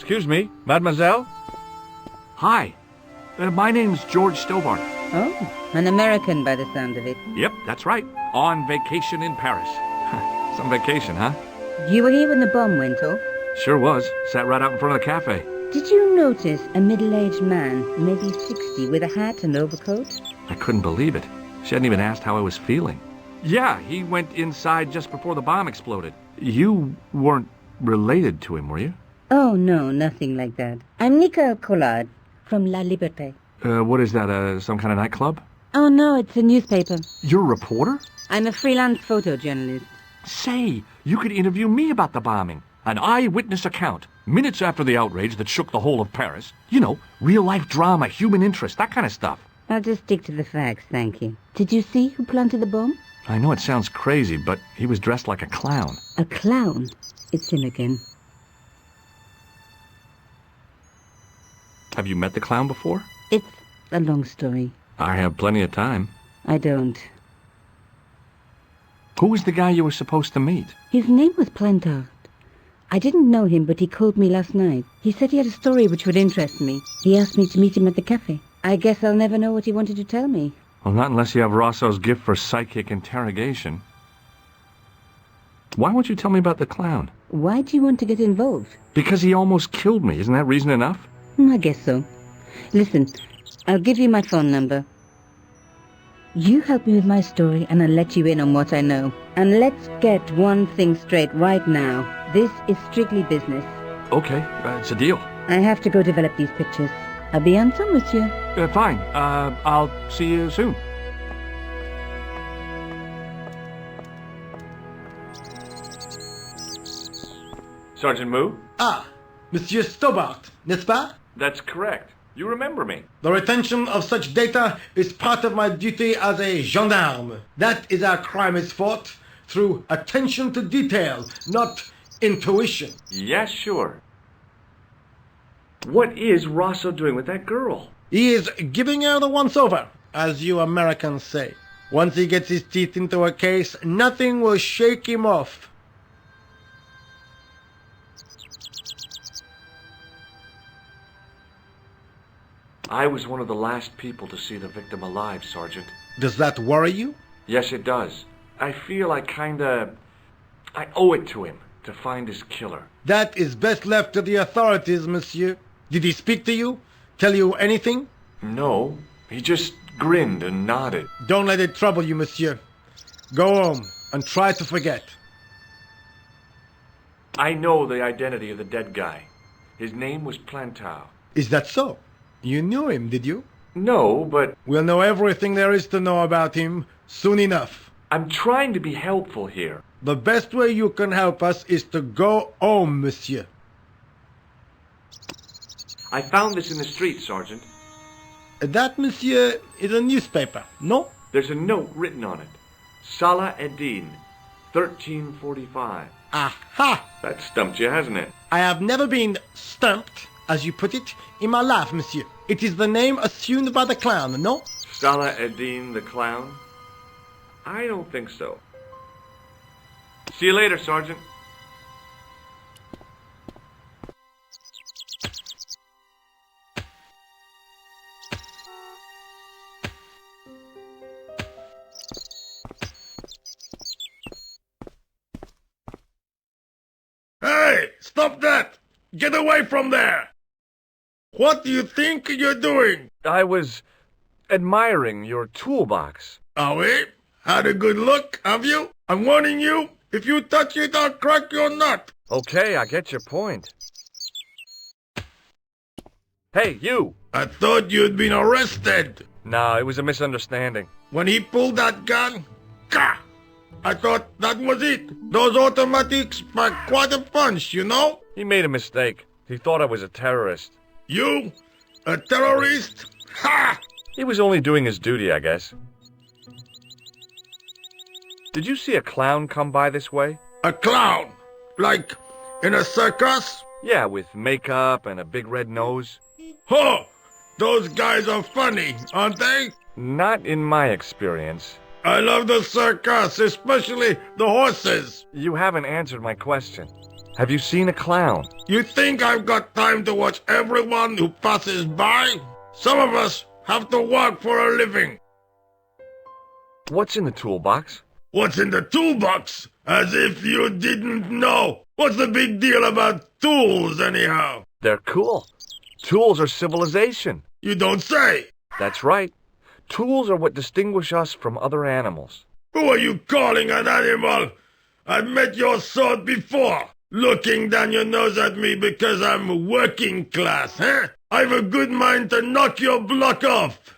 Excuse me, mademoiselle? Hi. My name's George Stobart. Oh, an American by the sound of it. Yep, that's right. On vacation in Paris. Some vacation, huh? You were here when the bomb went off? Sure was. Sat right out in front of the cafe. Did you notice a middle-aged man, maybe 60, with a hat and overcoat? I couldn't believe it. She hadn't even asked how I was feeling. Yeah, he went inside just before the bomb exploded. You weren't related to him, were you? Oh, no, nothing like that. I'm Nicole Collard from La Liberté. What is that, some kind of nightclub? Oh, no, it's a newspaper. You're a reporter? I'm a freelance photojournalist. Say, you could interview me about the bombing. An eyewitness account. Minutes after the outrage that shook the whole of Paris. You know, real-life drama, human interest, that kind of stuff. I'll just stick to the facts, thank you. Did you see who planted the bomb? I know it sounds crazy, but he was dressed like a clown. A clown? It's him again. Have you met the clown before? It's a long story. I have plenty of time. I don't. Who was the guy you were supposed to meet? His name was Plantard. I didn't know him, but he called me last night. He said he had a story which would interest me. He asked me to meet him at the cafe. I guess I'll never know what he wanted to tell me. Well, not unless you have Rosso's gift for psychic interrogation. Why won't you tell me about the clown? Why do you want to get involved? Because he almost killed me. Isn't that reason enough? I guess so. Listen, I'll give you my phone number. You help me with my story and I'll let you in on what I know. And let's get one thing straight right now. This is strictly business. Okay, it's a deal. I have to go develop these pictures. À bientôt, monsieur. Fine. I'll see you soon. Sergeant Moo? Ah, Monsieur Stobart, n'est-ce pas? That's correct. You remember me. The retention of such data is part of my duty as a gendarme. That is how crime is fought, through attention to detail, not intuition. Yes, sure. What is Rosso doing with that girl? He is giving her the once-over, as you Americans say. Once he gets his teeth into a case, nothing will shake him off. I was one of the last people to see the victim alive, Sergeant. Does that worry you? Yes, it does. I feel I owe it to him to find his killer. That is best left to the authorities, monsieur. Did he speak to you? Tell you anything? No, he just grinned and nodded. Don't let it trouble you, monsieur. Go home and try to forget. I know the identity of the dead guy. His name was Plantard. Is that so? You knew him, did you? No, but We'll know everything there is to know about him soon enough. I'm trying to be helpful here. The best way you can help us is to go home, monsieur. I found this in the street, Sergeant. That, monsieur, is a newspaper, no? There's a note written on it. Salah Eddin, 1345. Aha! That stumped you, hasn't it? I have never been stumped, as you put it, in my life, monsieur. It is the name assumed by the clown, no? Salah Eddin the clown? I don't think so. See you later, Sergeant. Hey! Stop that! Get away from there! What do you think you're doing? I was admiring your toolbox. Oh, eh? Had a good look, have you? I'm warning you, if you touch it, I'll crack your nut. Okay, I get your point. Hey, you! I thought you'd been arrested. No, it was a misunderstanding. When he pulled that gun, gah! I thought that was it. Those automatics pack quite a punch, you know? He made a mistake. He thought I was a terrorist. You? A terrorist? Ha! He was only doing his duty, I guess. Did you see a clown come by this way? A clown? Like in a circus? Yeah, with makeup and a big red nose. Huh! Those guys are funny, aren't they? Not in my experience. I love the circus, especially the horses. You haven't answered my question. Have you seen a clown? You think I've got time to watch everyone who passes by? Some of us have to work for a living. What's in the toolbox? What's in the toolbox? As if you didn't know. What's the big deal about tools, anyhow? They're cool. Tools are civilization. You don't say. That's right. Tools are what distinguish us from other animals. Who are you calling an animal? I've met your sort before. Looking down your nose at me because I'm working class, huh? I've a good mind to knock your block off.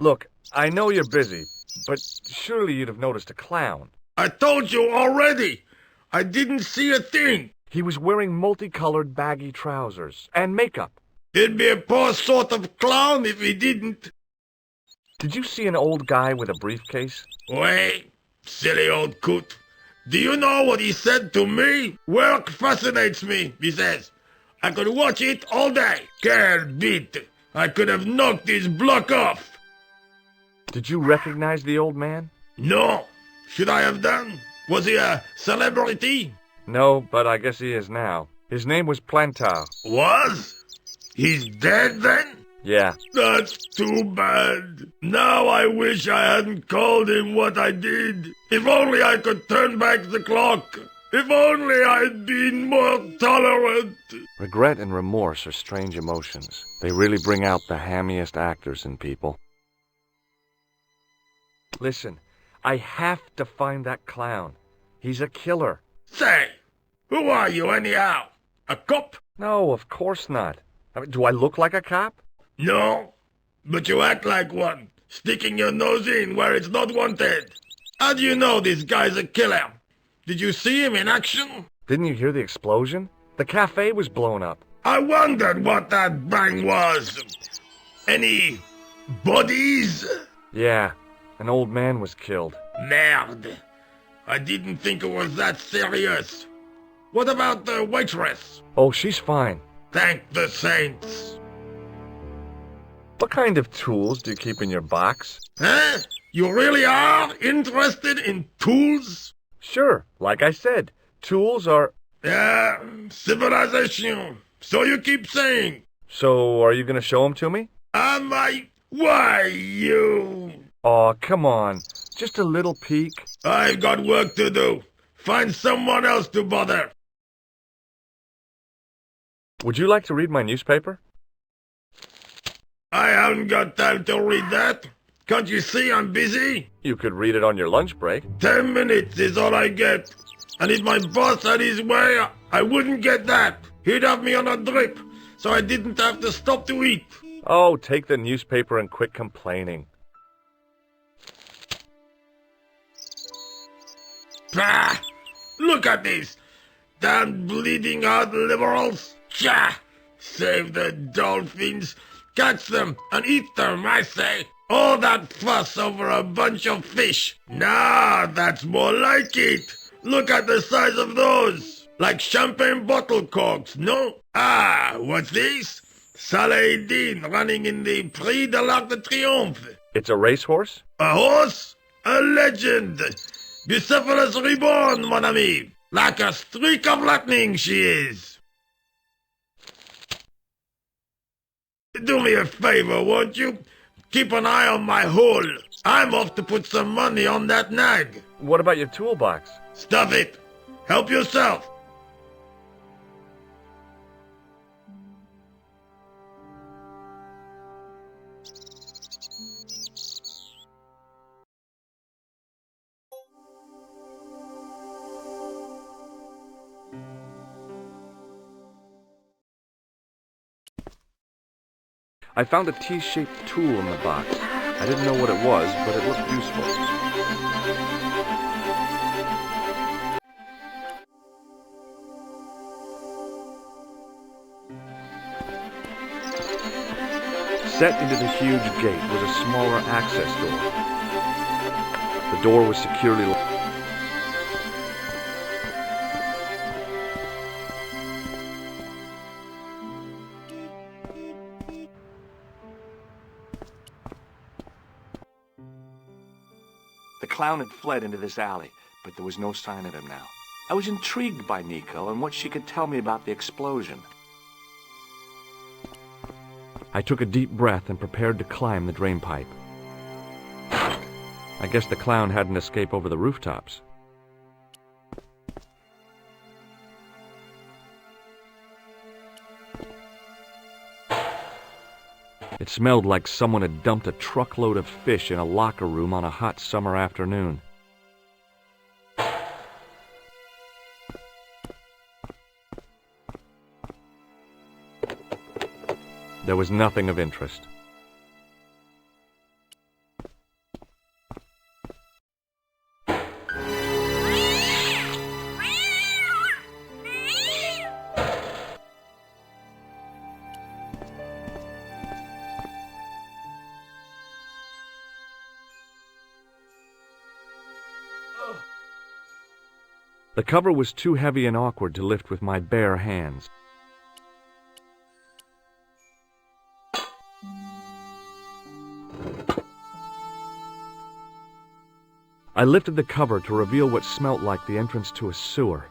Look, I know you're busy, but surely you'd have noticed a clown. I told you already. I didn't see a thing. He was wearing multicolored baggy trousers and makeup. He'd be a poor sort of clown if he didn't. Did you see an old guy with a briefcase? Wait, silly old coot. Do you know what he said to me? Work fascinates me, he says. I could watch it all day. Quel bit. I could have knocked his block off. Did you recognize the old man? No. Should I have done? Was he a celebrity? No, but I guess he is now. His name was Plantar. Was? He's dead then? Yeah. That's too bad. Now I wish I hadn't called him what I did. If only I could turn back the clock. If only I'd been more tolerant. Regret and remorse are strange emotions. They really bring out the hammiest actors in people. Listen, I have to find that clown. He's a killer. Say, who are you anyhow? A cop? No, of course not. I mean, do I look like a cop? No, but you act like one, sticking your nose in where it's not wanted. How do you know this guy's a killer? Did you see him in action? Didn't you hear the explosion? The cafe was blown up. I wondered what that bang was. Any bodies? Yeah, an old man was killed. Merde. I didn't think it was that serious. What about the waitress? Oh, she's fine. Thank the saints. What kind of tools do you keep in your box? Huh? You really are interested in tools? Sure, like I said, tools are... Yeah, civilization. So you keep saying. So, are you gonna show them to me? Am I? Why, you? Aw, come on. Just a little peek. I've got work to do. Find someone else to bother. Would you like to read my newspaper? I haven't got time to read that. Can't you see I'm busy? You could read it on your lunch break. 10 minutes is all I get. And if my boss had his way, I wouldn't get that. He'd have me on a drip, so I didn't have to stop to eat. Oh, take the newspaper and quit complaining. Pah! Look at this. Damn bleeding heart liberals. Tcha! Save the dolphins. Catch them and eat them, I say. All that fuss over a bunch of fish. Nah, that's more like it. Look at the size of those. Like champagne bottle corks, no? Ah, what's this? Saladin running in the Prix de l'Arc de Triomphe. It's a racehorse? A horse? A legend. Bucephalus reborn, mon ami. Like a streak of lightning she is. Do me a favor, won't you? Keep an eye on my hole. I'm off to put some money on that nag. What about your toolbox? Stuff it. Help yourself. I found a T-shaped tool in the box. I didn't know what it was, but it looked useful. Set into the huge gate was a smaller access door. The door was securely locked. The clown had fled into this alley, but there was no sign of him now. I was intrigued by Nico and what she could tell me about the explosion. I took a deep breath and prepared to climb the drainpipe. I guess the clown had an escape over the rooftops. It smelled like someone had dumped a truckload of fish in a locker room on a hot summer afternoon. There was nothing of interest. The cover was too heavy and awkward to lift with my bare hands. I lifted the cover to reveal what smelt like the entrance to a sewer.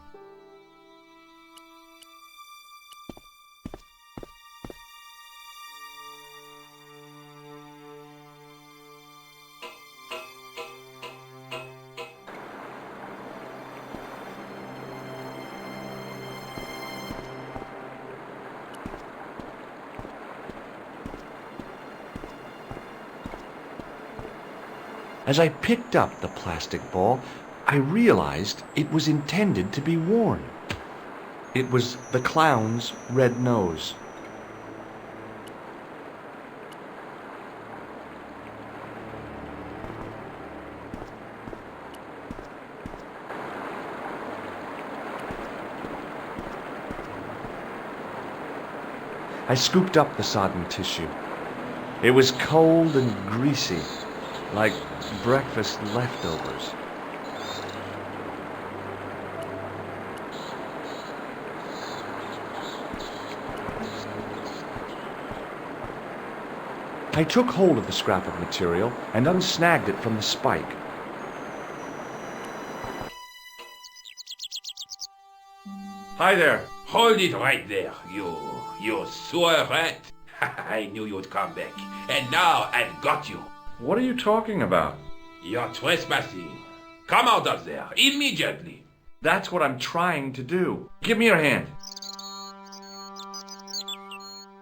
As I picked up the plastic ball, I realized it was intended to be worn. It was the clown's red nose. I scooped up the sodden tissue. It was cold and greasy, like breakfast leftovers. I took hold of the scrap of material and unsnagged it from the spike. Hi there. Hold it right there, you sewer rat. I knew you'd come back, and now I've got you. What are you talking about? You're trespassing. Come out of there, immediately. That's what I'm trying to do. Give me your hand.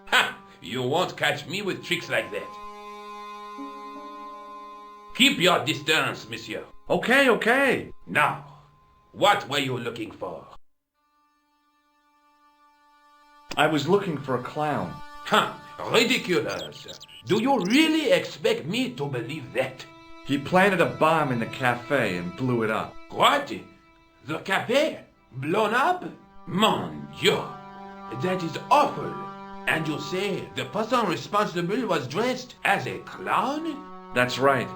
Ha! You won't catch me with tricks like that. Keep your distance, monsieur. Okay, okay. Now, what were you looking for? I was looking for a clown. Huh, ridiculous. Do you really expect me to believe that? He planted a bomb in the cafe and blew it up. What? The cafe? Blown up? Mon Dieu! That is awful. And you say the person responsible was dressed as a clown? That's right.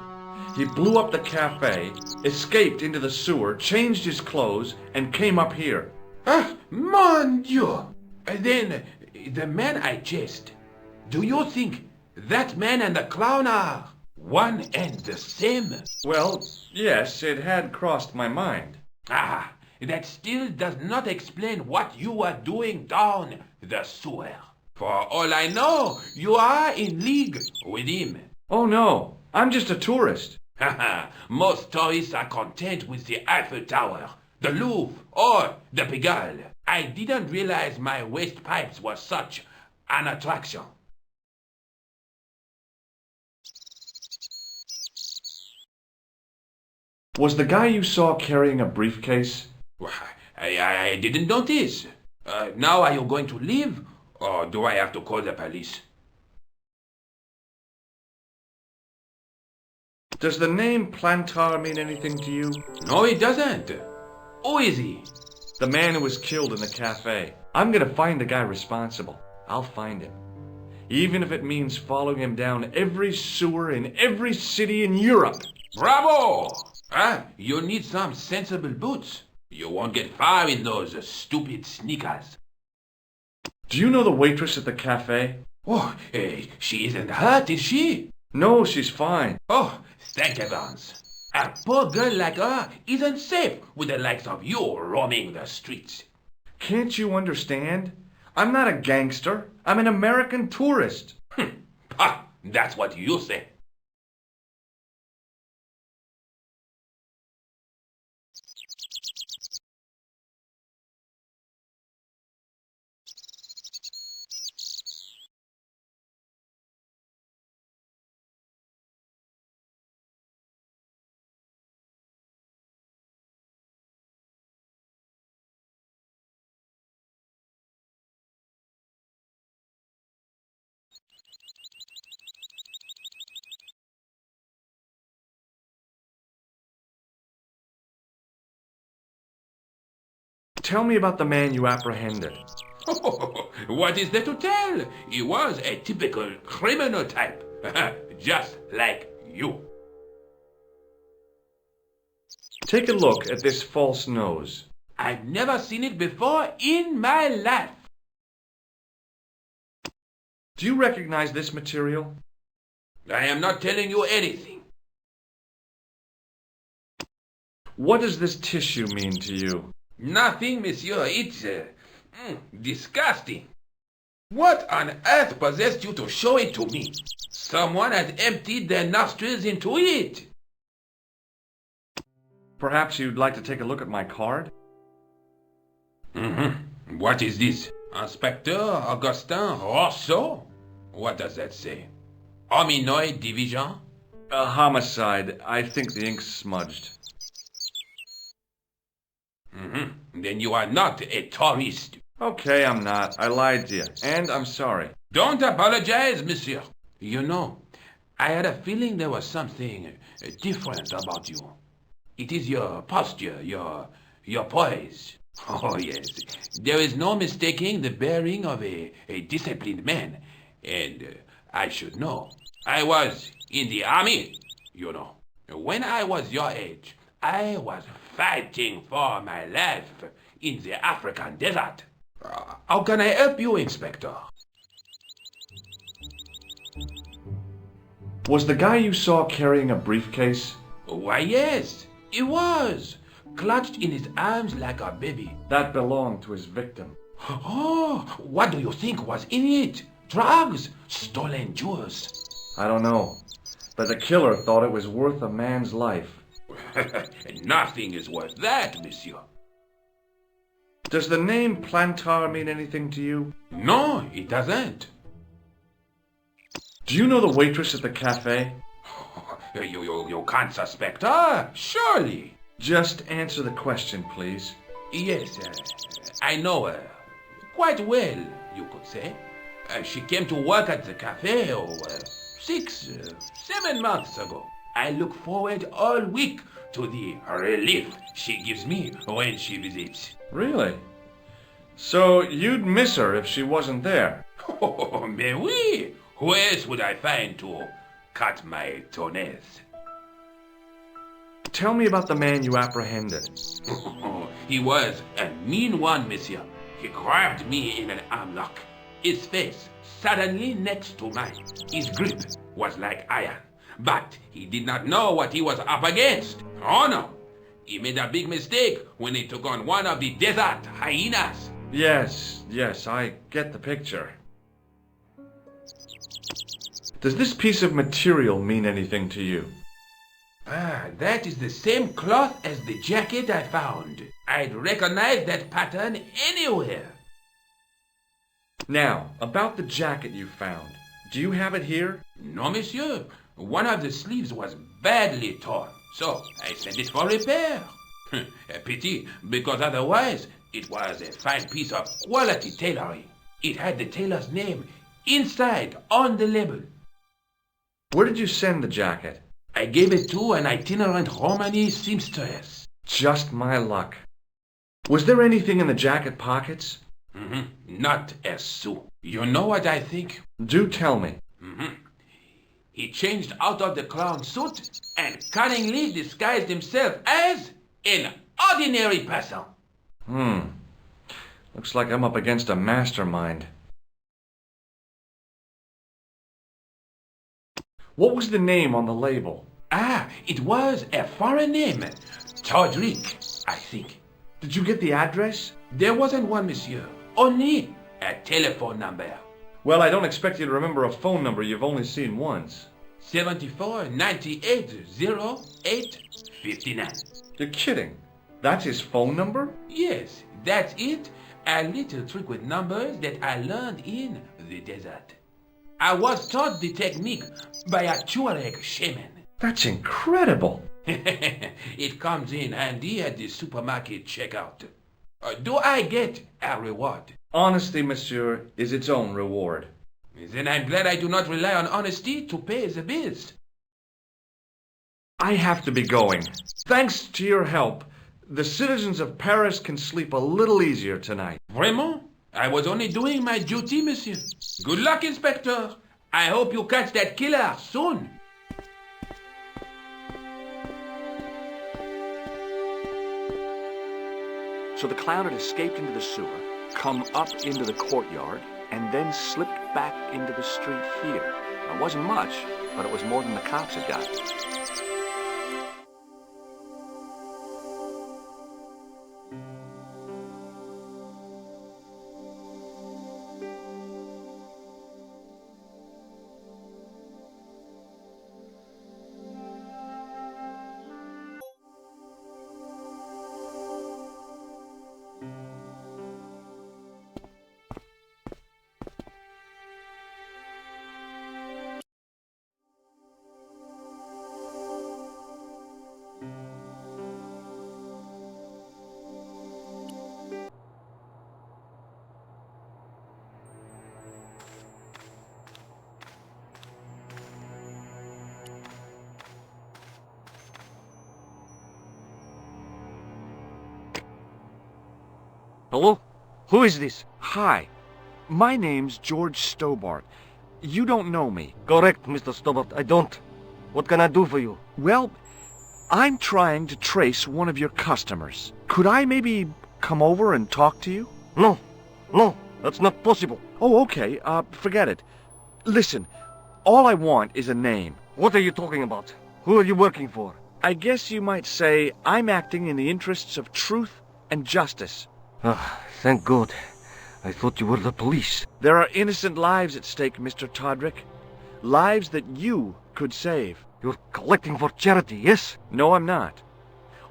He blew up the cafe, escaped into the sewer, changed his clothes, and came up here. Ah, mon Dieu! Then, the man I chased, do you think that man and the clown are one and the same? Well, yes, it had crossed my mind. Ah, that still does not explain what you are doing down the sewer. For all I know, you are in league with him. Oh no, I'm just a tourist. Haha, most tourists are content with the Eiffel Tower, the Louvre, or the Pigalle. I didn't realize my waste pipes were such an attraction. Was the guy you saw carrying a briefcase? I didn't notice. Now are you going to leave, or do I have to call the police? Does the name Plantar mean anything to you? No, it doesn't. Who is he? The man who was killed in the cafe. I'm gonna find the guy responsible. I'll find him. Even if it means following him down every sewer in every city in Europe. Bravo! You need some sensible boots. You won't get far in those stupid sneakers. Do you know the waitress at the cafe? Oh, she isn't hurt, is she? No, she's fine. Oh, thank heavens. A poor girl like her isn't safe with the likes of you roaming the streets. Can't you understand? I'm not a gangster. I'm an American tourist. Ha! That's what you say. Tell me about the man you apprehended. What is there to tell? He was a typical criminal type. Just like you. Take a look at this false nose. I've never seen it before in my life. Do you recognize this material? I am not telling you anything. What does this tissue mean to you? Nothing, monsieur. It's disgusting. What on earth possessed you to show it to me? Someone has emptied their nostrils into it. Perhaps you'd like to take a look at my card? What is this? Inspector Augustin Rousseau? What does that say? Hominoid Division? A homicide. I think the ink's smudged. Then you are not a tourist. Okay, I'm not. I lied to you. And I'm sorry. Don't apologize, monsieur. You know, I had a feeling there was something different about you. It is your posture, your poise. Oh, yes. There is no mistaking the bearing of a disciplined man. And I should know. I was in the army, you know. When I was your age, I was fighting for my life in the African desert. How can I help you, Inspector? Was the guy you saw carrying a briefcase? Why, yes, he was. Clutched in his arms like a baby. That belonged to his victim. Oh, what do you think was in it? Drugs? Stolen jewels? I don't know. But the killer thought it was worth a man's life. Nothing is worth that, monsieur. Does the name Plantar mean anything to you? No, it doesn't. Do you know the waitress at the cafe? You can't suspect her, surely. Just answer the question, please. Yes, I know her. Quite well, you could say. She came to work at the cafe 7 months ago. I look forward all week to the relief she gives me when she visits. Really? So you'd miss her if she wasn't there? Oh, mais oui. Who else would I find to cut my toenails? Tell me about the man you apprehended. He was a mean one, monsieur. He grabbed me in an armlock. His face suddenly next to mine. His grip was like iron. But he did not know what he was up against. Oh no! He made a big mistake when he took on one of the desert hyenas. Yes, I get the picture. Does this piece of material mean anything to you? That is the same cloth as the jacket I found. I'd recognize that pattern anywhere. Now, about the jacket you found. Do you have it here? No, monsieur. One of the sleeves was badly torn, so I sent it for repair. A pity, because otherwise it was a fine piece of quality tailoring. It had the tailor's name inside on the label. Where did you send the jacket? I gave it to an itinerant Romani seamstress. Just my luck. Was there anything in the jacket pockets? Not a sou. You know what I think? Do tell me. He changed out of the clown suit and cunningly disguised himself as an ordinary person. Looks like I'm up against a mastermind. What was the name on the label? It was a foreign name. Todrick, I think. Did you get the address? There wasn't one, monsieur. Only a telephone number. Well, I don't expect you to remember a phone number you've only seen once. 74 98 08 59. You're kidding. That's his phone number? Yes, that's it. A little trick with numbers that I learned in the desert. I was taught the technique by a Tuareg shaman. That's incredible. It comes in handy at the supermarket checkout. Do I get a reward? Honesty, monsieur, is its own reward. Then I'm glad I do not rely on honesty to pay the bills. I have to be going. Thanks to your help, the citizens of Paris can sleep a little easier tonight. Vraiment? I was only doing my duty, monsieur. Good luck, Inspector. I hope you catch that killer soon. So the clown had escaped into the sewer, come up into the courtyard, and then slipped back into the street here. It wasn't much, but it was more than the cops had got. Hello? Who is this? Hi, my name's George Stobart. You don't know me. Correct, Mr. Stobart. I don't. What can I do for you? Well, I'm trying to trace one of your customers. Could I maybe come over and talk to you? No. No, that's not possible. Oh, okay. Forget it. Listen, all I want is a name. What are you talking about? Who are you working for? I guess you might say I'm acting in the interests of truth and justice. Ah, thank God. I thought you were the police. There are innocent lives at stake, Mr. Todrick. Lives that you could save. You're collecting for charity, yes? No, I'm not.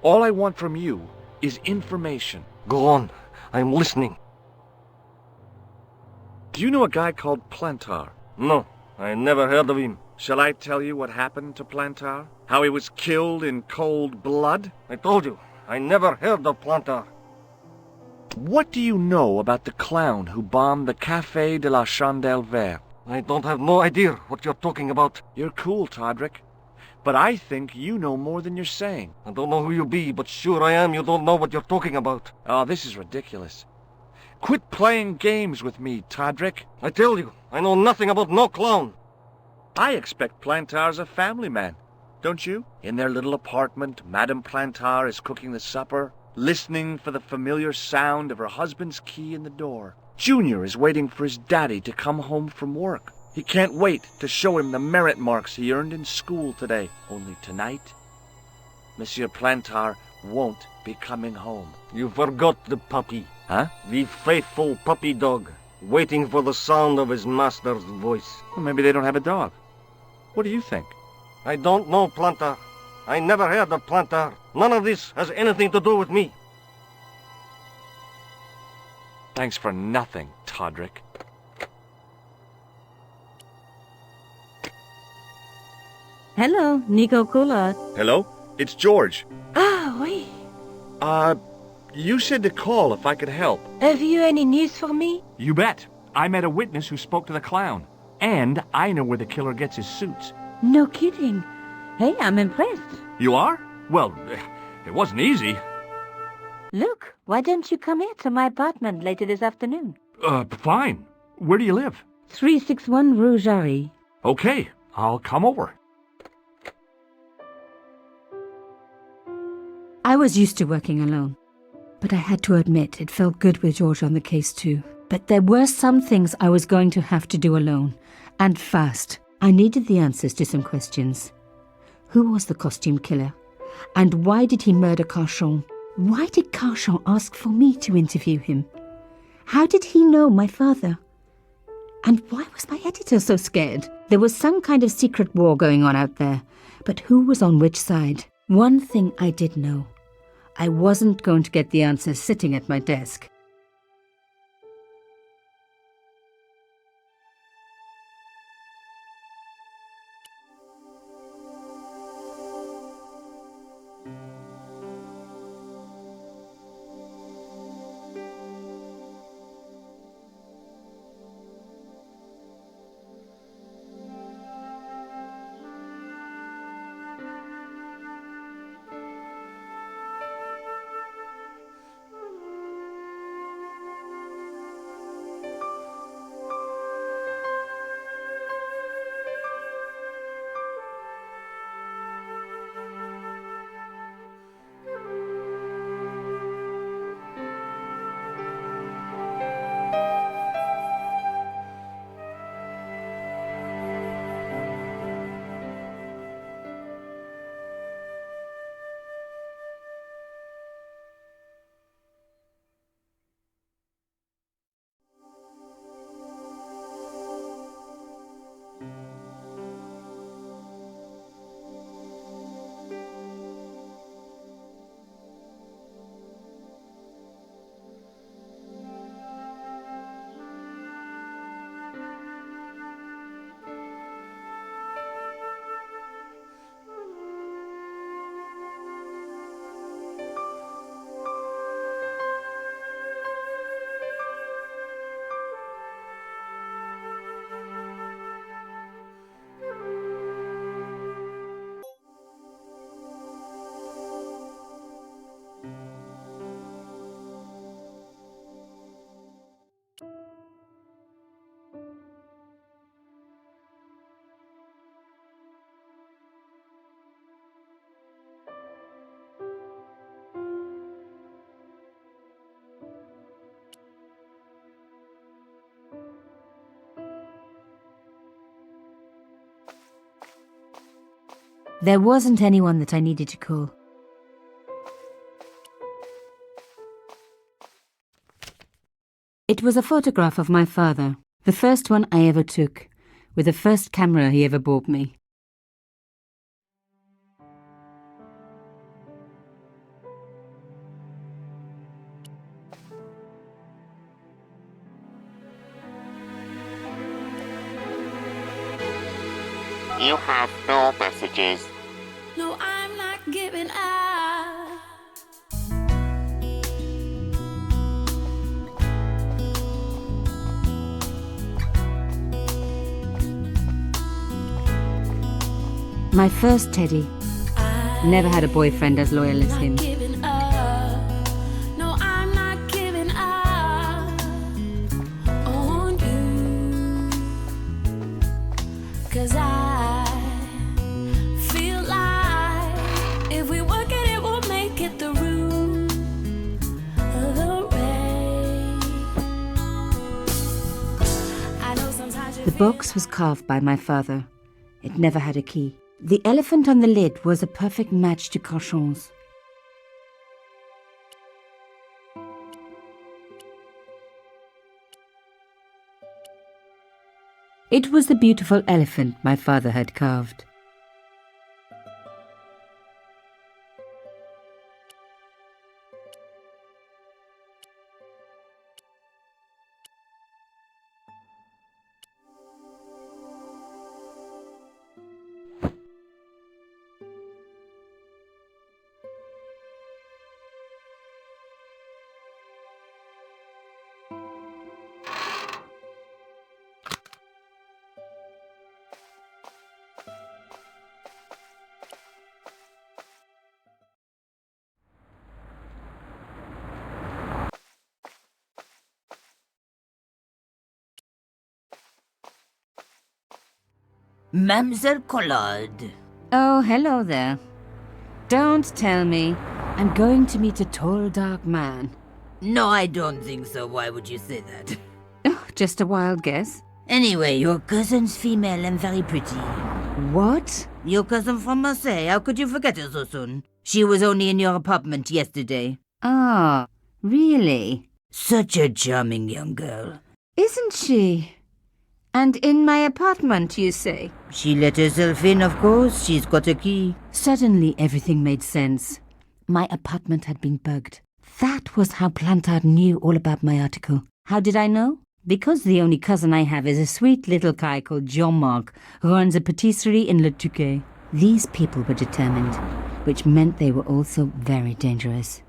All I want from you is information. Go on. I'm listening. Do you know a guy called Plantar? No, I never heard of him. Shall I tell you what happened to Plantar? How he was killed in cold blood? I told you, I never heard of Plantar. What do you know about the clown who bombed the Café de la Chandelle Verte? I don't have no idea what you're talking about. You're cool, Todrick. But I think you know more than you're saying. I don't know who you be, but sure I am you don't know what you're talking about. Oh, this is ridiculous. Quit playing games with me, Todrick. I tell you, I know nothing about no clown. I expect Plantar's a family man, don't you? In their little apartment, Madame Plantar is cooking the supper, listening for the familiar sound of her husband's key in the door. Junior is waiting for his daddy to come home from work. He can't wait to show him the merit marks he earned in school today. Only tonight, Monsieur Plantar won't be coming home. You forgot the puppy. Huh? The faithful puppy dog, waiting for the sound of his master's voice. Well, maybe they don't have a dog. What do you think? I don't know, Plantar. I never heard of Plantar. None of this has anything to do with me. Thanks for nothing, Todrick. Hello, Nico Coulard. Hello? It's George. Ah, oui. You said to call if I could help. Have you any news for me? You bet. I met a witness who spoke to the clown. And I know where the killer gets his suits. No kidding. Hey, I'm impressed. You are? Well, it wasn't easy. Look, why don't you come here to my apartment later this afternoon? Fine. Where do you live? 361 Rue Jarry. Okay, I'll come over. I was used to working alone, but I had to admit it felt good with George on the case too. But there were some things I was going to have to do alone, and fast. I needed the answers to some questions. Who was the costume killer? And why did he murder Carchon? Why did Carchon ask for me to interview him? How did he know my father? And why was my editor so scared? There was some kind of secret war going on out there, but who was on which side? One thing I did know. I wasn't going to get the answers sitting at my desk. There wasn't anyone that I needed to call. It was a photograph of my father, the first one I ever took, with the first camera he ever bought me. You have no messages. No, I'm not giving up. My first Teddy. Never had a boyfriend as loyal as him. No, I'm not giving up on you. 'Cause I feel like if we work at it, we'll make it through the rain. I know sometimes The box was carved by my father. It never had a key. The elephant on the lid was a perfect match to Carchon's. It was the beautiful elephant my father had carved. Mademoiselle Collard. Oh, hello there. Don't tell me. I'm going to meet a tall, dark man. No, I don't think so. Why would you say that? Oh, just a wild guess. Anyway, your cousin's female and very pretty. What? Your cousin from Marseille, how could you forget her so soon? She was only in your apartment yesterday. Ah, really? Such a charming young girl. Isn't she? And in my apartment, you say? She let herself in, of course. She's got a key. Suddenly everything made sense. My apartment had been bugged. That was how Plantard knew all about my article. How did I know? Because the only cousin I have is a sweet little guy called Jean-Marc, who runs a patisserie in Le Touquet. These people were determined, which meant they were also very dangerous.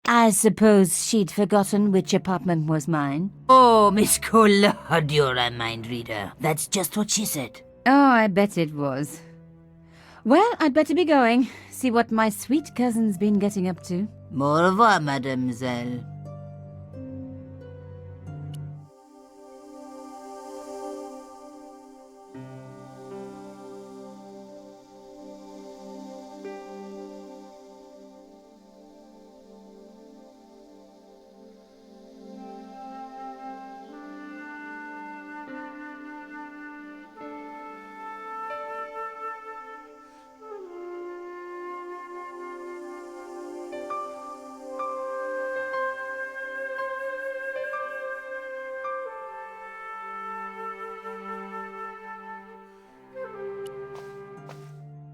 I suppose she'd forgotten which apartment was mine. Oh, Miss Collard, you're a mind reader. That's just what she said. Oh, I bet it was. Well, I'd better be going. See what my sweet cousin's been getting up to. Au revoir, mademoiselle.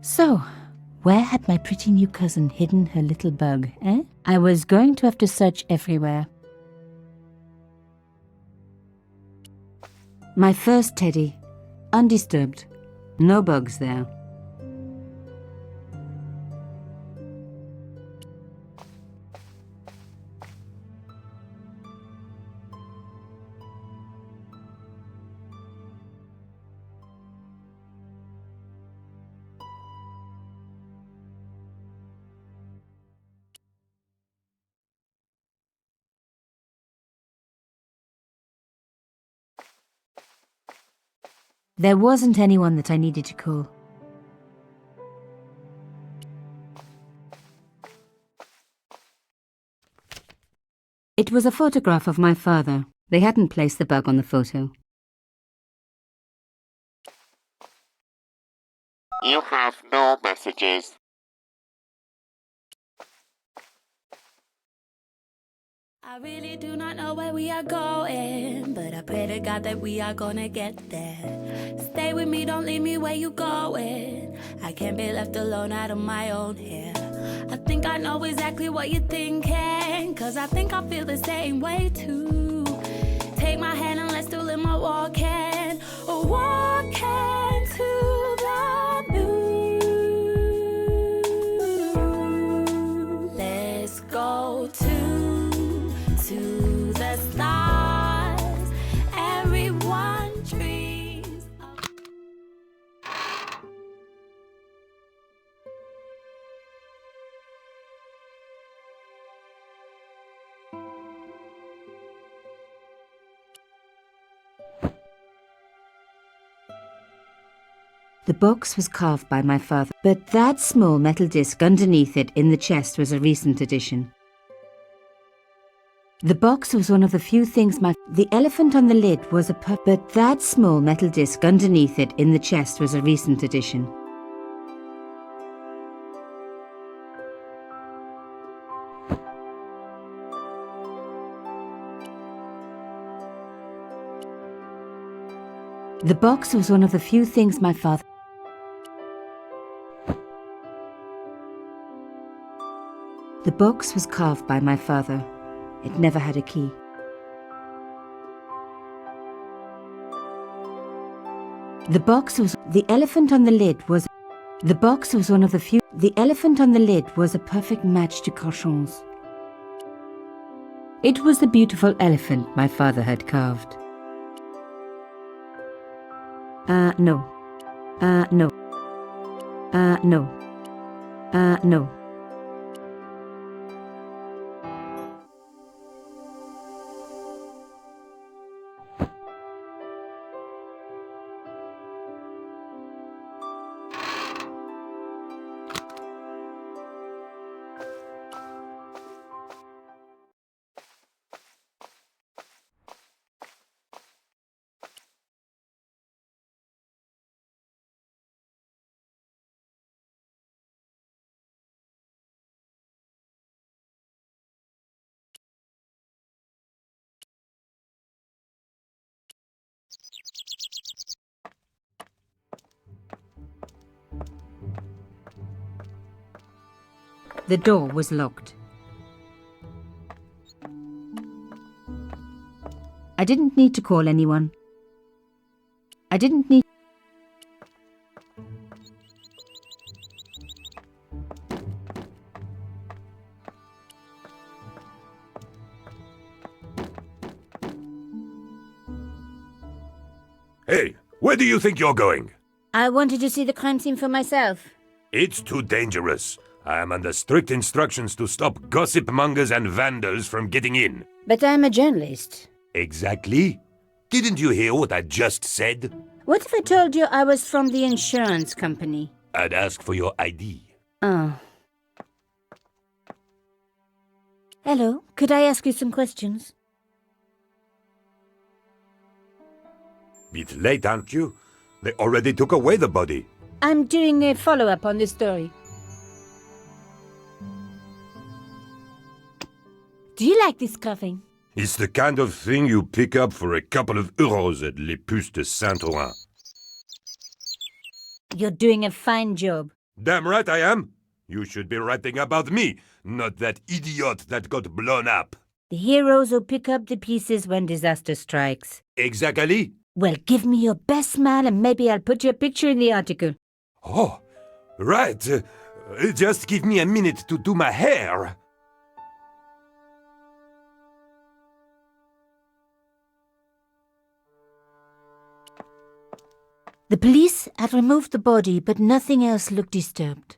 So, where had my pretty new cousin hidden her little bug, eh? I was going to have to search everywhere. My first teddy, undisturbed, no bugs there. There wasn't anyone that I needed to call. It was a photograph of my father. They hadn't placed the bug on the photo. You have no messages. I really do not know where we are going, but I pray to God that we are gonna get there. Stay with me, don't leave me where you going. I can't be left alone out of my own hair. I think I know exactly what you're thinking, cause I think I feel the same way too. Take my hand and let's do a little more walking, walking to the moon. Let's go to the stars. Everyone dreams of... The box was carved by my father, but that small metal disc underneath it in the chest was a recent addition. The box was one of the few things The elephant on the lid was but that small metal disc underneath it in the chest was a recent addition. The box was one of the few things my father... The box was carved by my father. It never had a key. The box was... The elephant on the lid was... The box was one of the few... The elephant on the lid was a perfect match to Cochon's. It was the beautiful elephant my father had carved. No. No. No. No. The door was locked. I didn't need to call anyone. I didn't need... Hey, where do you think you're going? I wanted to see the crime scene for myself. It's too dangerous. I am under strict instructions to stop gossip mongers and vandals from getting in. But I'm a journalist. Exactly. Didn't you hear what I just said? What if I told you I was from the insurance company? I'd ask for your ID. Oh. Hello, could I ask you some questions? Bit late, aren't you? They already took away the body. I'm doing a follow-up on this story. Do you like this coffee? It's the kind of thing you pick up for a couple of euros at Les Puces de Saint-Ouen. You're doing a fine job. Damn right I am. You should be writing about me, not that idiot that got blown up. The heroes who pick up the pieces when disaster strikes. Exactly. Well, give me your best smile and maybe I'll put your picture in the article. Oh, right. Just give me a minute to do my hair. The police had removed the body, but nothing else looked disturbed.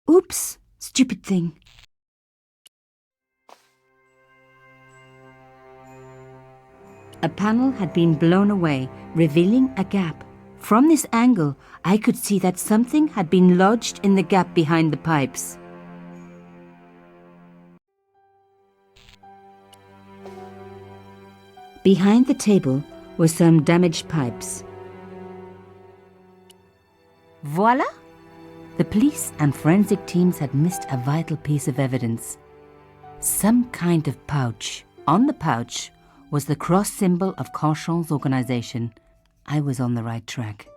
Oops, stupid thing. A panel had been blown away, revealing a gap. From this angle, I could see that something had been lodged in the gap behind the pipes. Behind the table were some damaged pipes. Voila! The police and forensic teams had missed a vital piece of evidence. Some kind of pouch. On the pouch was the cross symbol of Cochon's organization. I was on the right track.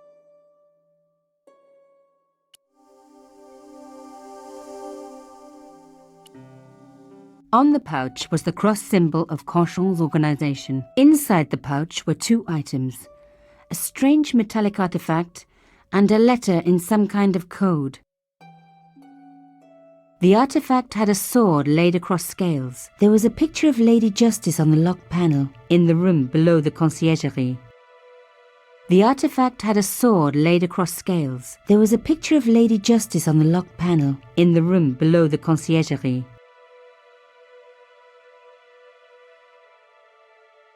On the pouch was the cross symbol of Cochon's organization. Inside the pouch were two items: a strange metallic artifact and a letter in some kind of code. The artifact had a sword laid across scales. There was a picture of Lady Justice on the locked panel in the room below the conciergerie. The artifact had a sword laid across scales. There was a picture of Lady Justice on the locked panel in the room below the conciergerie.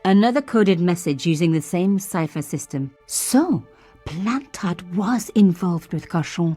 Another coded message using the same cipher system. So, Plantard was involved with Cochon.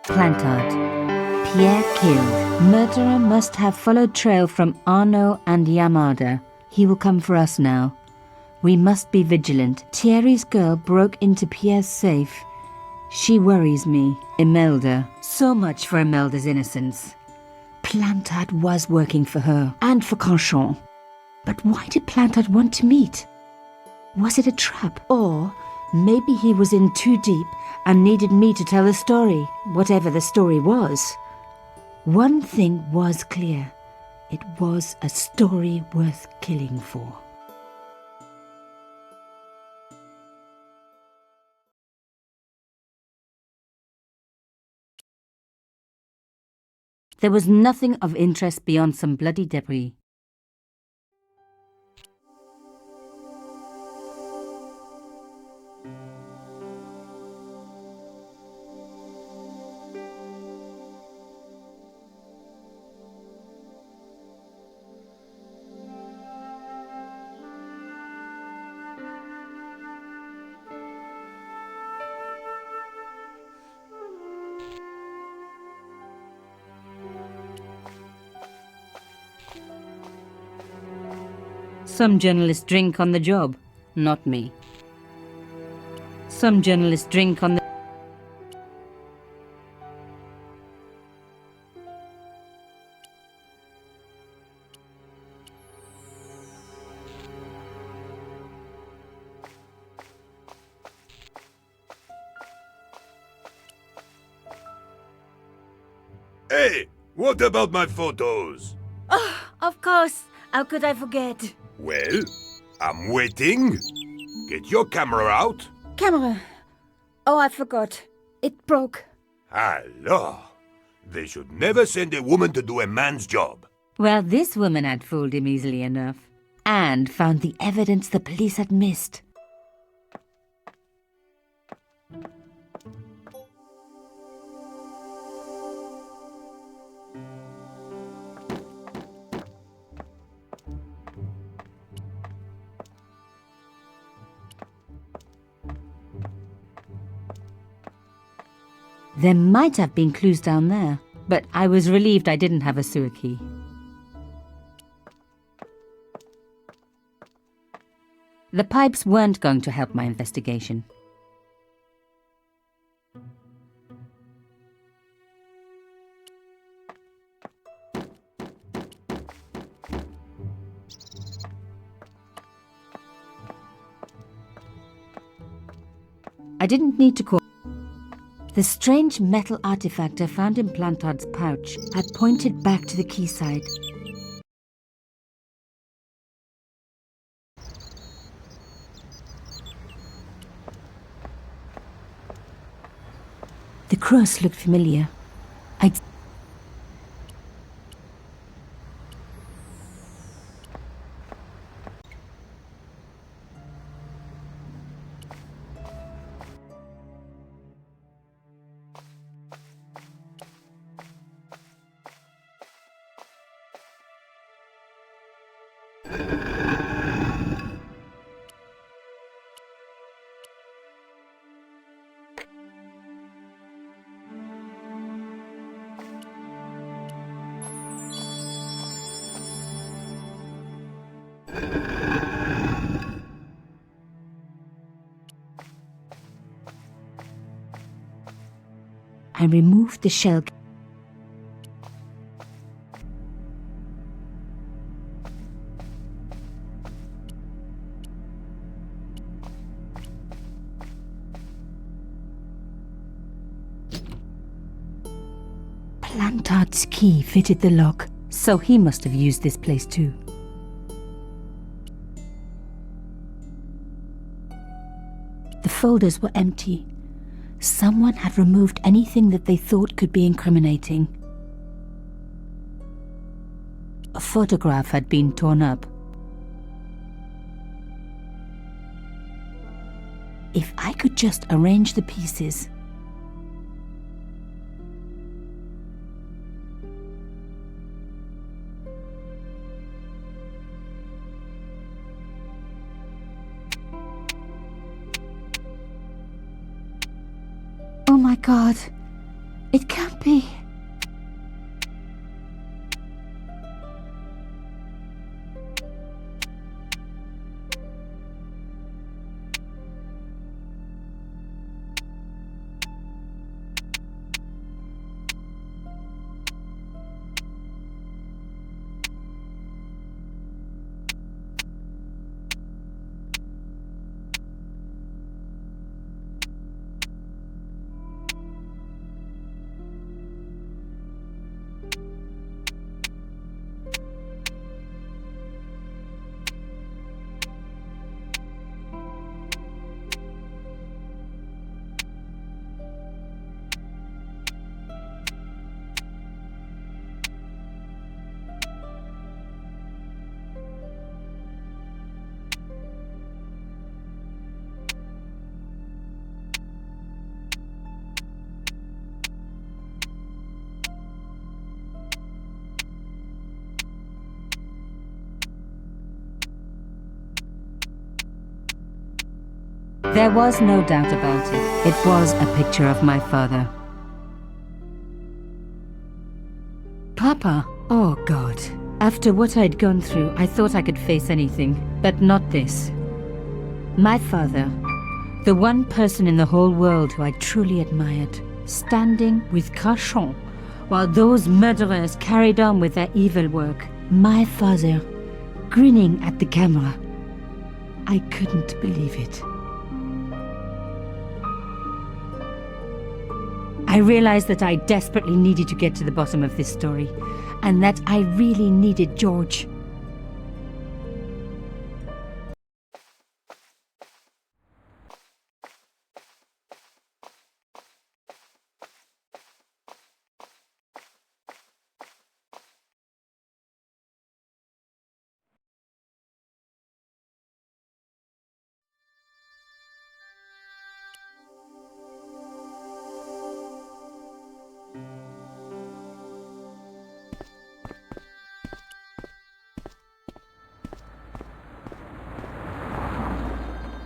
Plantard. Pierre killed. Murderer must have followed trail from Arnaud and Yamada. He will come for us now. We must be vigilant. Thierry's girl broke into Pierre's safe. She worries me. Imelda. So much for Imelda's innocence. Plantard was working for her, and for Canchon. But why did Plantard want to meet? Was it a trap? Or maybe he was in too deep and needed me to tell the story, whatever the story was. One thing was clear. It was a story worth killing for. There was nothing of interest beyond some bloody debris. Some journalists drink on the job, not me. Some journalists drink on the... Hey, what about my photos? Oh, of course. How could I forget? Well, I'm waiting. Get your camera out. Camera. Oh, I forgot. It broke. Alors, they should never send a woman to do a man's job. Well, this woman had fooled him easily enough. And found the evidence the police had missed. There might have been clues down there, but I was relieved I didn't have a sewer key. The pipes weren't going to help my investigation. I didn't need to call. The strange metal artifact I found in Plantard's pouch had pointed back to the quayside. The cross looked familiar. I removed the shell. Plantard's key fitted the lock, so he must have used this place too. The folders were empty. Someone had removed anything that they thought could be incriminating. A photograph had been torn up. If I could just arrange the pieces. Oh my God, It can't be. There was no doubt about it. It was a picture of my father. Papa! Oh, God. After what I'd gone through, I thought I could face anything, but not this. My father, the one person in the whole world who I truly admired, standing with Cachon, while those murderers carried on with their evil work. My father, grinning at the camera. I couldn't believe it. I realized that I desperately needed to get to the bottom of this story, and that I really needed George.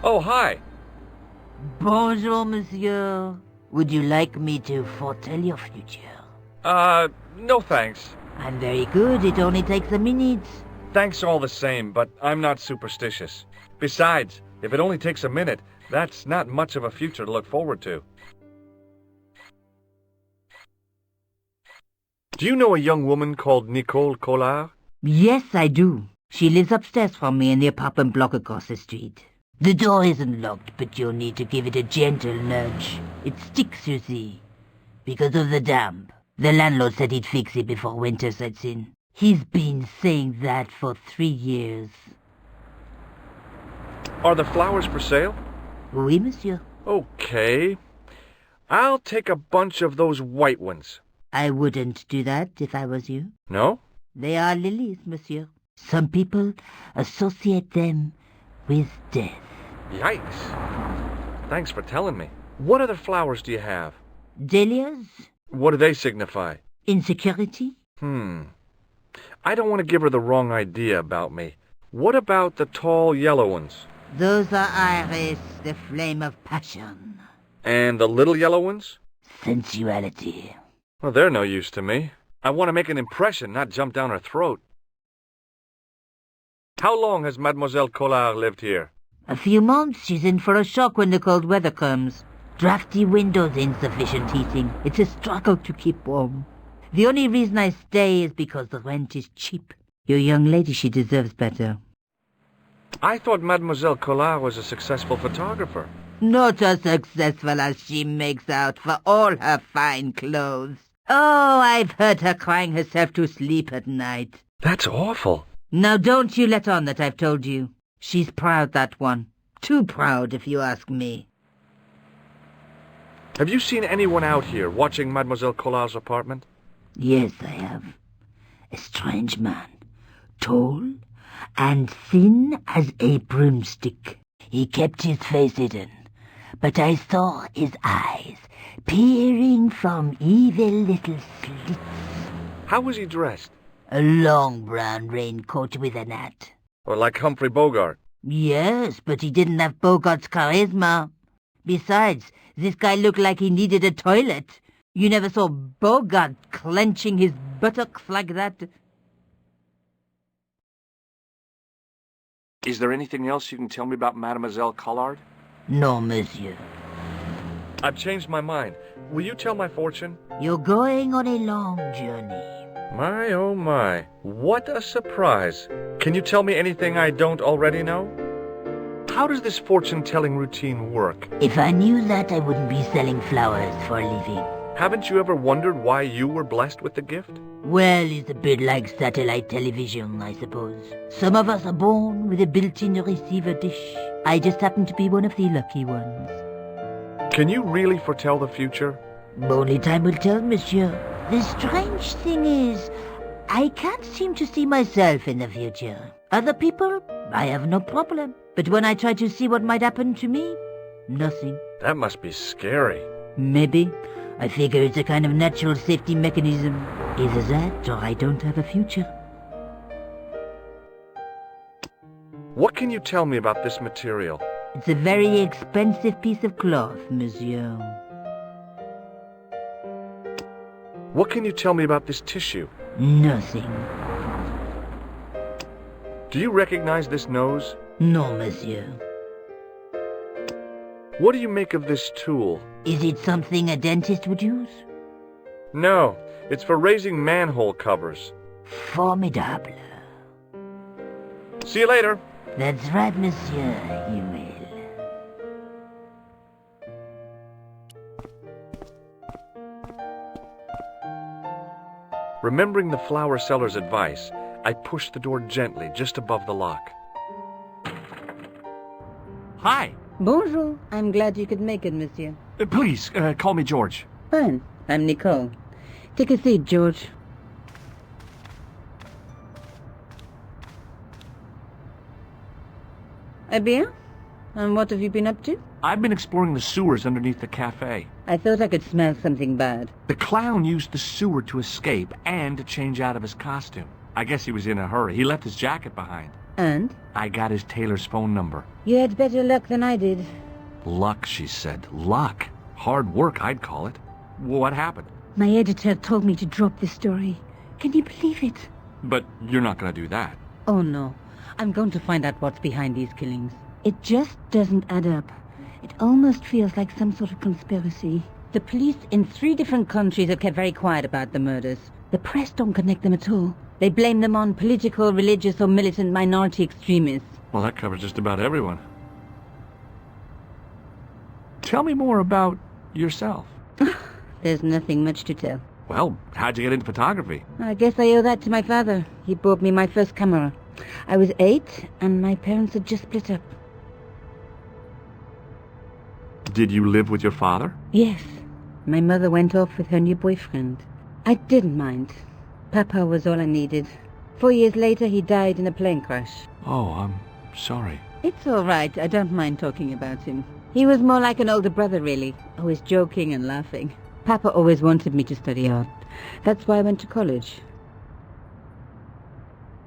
Oh, hi. Bonjour, monsieur. Would you like me to foretell your future? No thanks. I'm very good. It only takes a minute. Thanks all the same, but I'm not superstitious. Besides, if it only takes a minute, that's not much of a future to look forward to. Do you know a young woman called Nicole Collard? Yes, I do. She lives upstairs from me in the apartment block across the street. The door isn't locked, but you'll need to give it a gentle nudge. It sticks, you see, because of the damp. The landlord said he'd fix it before winter sets in. He's been saying that for 3 years. Are the flowers for sale? Oui, monsieur. Okay. I'll take a bunch of those white ones. I wouldn't do that if I was you. No? They are lilies, monsieur. Some people associate them with death. Yikes. Thanks for telling me. What other flowers do you have? Dahlias? What do they signify? Insecurity? I don't want to give her the wrong idea about me. What about the tall yellow ones? Those are iris, the flame of passion. And the little yellow ones? Sensuality. Well, they're no use to me. I want to make an impression, not jump down her throat. How long has Mademoiselle Collard lived here? A few months. She's in for a shock when the cold weather comes. Drafty windows, insufficient heating. It's a struggle to keep warm. The only reason I stay is because the rent is cheap. Your young lady, she deserves better. I thought Mademoiselle Collard was a successful photographer. Not as successful as she makes out for all her fine clothes. Oh, I've heard her crying herself to sleep at night. That's awful. Now don't you let on that I've told you. She's proud, that one. Too proud, if you ask me. Have you seen anyone out here watching Mademoiselle Collard's apartment? Yes, I have. A strange man. Tall and thin as a broomstick. He kept his face hidden, but I saw his eyes peering from evil little slits. How was he dressed? A long brown raincoat with an hat. Or like Humphrey Bogart? Yes, but he didn't have Bogart's charisma. Besides, this guy looked like he needed a toilet. You never saw Bogart clenching his buttocks like that? Is there anything else you can tell me about Mademoiselle Collard? No, monsieur. I've changed my mind. Will you tell my fortune? You're going on a long journey. My, oh my. What a surprise. Can you tell me anything I don't already know? How does this fortune-telling routine work? If I knew that, I wouldn't be selling flowers for a living. Haven't you ever wondered why you were blessed with the gift? Well, it's a bit like satellite television, I suppose. Some of us are born with a built-in receiver dish. I just happen to be one of the lucky ones. Can you really foretell the future? Only time will tell, monsieur. The strange thing is, I can't seem to see myself in the future. Other people, I have no problem. But when I try to see what might happen to me, nothing. That must be scary. Maybe. I figure it's a kind of natural safety mechanism. Either that, or I don't have a future. What can you tell me about this material? It's a very expensive piece of cloth, monsieur. What can you tell me about this tissue? Nothing. Do you recognize this nose? No, monsieur. What do you make of this tool? Is it something a dentist would use? No, it's for raising manhole covers. Formidable. See you later. That's right, monsieur, you will. Remembering the flower seller's advice, I pushed the door gently just above the lock. Hi. Bonjour. I'm glad you could make it, monsieur. Please, call me George. Fine. I'm Nicole. Take a seat, George. Eh bien? And what have you been up to? I've been exploring the sewers underneath the cafe. I thought I could smell something bad. The clown used the sewer to escape and to change out of his costume. I guess he was in a hurry. He left his jacket behind. And? I got his tailor's phone number. You had better luck than I did. Luck, she said. Luck. Hard work, I'd call it. What happened? My editor told me to drop this story. Can you believe it? But you're not going to do that. Oh no. I'm going to find out what's behind these killings. It just doesn't add up. It almost feels like some sort of conspiracy. The police in 3 different countries have kept very quiet about the murders. The press don't connect them at all. They blame them on political, religious, or militant minority extremists. Well, that covers just about everyone. Tell me more about yourself. There's nothing much to tell. Well, how'd you get into photography? I guess I owe that to my father. He bought me my first camera. I was 8, and my parents had just split up. Did you live with your father? Yes. My mother went off with her new boyfriend. I didn't mind. Papa was all I needed. 4 years later, he died in a plane crash. Oh, I'm sorry. It's all right. I don't mind talking about him. He was more like an older brother, really. Always joking and laughing. Papa always wanted me to study art. That's why I went to college.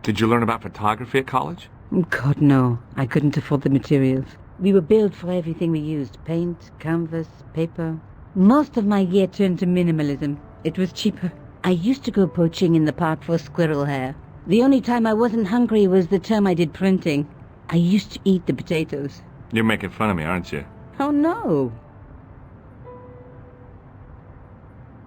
Did you learn about photography at college? God, no. I couldn't afford the materials. We were billed for everything we used. Paint, canvas, paper. Most of my year turned to minimalism. It was cheaper. I used to go poaching in the park for squirrel hair. The only time I wasn't hungry was the term I did printing. I used to eat the potatoes. You're making fun of me, aren't you? Oh, no.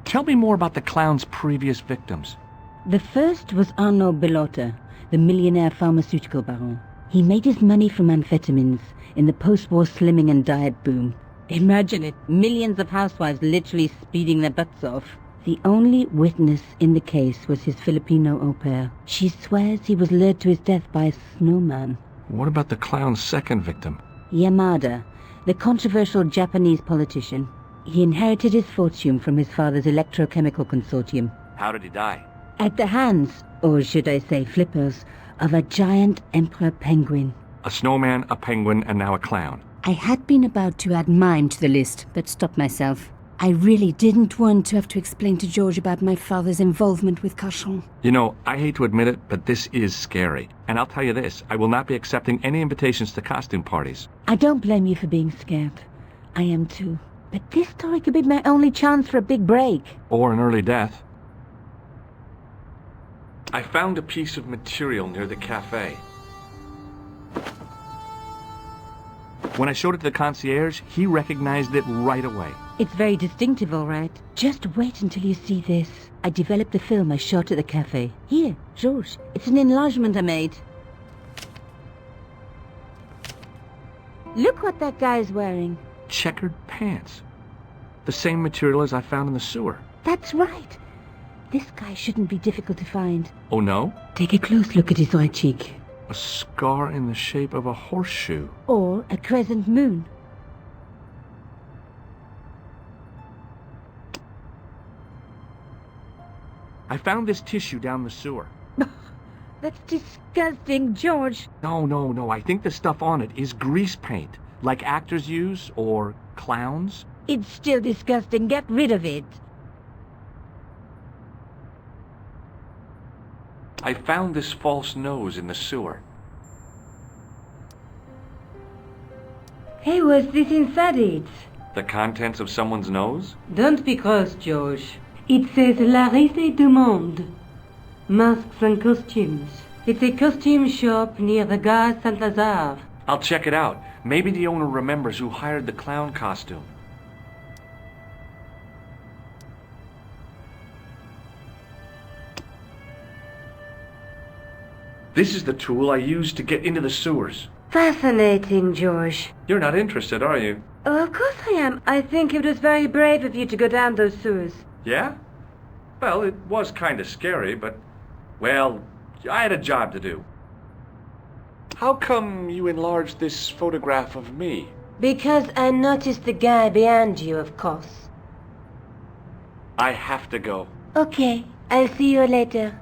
Tell me more about the clown's previous victims. The first was Arnaud Bellotta, the millionaire pharmaceutical baron. He made his money from amphetamines in the post-war slimming and diet boom. Imagine it, millions of housewives literally speeding their butts off. The only witness in the case was his Filipino au pair. She swears he was lured to his death by a snowman. What about the clown's second victim? Yamada, the controversial Japanese politician. He inherited his fortune from his father's electrochemical consortium. How did he die? At the hands, or should I say flippers, of a giant emperor penguin. A snowman, a penguin, and now a clown. I had been about to add mime to the list, but stopped myself. I really didn't want to have to explain to George about my father's involvement with Cachon. You know, I hate to admit it, but this is scary. And I'll tell you this, I will not be accepting any invitations to costume parties. I don't blame you for being scared. I am too. But this story could be my only chance for a big break. Or an early death. I found a piece of material near the cafe. When I showed it to the concierge, he recognized it right away. It's very distinctive, all right. Just wait until you see this. I developed a film I shot at the cafe. Here, George. It's an enlargement I made. Look what that guy's wearing. Checkered pants. The same material as I found in the sewer. That's right. This guy shouldn't be difficult to find. Oh, no? Take a close look at his right cheek. A scar in the shape of a horseshoe. Or a crescent moon. I found this tissue down the sewer. That's disgusting, George. No. I think the stuff on it is grease paint, like actors use, or clowns. It's still disgusting. Get rid of it. I found this false nose in the sewer. Hey, what's this inside it? The contents of someone's nose? Don't be cross, George. It says La Risée du Monde. Masks and costumes. It's a costume shop near the Gare Saint-Lazare. I'll check it out. Maybe the owner remembers who hired the clown costume. This is the tool I used to get into the sewers. Fascinating, George. You're not interested, are you? Oh, of course I am. I think it was very brave of you to go down those sewers. Yeah? Well, it was kind of scary, but, well, I had a job to do. How come you enlarged this photograph of me? Because I noticed the guy behind you, of course. I have to go. Okay, I'll see you later.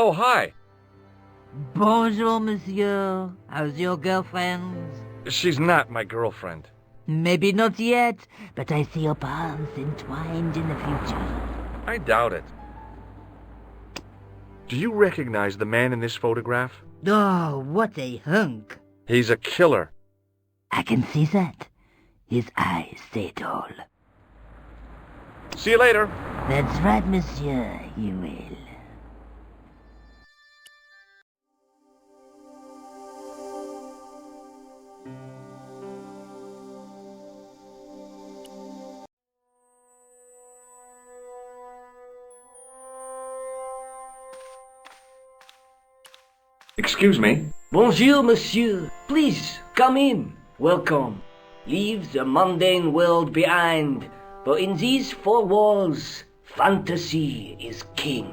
Oh, hi. Bonjour, monsieur. How's your girlfriend? She's not my girlfriend. Maybe not yet, but I see your paths entwined in the future. I doubt it. Do you recognize the man in this photograph? Oh, what a hunk. He's a killer. I can see that. His eyes say it all. See you later. That's right, monsieur, you will. Excuse me. Bonjour, monsieur. Please, come in. Welcome. Leave the mundane world behind. But in these four walls, fantasy is king.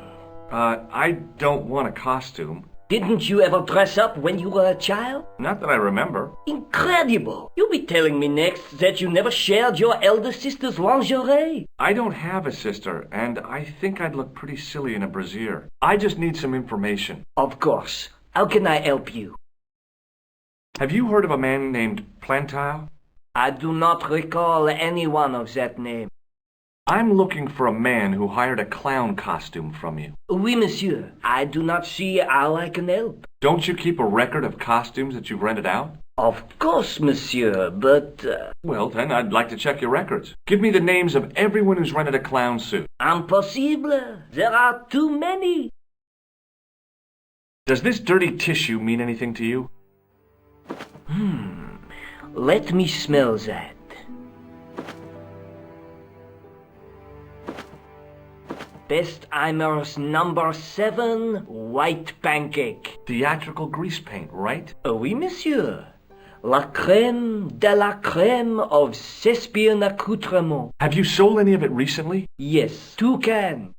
I don't want a costume. Didn't you ever dress up when you were a child? Not that I remember. Incredible! You'll be telling me next that you never shared your elder sister's lingerie. I don't have a sister, and I think I'd look pretty silly in a brassiere. I just need some information. Of course. How can I help you? Have you heard of a man named Plantile? I do not recall anyone of that name. I'm looking for a man who hired a clown costume from you. Oui, monsieur. I do not see how I can help. Don't you keep a record of costumes that you've rented out? Of course, monsieur, but... Well, then, I'd like to check your records. Give me the names of everyone who's rented a clown suit. Impossible. There are too many. Does this dirty tissue mean anything to you? Let me smell that. Bestheimer's number 7 white pancake. Theatrical grease paint, right? Oui, monsieur. La crème de la crème of Shakespeare accoutrement. Have you sold any of it recently? Yes, 2 cans.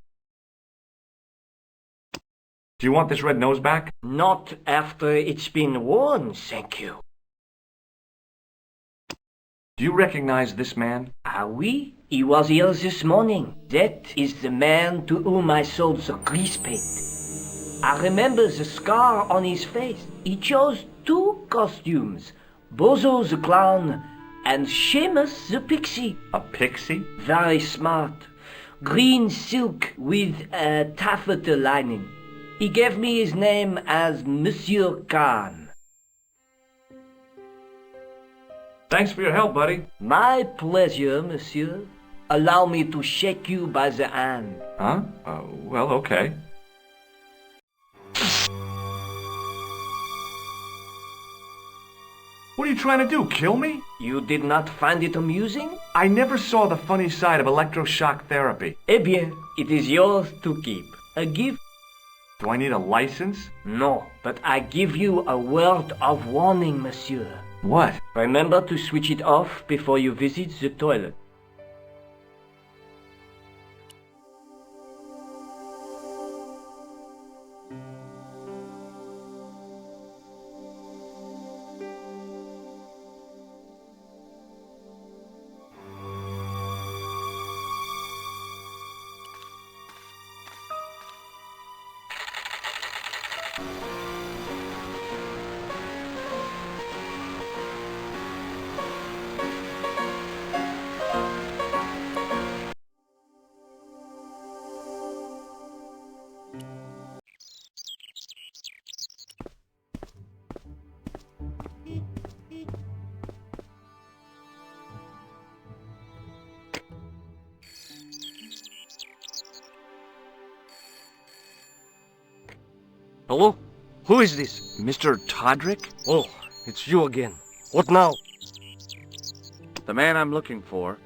Do you want this red nose back? Not after it's been worn, thank you. Do you recognize this man? Ah oui, he was here this morning. That is the man to whom I sold the grease paint. I remember the scar on his face. He chose 2 costumes. Bozo the clown and Seamus the pixie. A pixie? Very smart. Green silk with a taffeta lining. He gave me his name as Monsieur Khan. Thanks for your help, buddy. My pleasure, monsieur. Allow me to shake you by the hand. Huh? Well, okay. What are you trying to do, kill me? You did not find it amusing? I never saw the funny side of electroshock therapy. Eh bien, it is yours to keep. A gift? Do I need a license? No, but I give you a word of warning, monsieur. What? Remember to switch it off before you visit the toilet. Hello? Who is this? Mr. Todrick? Oh, it's you again. What now? The man I'm looking for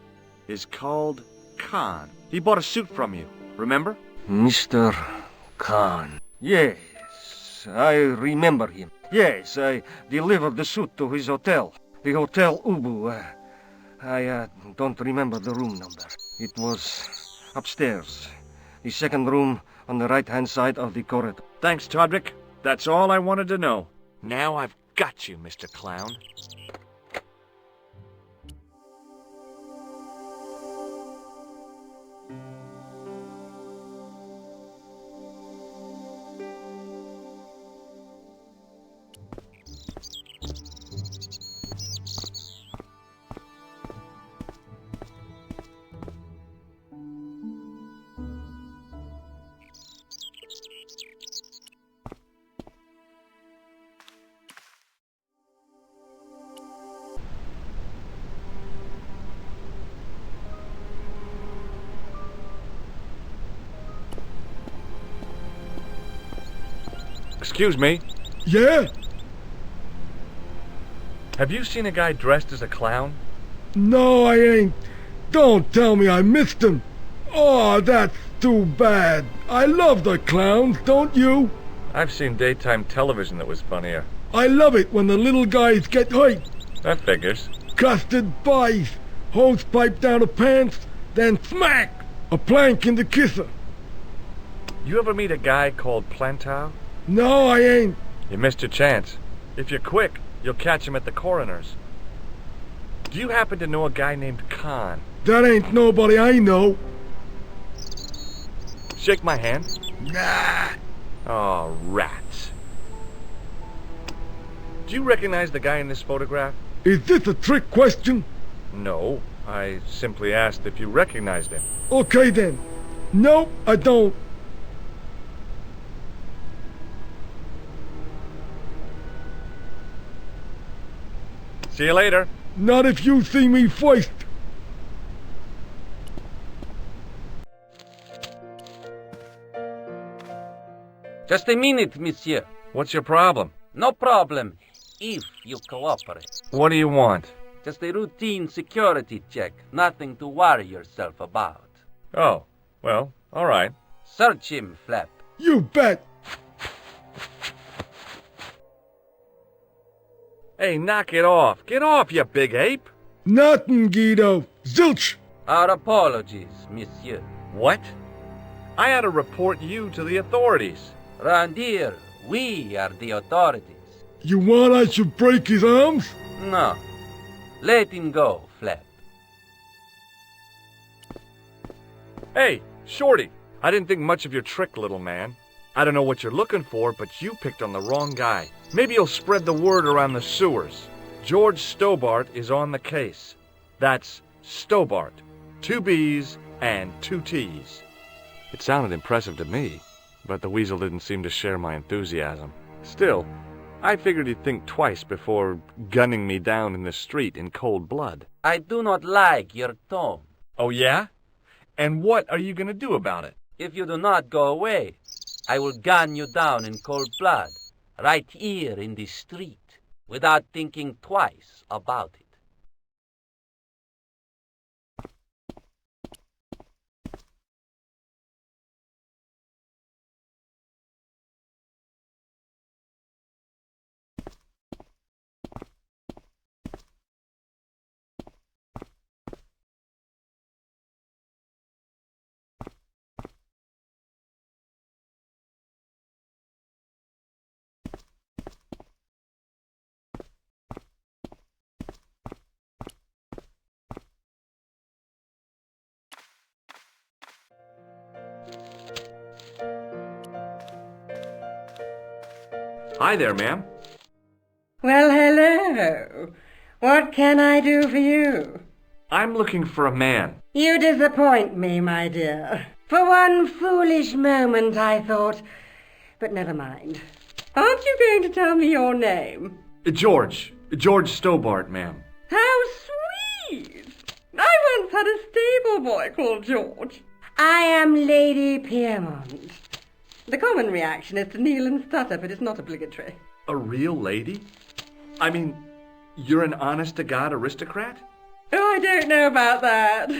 is called Khan. He bought a suit from you, remember? Mr. Khan. Yes, I remember him. Yes, I delivered the suit to his hotel. The Hotel Ubu. I don't remember the room number. It was upstairs. The second room on the right-hand side of the corridor. Thanks, Todrick. That's all I wanted to know. Now I've got you, Mr. Clown. Excuse me. Yeah? Have you seen a guy dressed as a clown? No, I ain't. Don't tell me I missed him. Oh, that's too bad. I love the clowns, don't you? I've seen daytime television that was funnier. I love it when the little guys get hurt. That figures. Custard pies, hose pipe down the pants, then smack! A plank in the kisser. You ever meet a guy called Plantar? No, I ain't. You missed your chance. If you're quick, you'll catch him at the coroner's. Do you happen to know a guy named Khan? That ain't nobody I know. Shake my hand. Nah. Oh, rats. Do you recognize the guy in this photograph? Is this a trick question? No, I simply asked if you recognized him. Okay then. Nope, I don't. See you later. Not if you see me first. Just a minute, monsieur. What's your problem? No problem, if you cooperate. What do you want? Just a routine security check. Nothing to worry yourself about. Oh, well, all right. Search him, Flap. You bet. Hey, knock it off. Get off, you big ape. Nothing, Guido. Zilch! Our apologies, monsieur. What? I had to report you to the authorities. Round here, we are the authorities. You want I should break his arms? No. Let him go, Flap. Hey, Shorty. I didn't think much of your trick, little man. I don't know what you're looking for, but you picked on the wrong guy. Maybe you'll spread the word around the sewers. George Stobart is on the case. That's Stobart. 2 B's and 2 T's. It sounded impressive to me, but the weasel didn't seem to share my enthusiasm. Still, I figured he'd think twice before gunning me down in the street in cold blood. I do not like your tone. Oh, yeah? And what are you going to do about it? If you do not go away, I will gun you down in cold blood, right here in the street, without thinking twice about it. Hi there, ma'am. Well, hello. What can I do for you? I'm looking for a man. You disappoint me, my dear. For one foolish moment I thought... But never mind. Aren't you going to tell me your name? George Stobart, ma'am. How sweet! I once had a stable boy called George. I am Lady Piermont. The common reaction is to kneel and stutter, but it's not obligatory. A real lady? I mean, you're an honest-to-God aristocrat? Oh, I don't know about that.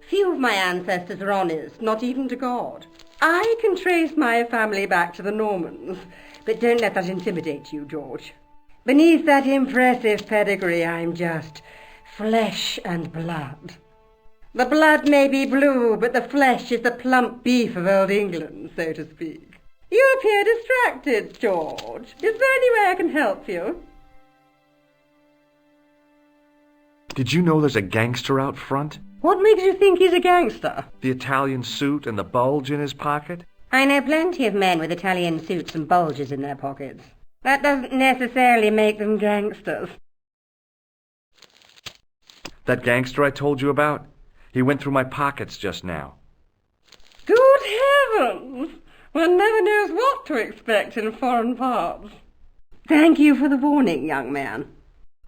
Few of my ancestors are honest, not even to God. I can trace my family back to the Normans, but don't let that intimidate you, George. Beneath that impressive pedigree, I'm just flesh and blood. The blood may be blue, but the flesh is the plump beef of old England, so to speak. You appear distracted, George. Is there any way I can help you? Did you know there's a gangster out front? What makes you think he's a gangster? The Italian suit and the bulge in his pocket? I know plenty of men with Italian suits and bulges in their pockets. That doesn't necessarily make them gangsters. That gangster I told you about? He went through my pockets just now. Good heavens! One never knows what to expect in foreign parts. Thank you for the warning, young man.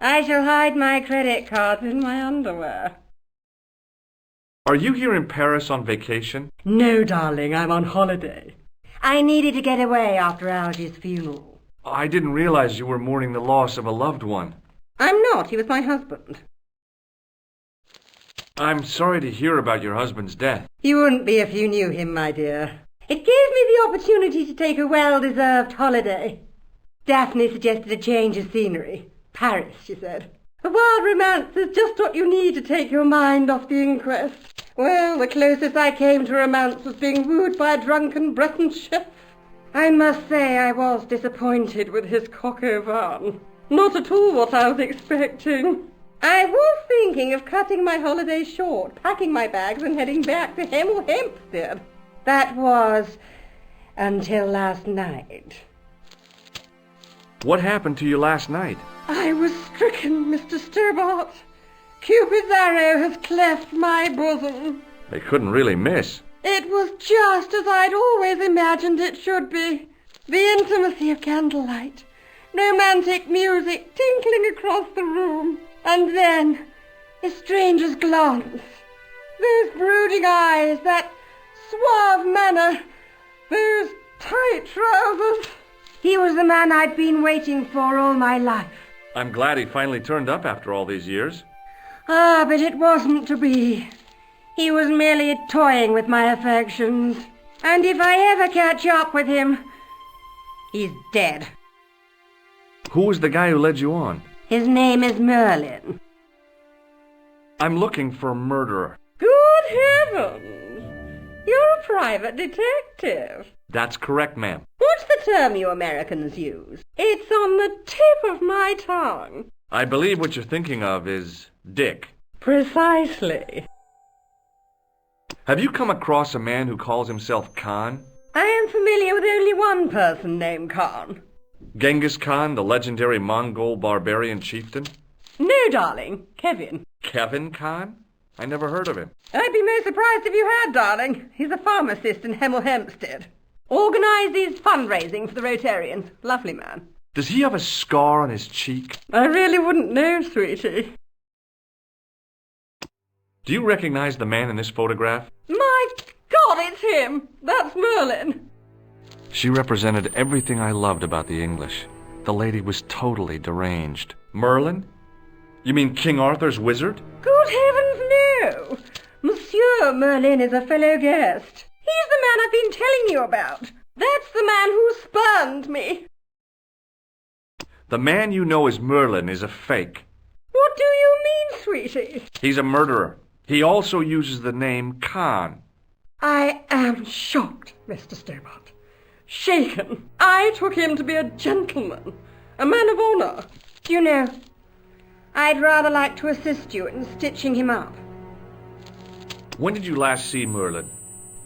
I shall hide my credit cards in my underwear. Are you here in Paris on vacation? No, darling, I'm on holiday. I needed to get away after Algy's funeral. I didn't realize you were mourning the loss of a loved one. I'm not. He was my husband. I'm sorry to hear about your husband's death. You wouldn't be if you knew him, my dear. It gave me the opportunity to take a well-deserved holiday. Daphne suggested a change of scenery. Paris, she said. A wild romance is just what you need to take your mind off the inquest. Well, the closest I came to romance was being wooed by a drunken Breton chef. I must say I was disappointed with his coq au vin. Not at all what I was expecting. I was thinking of cutting my holiday short, packing my bags and heading back to Hemel Hempstead. That was until last night. What happened to you last night? I was stricken, Mr. Stobart. Cupid's arrow has cleft my bosom. They couldn't really miss. It was just as I'd always imagined it should be. The intimacy of candlelight, romantic music tinkling across the room, and then a stranger's glance. Those brooding eyes, that suave manner, those tight trousers. He was the man I'd been waiting for all my life. I'm glad he finally turned up after all these years. Ah, but it wasn't to be. He was merely toying with my affections. And if I ever catch up with him, he's dead. Who was the guy who led you on? His name is Merlin. I'm looking for a murderer. Good heavens! You're a private detective. That's correct, ma'am. What's the term you Americans use? It's on the tip of my tongue. I believe what you're thinking of is Dick. Precisely. Have you come across a man who calls himself Khan? I am familiar with only one person named Khan. Genghis Khan, the legendary Mongol barbarian chieftain? No, darling. Kevin. Kevin Khan? I never heard of him. I'd be most surprised if you had, darling. He's a pharmacist in Hemel Hempstead. Organises fundraising for the Rotarians. Lovely man. Does he have a scar on his cheek? I really wouldn't know, sweetie. Do you recognize the man in this photograph? My God, it's him! That's Merlin! She represented everything I loved about the English. The lady was totally deranged. Merlin? You mean King Arthur's wizard? Good heavens, no! Monsieur Merlin is a fellow guest. He's the man I've been telling you about. That's the man who spurned me. The man you know as Merlin is a fake. What do you mean, sweetie? He's a murderer. He also uses the name Khan. I am shocked, Mr. Stobart. Shaken. I took him to be a gentleman, a man of honour. Do you know, I'd rather like to assist you in stitching him up. When did you last see Merlin?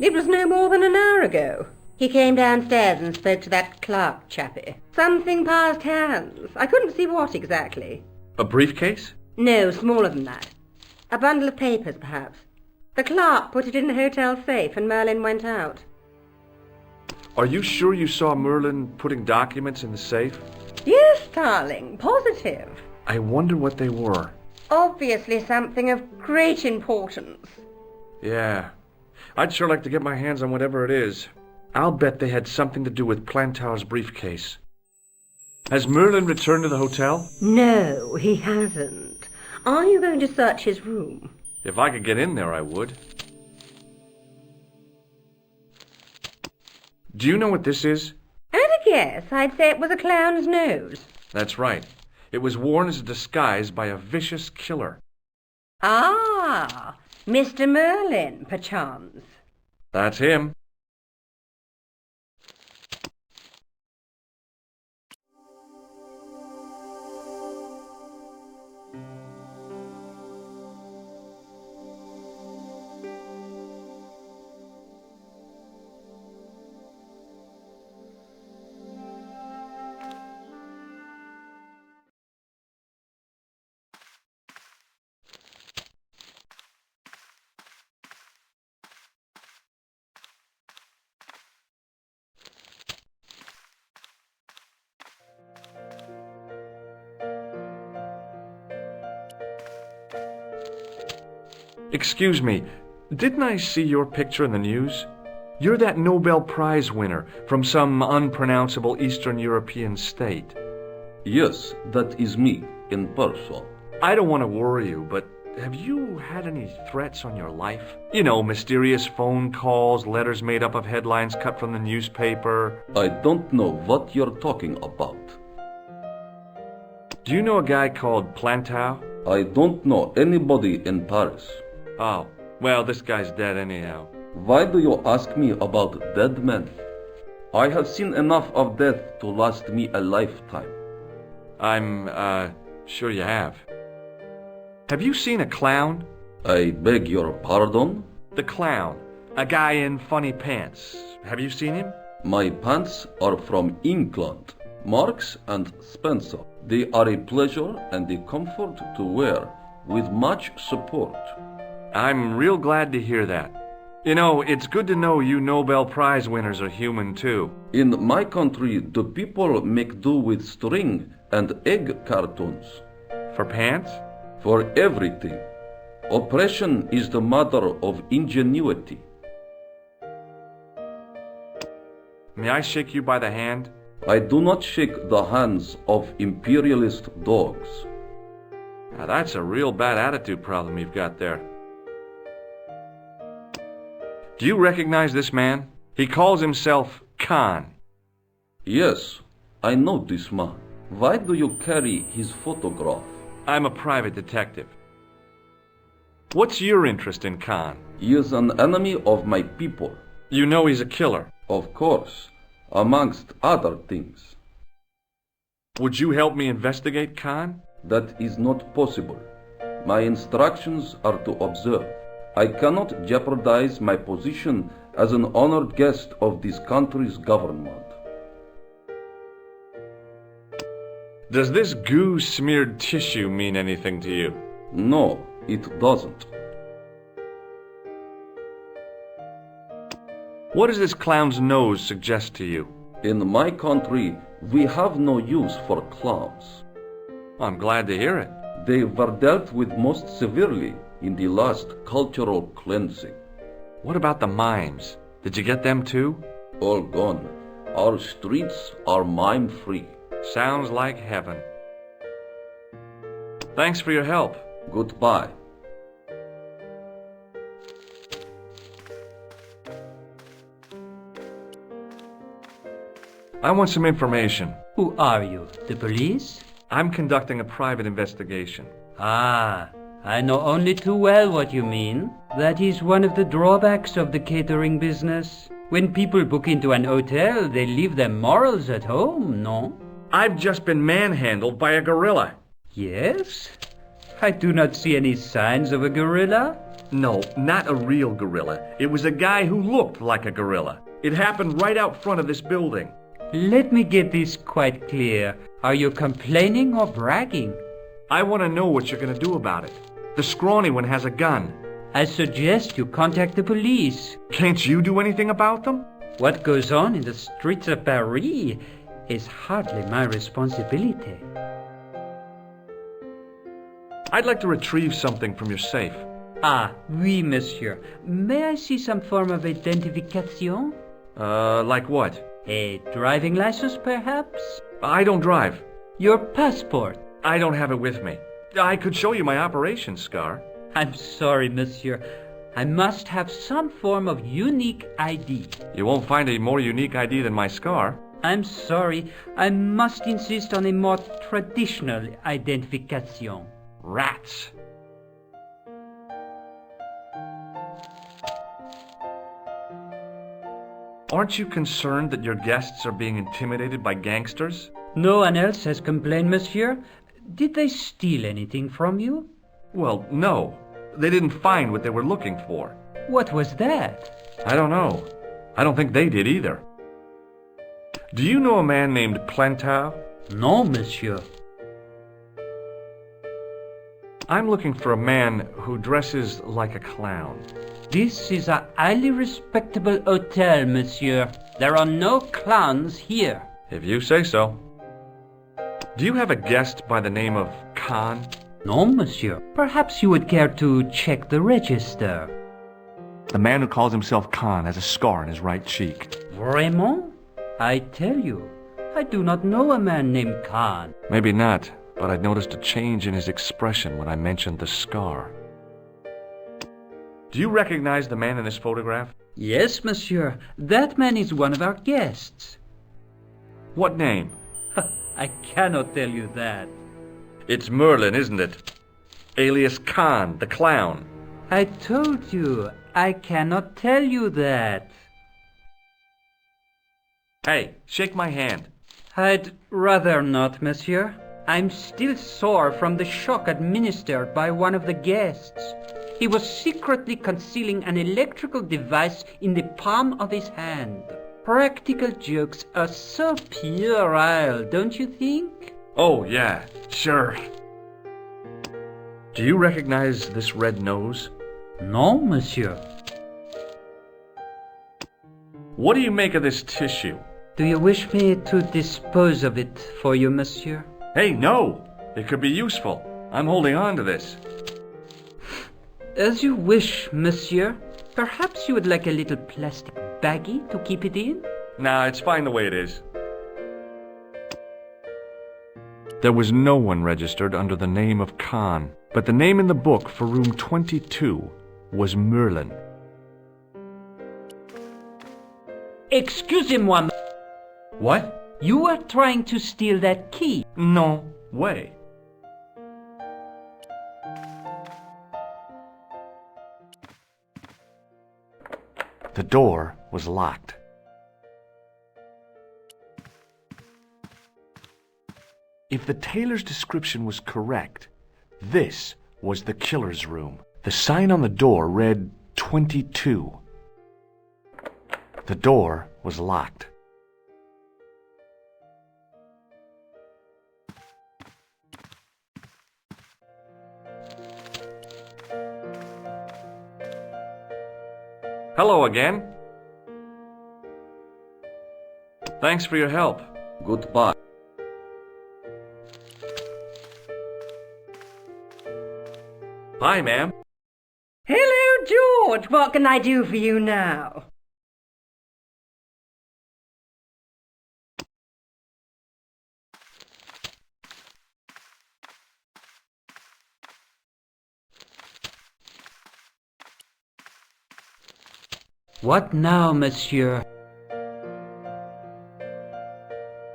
It was no more than an hour ago. He came downstairs and spoke to that clerk chappie. Something passed hands. I couldn't see what exactly. A briefcase? No, smaller than that. A bundle of papers, perhaps. The clerk put it in the hotel safe and Merlin went out. Are you sure you saw Merlin putting documents in the safe? Yes, darling, positive. I wonder what they were. Obviously something of great importance. Yeah. I'd sure like to get my hands on whatever it is. I'll bet they had something to do with Plantar's briefcase. Has Merlin returned to the hotel? No, he hasn't. Are you going to search his room? If I could get in there, I would. Do you know what this is? At a guess, I'd say it was a clown's nose. That's right. It was worn as a disguise by a vicious killer. Ah, Mr. Merlin, perchance. That's him. Excuse me, didn't I see your picture in the news? You're that Nobel Prize winner from some unpronounceable Eastern European state. Yes, that is me, in person. I don't want to worry you, but have you had any threats on your life? You know, mysterious phone calls, letters made up of headlines cut from the newspaper. I don't know what you're talking about. Do you know a guy called Plantar? I don't know anybody in Paris. Oh, well, this guy's dead anyhow. Why do you ask me about dead men? I have seen enough of death to last me a lifetime. I'm, sure you have. Have you seen a clown? I beg your pardon? The clown. A guy in funny pants. Have you seen him? My pants are from England. Marks and Spencer. They are a pleasure and a comfort to wear, with much support. I'm real glad to hear that. You know, it's good to know you Nobel Prize winners are human too. In my country, the people make do with string and egg cartoons. For pants? For everything. Oppression is the mother of ingenuity. May I shake you by the hand? I do not shake the hands of imperialist dogs. Now that's a real bad attitude problem you've got there. Do you recognize this man? He calls himself Khan. Yes, I know this man. Why do you carry his photograph? I'm a private detective. What's your interest in Khan? He is an enemy of my people. You know he's a killer. Of course, amongst other things. Would you help me investigate Khan? That is not possible. My instructions are to observe. I cannot jeopardize my position as an honored guest of this country's government. Does this goo-smeared tissue mean anything to you? No, it doesn't. What does this clown's nose suggest to you? In my country, we have no use for clowns. I'm glad to hear it. They were dealt with most severely in the last cultural cleansing. What about the mimes? Did you get them too? All gone. Our streets are mime-free. Sounds like heaven. Thanks for your help. Goodbye. I want some information. Who are you? The police? I'm conducting a private investigation. Ah, I know only too well what you mean. That is one of the drawbacks of the catering business. When people book into an hotel, they leave their morals at home, no? I've just been manhandled by a gorilla. Yes? I do not see any signs of a gorilla. No, not a real gorilla. It was a guy who looked like a gorilla. It happened right out front of this building. Let me get this quite clear. Are you complaining or bragging? I want to know what you're going to do about it. The scrawny one has a gun. I suggest you contact the police. Can't you do anything about them? What goes on in the streets of Paris is hardly my responsibility. I'd like to retrieve something from your safe. Ah, oui, monsieur. May I see some form of identification? Like what? A driving license, perhaps? I don't drive. Your passport? I don't have it with me. I could show you my operation scar. I'm sorry, monsieur. I must have some form of unique ID. You won't find a more unique ID than my scar. I'm sorry. I must insist on a more traditional identification. Rats. Aren't you concerned that your guests are being intimidated by gangsters? No one else has complained, monsieur. Did they steal anything from you? Well, no. They didn't find what they were looking for. What was that? I don't know. I don't think they did either. Do you know a man named Plantar? No, monsieur. I'm looking for a man who dresses like a clown. This is a highly respectable hotel, monsieur. There are no clowns here. If you say so. Do you have a guest by the name of Khan? No, monsieur. Perhaps you would care to check the register. The man who calls himself Khan has a scar on his right cheek. Vraiment? I tell you, I do not know a man named Khan. Maybe not, but I noticed a change in his expression when I mentioned the scar. Do you recognize the man in this photograph? Yes, monsieur. That man is one of our guests. What name? I cannot tell you that. It's Merlin, isn't it? Alias Khan, the clown. I told you, I cannot tell you that. Hey, shake my hand. I'd rather not, monsieur. I'm still sore from the shock administered by one of the guests. He was secretly concealing an electrical device in the palm of his hand. Practical jokes are so puerile, don't you think? Oh, yeah, sure. Do you recognize this red nose? No, monsieur. What do you make of this tissue? Do you wish me to dispose of it for you, monsieur? Hey, no! It could be useful. I'm holding on to this. As you wish, monsieur. Perhaps you would like a little plastic baggie to keep it in? Nah, it's fine the way it is. There was no one registered under the name of Khan, but the name in the book for room 22 was Merlin. Excusez-moi. What? You were trying to steal that key. No way. The door was locked. If the tailor's description was correct, this was the killer's room. The sign on the door read 22. The door was locked. Hello again. Thanks for your help. Goodbye. Hi, ma'am. Hello, George. What can I do for you now? What now, monsieur?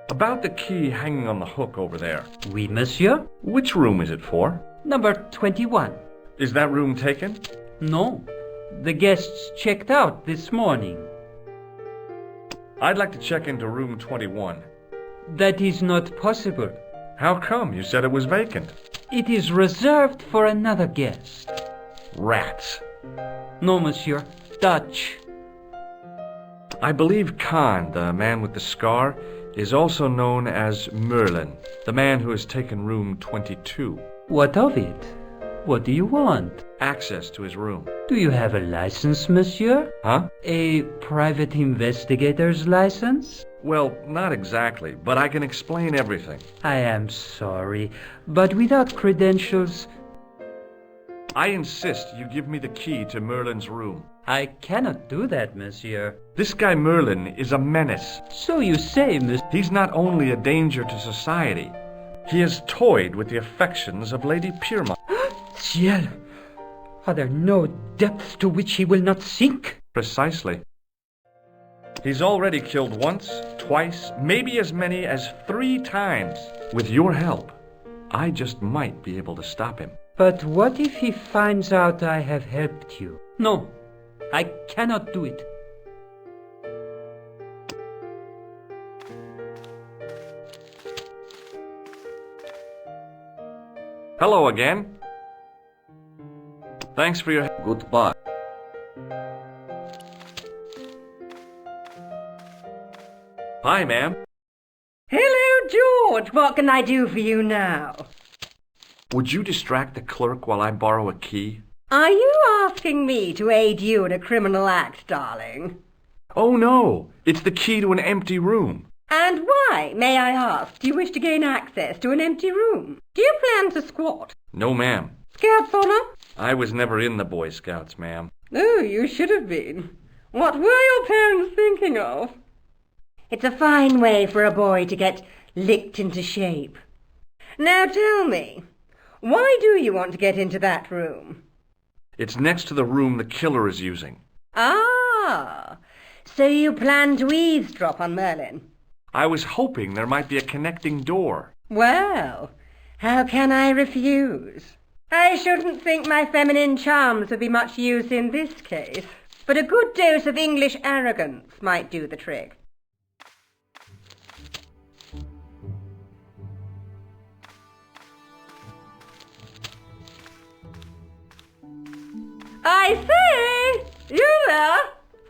About the key hanging on the hook over there. Oui, monsieur. Which room is it for? Number 21. Is that room taken? No. The guests checked out this morning. I'd like to check into room 21. That is not possible. How come? You said it was vacant. It is reserved for another guest. Rats. No, monsieur. Dutch. I believe Khan, the man with the scar, is also known as Merlin, the man who has taken room 22. What of it? What do you want? Access to his room. Do you have a license, monsieur? Huh? A private investigator's license? Well, not exactly, but I can explain everything. I am sorry, but without credentials... I insist you give me the key to Merlin's room. I cannot do that, monsieur. This guy Merlin is a menace. So you say, monsieur. He's not only a danger to society, he has toyed with the affections of Lady Pyrmont. Ciel! Are there no depths to which he will not sink? Precisely. He's already killed once, twice, maybe as many as 3 times. With your help, I just might be able to stop him. But what if he finds out I have helped you? No, I cannot do it. Hello again. Thanks for your help. Goodbye. Hi, ma'am. Hello, George. What can I do for you now? Would you distract the clerk while I borrow a key? Are you asking me to aid you in a criminal act, darling? Oh, no. It's the key to an empty room. And why, may I ask, do you wish to gain access to an empty room? Do you plan to squat? No, ma'am. Scouts honor? I was never in the Boy Scouts, ma'am. Oh, you should have been. What were your parents thinking of? It's a fine way for a boy to get licked into shape. Now tell me, why do you want to get into that room? It's next to the room the killer is using. Ah, so you plan to eavesdrop on Merlin? I was hoping there might be a connecting door. Well, how can I refuse? I shouldn't think my feminine charms would be much use in this case, but a good dose of English arrogance might do the trick. I say! You there!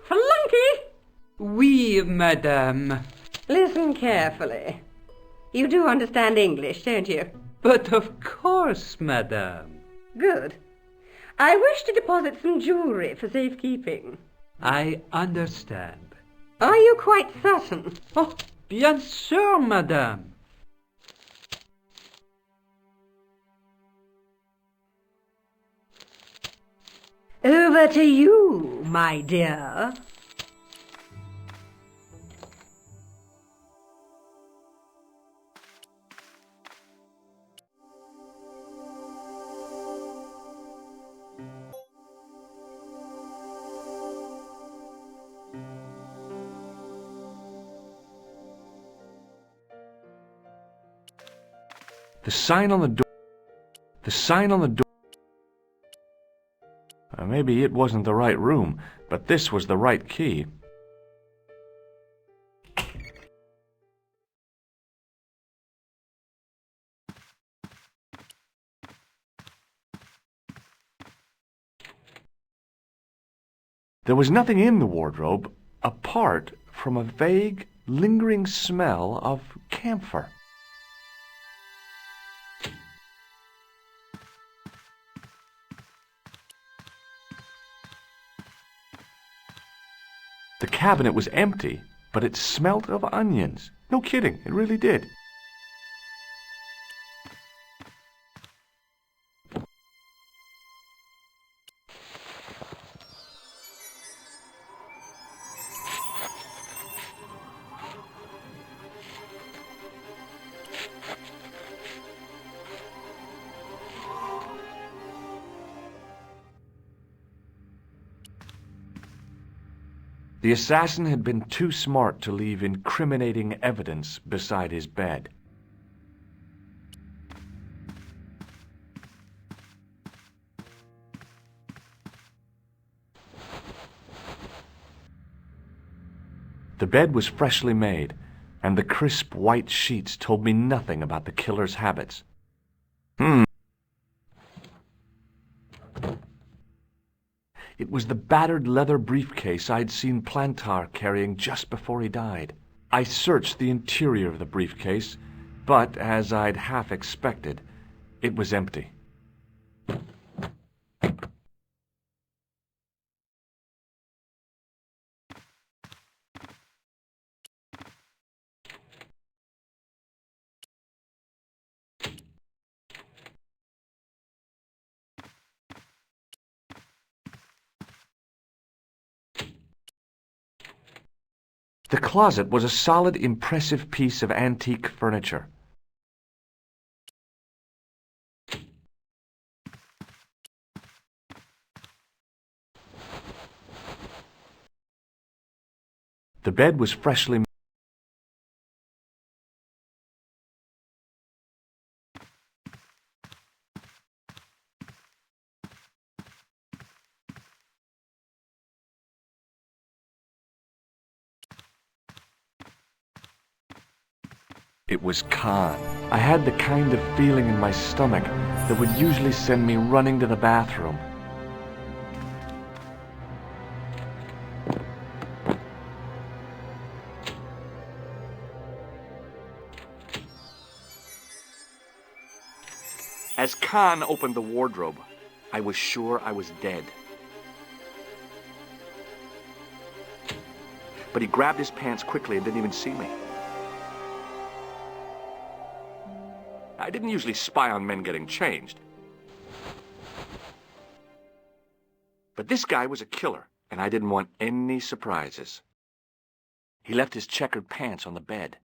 Flunky! Oui, madame. Listen carefully. You do understand English, don't you? But of course, madame. Good. I wish to deposit some jewellery for safekeeping. I understand. Are you quite certain? Oh, bien sûr, madame. Over to you, my dear. The sign on the door. The sign on the door. Maybe it wasn't the right room, but this was the right key. There was nothing in the wardrobe apart from a vague, lingering smell of camphor. The cabinet was empty, but it smelt of onions. No kidding, it really did. The assassin had been too smart to leave incriminating evidence beside his bed. The bed was freshly made, and the crisp white sheets told me nothing about the killer's habits. It was the battered leather briefcase I'd seen Plantar carrying just before he died. I searched the interior of the briefcase, but, as I'd half expected, it was empty. The closet was a solid, impressive piece of antique furniture. The bed was freshly made. It was Khan. I had the kind of feeling in my stomach that would usually send me running to the bathroom. As Khan opened the wardrobe, I was sure I was dead. But he grabbed his pants quickly and didn't even see me. I didn't usually spy on men getting changed. But this guy was a killer, and I didn't want any surprises. He left his checkered pants on the bed.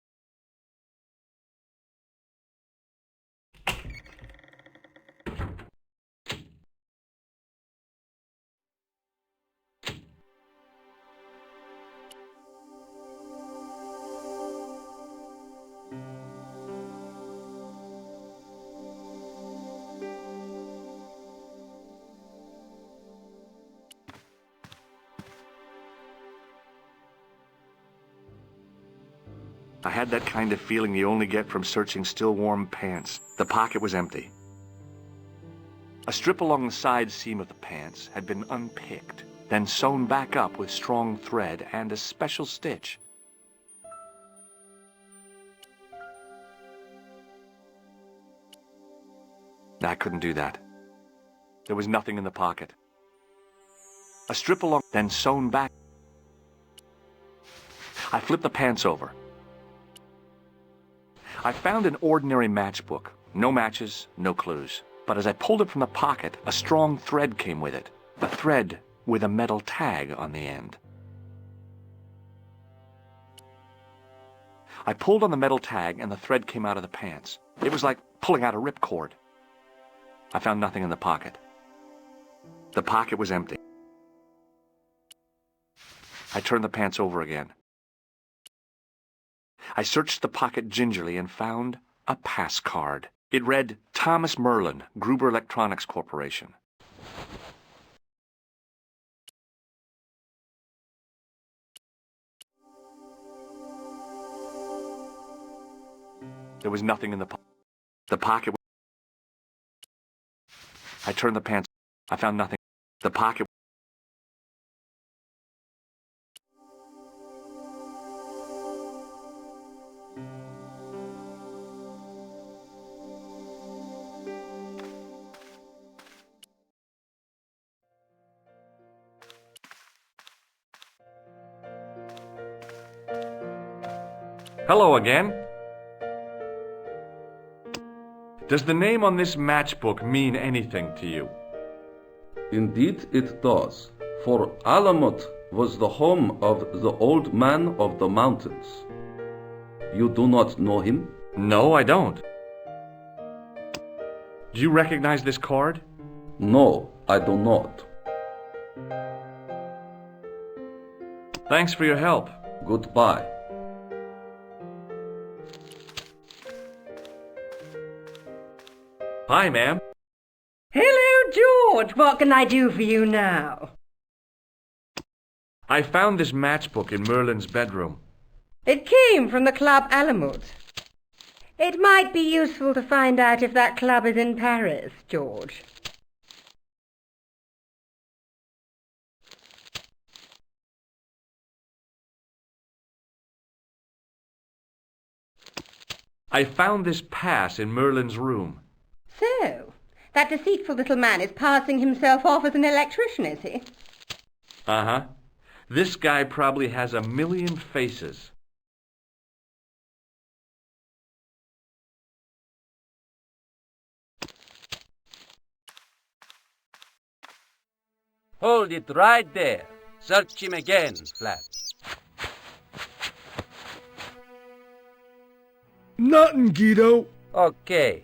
I had that kind of feeling you only get from searching still warm pants. The pocket was empty. A strip along the side seam of the pants had been unpicked, then sewn back up with strong thread and a special stitch. I couldn't do that. There was nothing in the pocket. A strip along, then sewn back. I flipped the pants over. I found an ordinary matchbook. No matches, no clues. But as I pulled it from the pocket, a strong thread came with it. A thread with a metal tag on the end. I pulled on the metal tag and the thread came out of the pants. It was like pulling out a ripcord. I found nothing in the pocket. The pocket was empty. I turned the pants over again. I searched the pocket gingerly and found a pass card. It read, Thomas Merlin, Gruber Electronics Corporation. There was nothing in the pocket. I turned the pants. I found nothing. The pocket. Hello again. Does the name on this matchbook mean anything to you? Indeed it does, for Alamut was the home of the old man of the mountains. You do not know him? No, I don't. Do you recognize this card? No, I do not. Thanks for your help. Goodbye. Hi, ma'am. Hello, George. What can I do for you now? I found this matchbook in Merlin's bedroom. It came from the Club Alamut. It might be useful to find out if that club is in Paris, George. I found this pass in Merlin's room. So, that deceitful little man is passing himself off as an electrician, is he? Uh-huh. This guy probably has 1,000,000 faces. Hold it right there. Search him again, Flap. Nothing, Guido. Okay.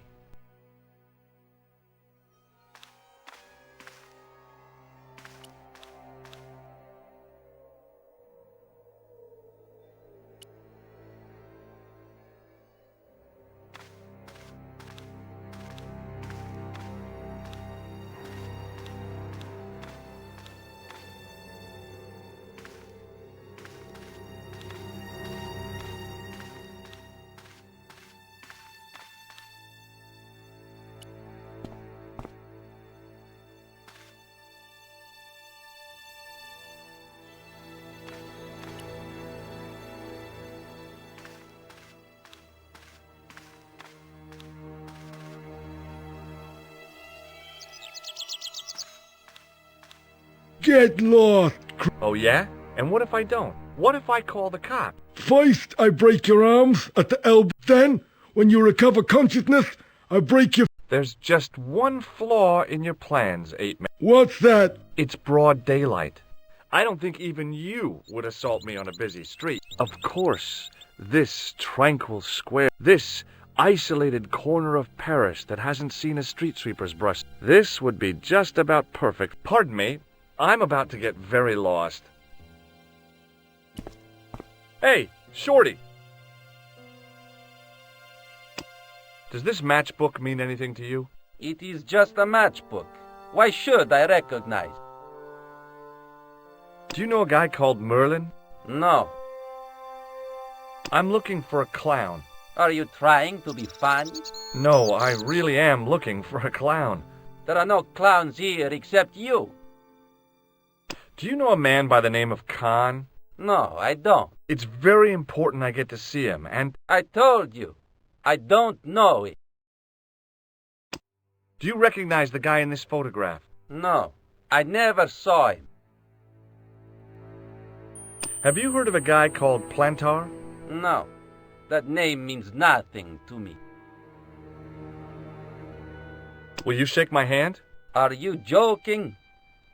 Get lost. Oh, yeah? And what if I don't? What if I call the cop? First, I break your arms at the elbow. Then, when you recover consciousness, I break your... There's just one flaw in your plans, 8-Man. What's that? It's broad daylight. I don't think even you would assault me on a busy street. Of course, this tranquil square, this isolated corner of Paris that hasn't seen a street sweeper's brush, this would be just about perfect. Pardon me, I'm about to get very lost. Hey, Shorty! Does this matchbook mean anything to you? It is just a matchbook. Why should I recognize? Do you know a guy called Merlin? No. I'm looking for a clown. Are you trying to be funny? No, I really am looking for a clown. There are no clowns here except you. Do you know a man by the name of Khan? No, I don't. It's very important I get to see him, and... I told you, I don't know it. Do you recognize the guy in this photograph? No, I never saw him. Have you heard of a guy called Plantar? No, that name means nothing to me. Will you shake my hand? Are you joking?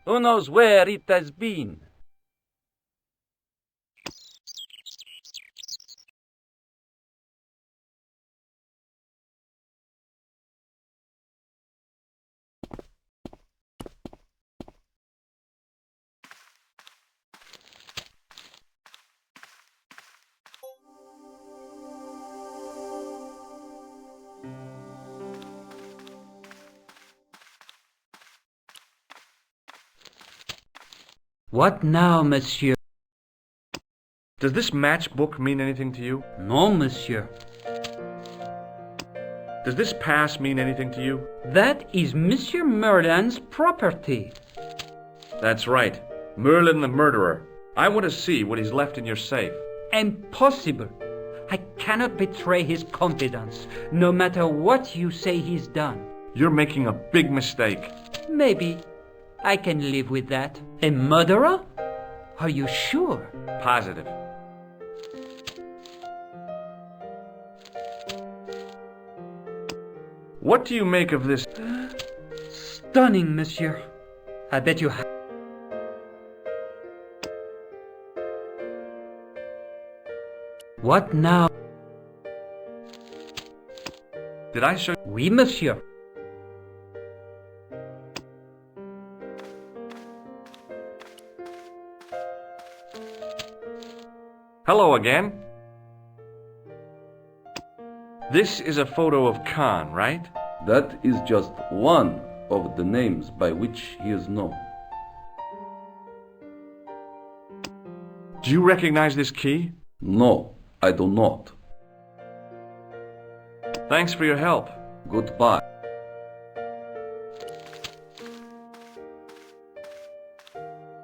Who knows where it has been? What now, monsieur? Does this matchbook mean anything to you? No, monsieur. Does this pass mean anything to you? That is Monsieur Merlin's property. That's right. Merlin the murderer. I want to see what he's left in your safe. Impossible. I cannot betray his confidence, no matter what you say he's done. You're making a big mistake. Maybe. I can live with that. A murderer? Are you sure? Positive. What do you make of this? Stunning, monsieur. I bet you What now? Did I show? Oui, monsieur. Hello again. This is a photo of Khan, right? That is just one of the names by which he is known. Do you recognize this key? No, I do not. Thanks for your help. Goodbye.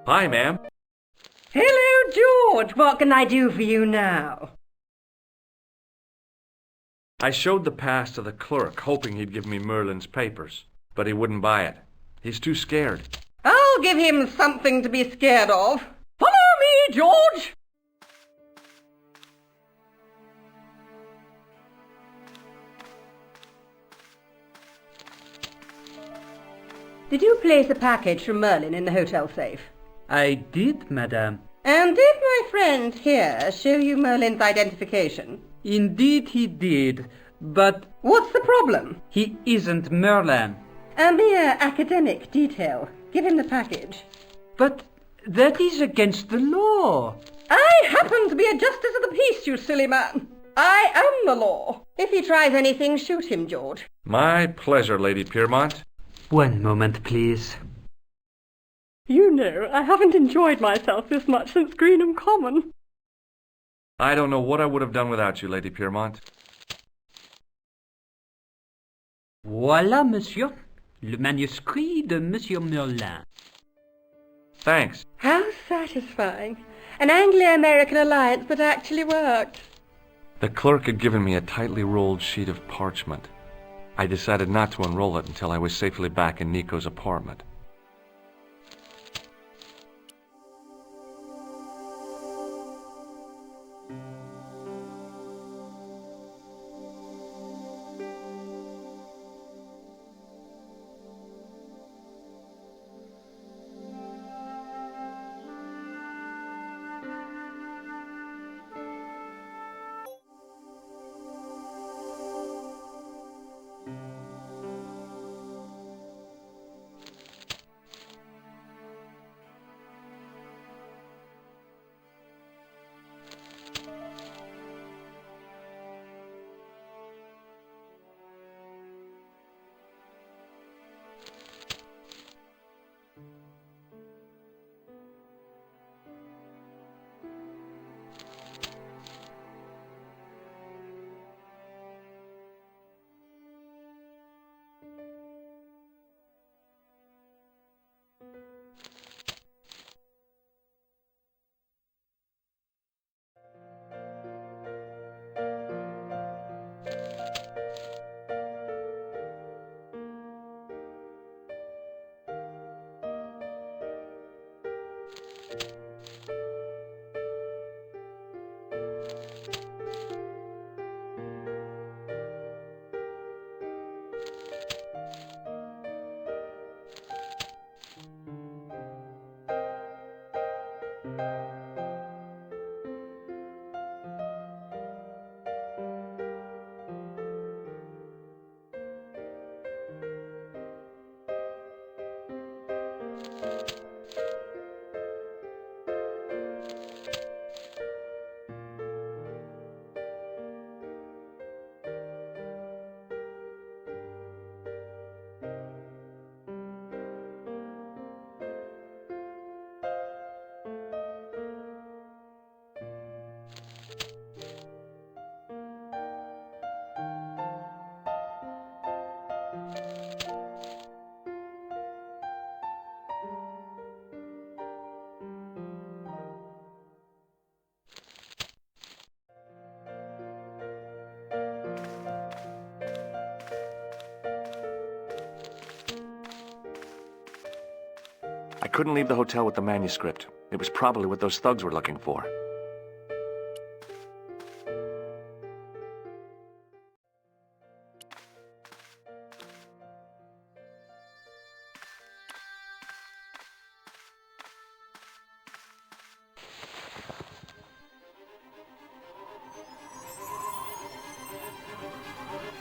Hi, ma'am. Hello, George. What can I do for you now? I showed the pass to the clerk, hoping he'd give me Merlin's papers, but he wouldn't buy it. He's too scared. I'll give him something to be scared of. Follow me, George! Did you place a package from Merlin in the hotel safe? I did, madame. And did my friend here show you Merlin's identification? Indeed he did, but... What's the problem? He isn't Merlin. A mere academic detail. Give him the package. But that is against the law. I happen to be a justice of the peace, you silly man. I am the law. If he tries anything, shoot him, George. My pleasure, Lady Piermont. One moment, please. You know, I haven't enjoyed myself this much since Greenham Common. I don't know what I would have done without you, Lady Piermont. Voilà, monsieur. Le manuscrit de Monsieur Merlin. Thanks. How satisfying. An Anglo-American alliance that actually worked. The clerk had given me a tightly rolled sheet of parchment. I decided not to unroll it until I was safely back in Nico's apartment. I couldn't leave the hotel with the manuscript. It was probably what those thugs were looking for.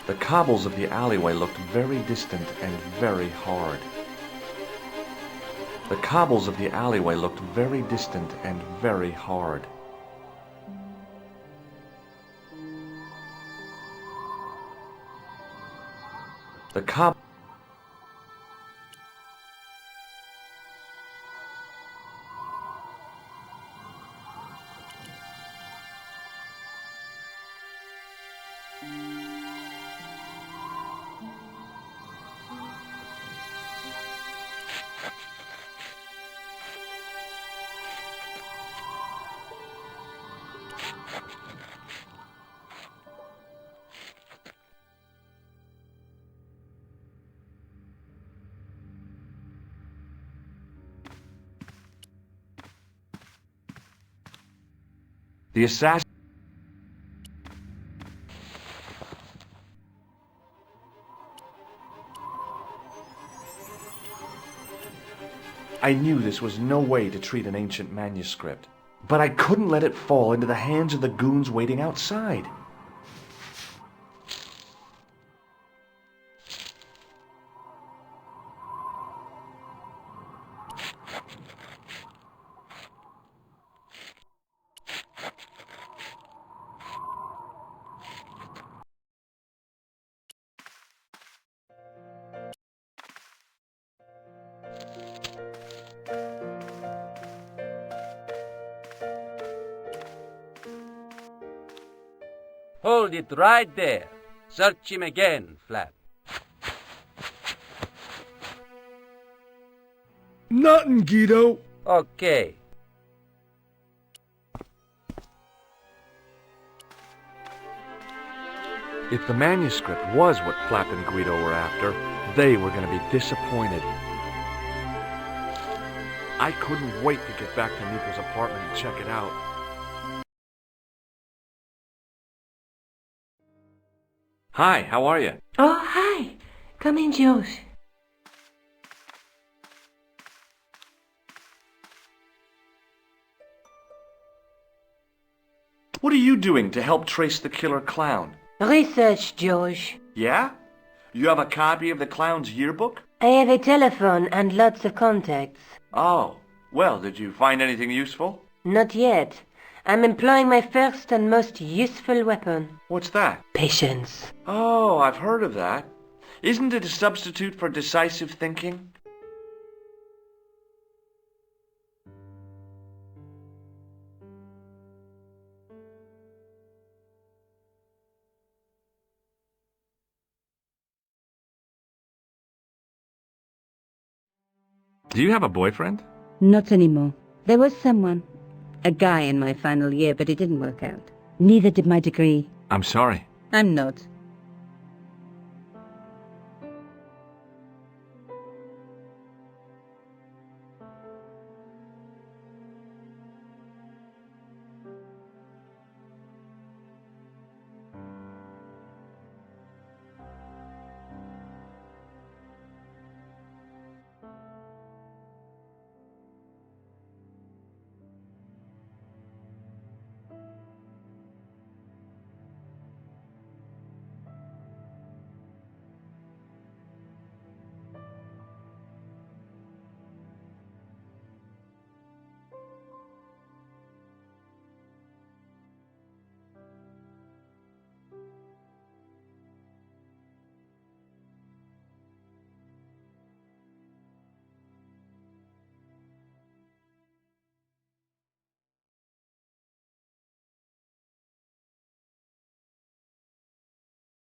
The cobbles of the alleyway looked very distant and very hard. The cobbles of the alleyway looked very distant and very hard. The cob... The assassin... I knew this was no way to treat an ancient manuscript, but I couldn't let it fall into the hands of the goons waiting outside. Hold it right there. Search him again, Flap. Nothing, Guido. Okay. If the manuscript was what Flap and Guido were after, they were going to be disappointed. I couldn't wait to get back to Nico's apartment and check it out. Hi, how are you? Oh, hi. Come in, George. What are you doing to help trace the killer clown? Research, George. Yeah? You have a copy of the clown's yearbook? I have a telephone and lots of contacts. Oh, well, did you find anything useful? Not yet. I'm employing my first and most useful weapon. What's that? Patience. Oh, I've heard of that. Isn't it a substitute for decisive thinking? Do you have a boyfriend? Not anymore. There was someone. A guy in my final year, but it didn't work out. Neither did my degree. I'm sorry. I'm not.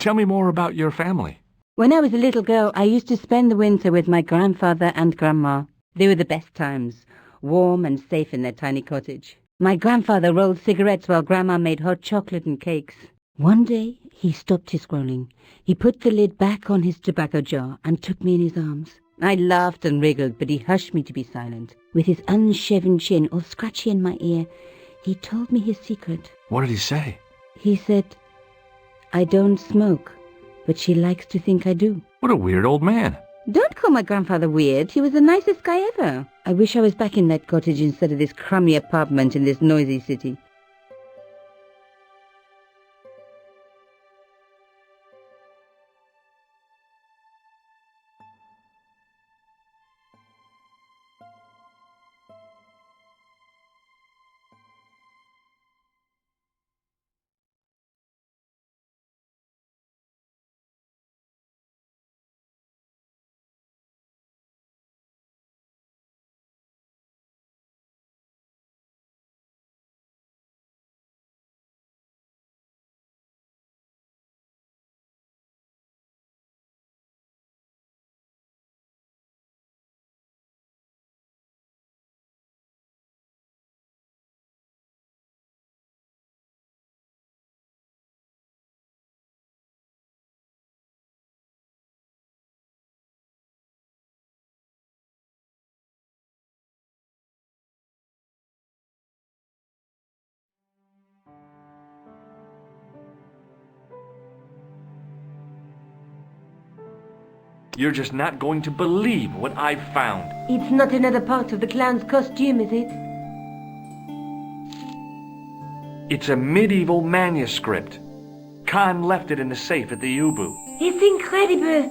Tell me more about your family. When I was a little girl, I used to spend the winter with my grandfather and grandma. They were the best times, warm and safe in their tiny cottage. My grandfather rolled cigarettes while grandma made hot chocolate and cakes. One day, he stopped his scrolling. He put the lid back on his tobacco jar and took me in his arms. I laughed and wriggled, but he hushed me to be silent. With his unshaven chin all scratchy in my ear, he told me his secret. What did he say? He said, I don't smoke, but she likes to think I do. What a weird old man. Don't call my grandfather weird. He was the nicest guy ever. I wish I was back in that cottage instead of this crummy apartment in this noisy city. You're just not going to believe what I've found. It's not another part of the clown's costume, is it? It's a medieval manuscript. Khan left it in the safe at the Ubu. It's incredible.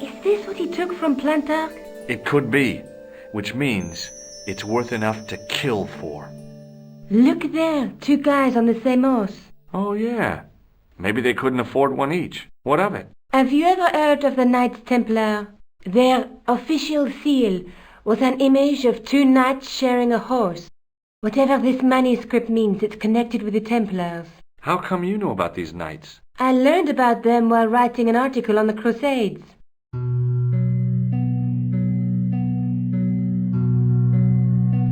Is this what he took from Plantark? It could be, which means it's worth enough to kill for. Look there, two guys on the same horse. Oh, yeah. Maybe they couldn't afford one each. What of it? Have you ever heard of the Knights Templar? Their official seal was an image of two knights sharing a horse. Whatever this manuscript means, it's connected with the Templars. How come you know about these knights? I learned about them while writing an article on the Crusades.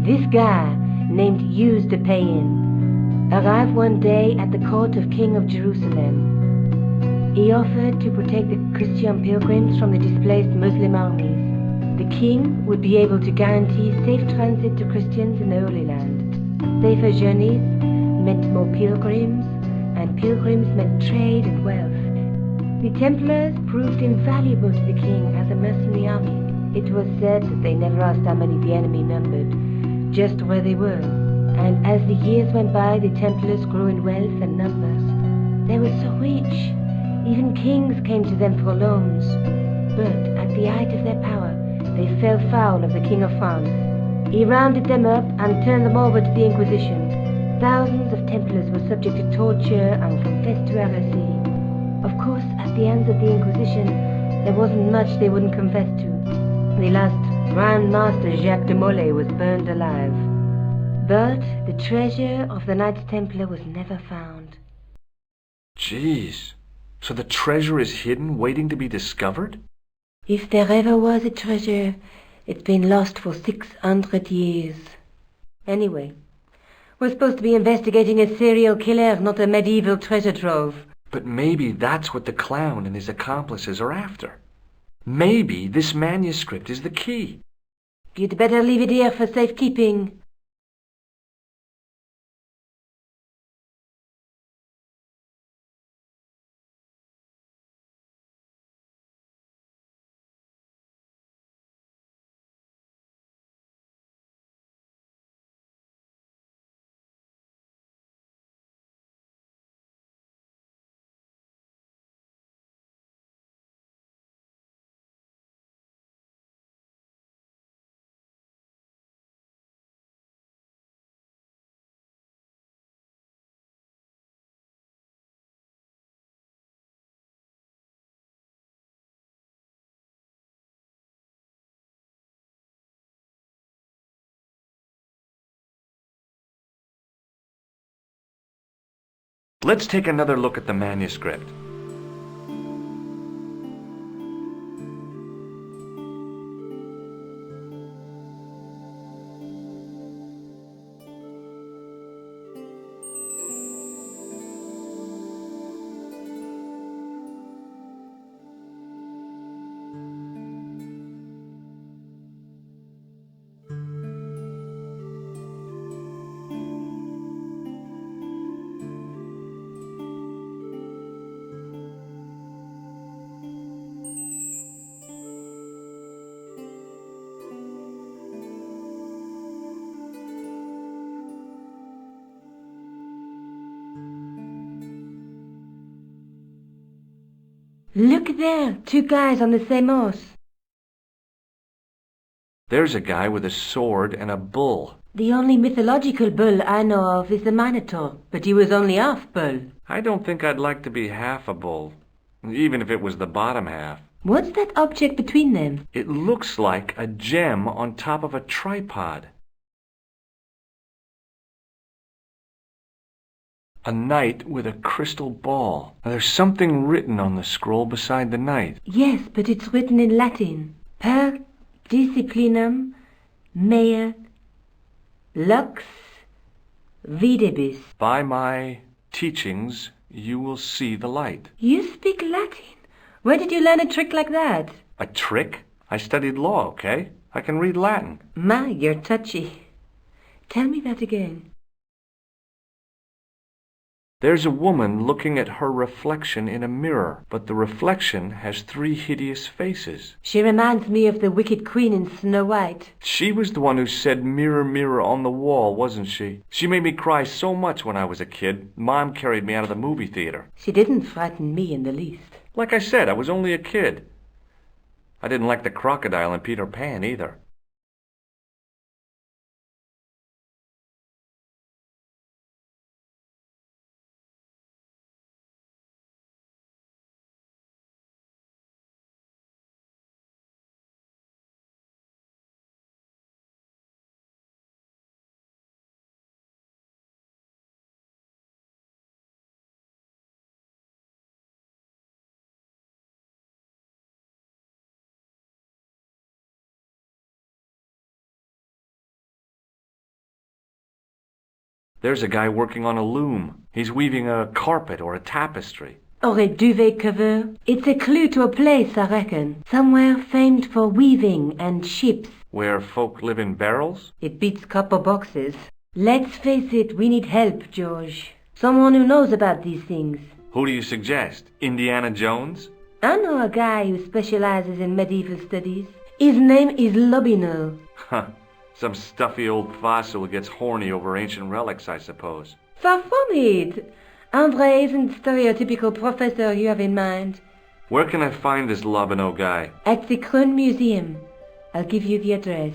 This guy, named Hughes de Payen, arrived one day at the court of King of Jerusalem. He offered to protect the Christian pilgrims from the displaced Muslim armies. The king would be able to guarantee safe transit to Christians in the Holy Land. Safer journeys meant more pilgrims, and pilgrims meant trade and wealth. The Templars proved invaluable to the king as a mercenary army. It was said that they never asked how many the enemy numbered, just where they were. And as the years went by, the Templars grew in wealth and numbers. They were so rich. Even kings came to them for loans. But at the height of their power, they fell foul of the King of France. He rounded them up and turned them over to the Inquisition. Thousands of Templars were subject to torture and confessed to heresy. Of course, at the hands of the Inquisition, there wasn't much they wouldn't confess to. The last Grand Master Jacques de Molay was burned alive. But the treasure of the Knights Templar was never found. Jeez. So the treasure is hidden, waiting to be discovered? If there ever was a treasure, it's been lost for 600 years. Anyway, we're supposed to be investigating a serial killer, not a medieval treasure trove. But maybe that's what the clown and his accomplices are after. Maybe this manuscript is the key. You'd better leave it here for safekeeping. Let's take another look at the manuscript. Look there, two guys on the same horse. There's a guy with a sword and a bull. The only mythological bull I know of is the Minotaur, but he was only half bull. I don't think I'd like to be half a bull, even if it was the bottom half. What's that object between them? It looks like a gem on top of a tripod. A knight with a crystal ball. There's something written on the scroll beside the knight. Yes, but it's written in Latin. Per disciplinam mea lux videbis. By my teachings, you will see the light. You speak Latin? Where did you learn a trick like that? A trick? I studied law, okay? I can read Latin. My, you're touchy. Tell me that again. There's a woman looking at her reflection in a mirror, but the reflection has 3 hideous faces. She reminds me of the wicked queen in Snow White. She was the one who said, "Mirror, mirror on the wall," wasn't she? She made me cry so much when I was a kid. Mom carried me out of the movie theater. She didn't frighten me in the least. Like I said, I was only a kid. I didn't like the crocodile in Peter Pan either. There's a guy working on a loom. He's weaving a carpet or a tapestry. Or a duvet cover. It's a clue to a place, I reckon. Somewhere famed for weaving and ships. Where folk live in barrels? It beats copper boxes. Let's face it, we need help, George. Someone who knows about these things. Who do you suggest? Indiana Jones? I know a guy who specializes in medieval studies. His name is Lobino. Huh. Some stuffy old fossil who gets horny over ancient relics, I suppose. Far from it. Andre isn't the stereotypical professor you have in mind. Where can I find this Lobino guy? At the Krone Museum. I'll give you the address.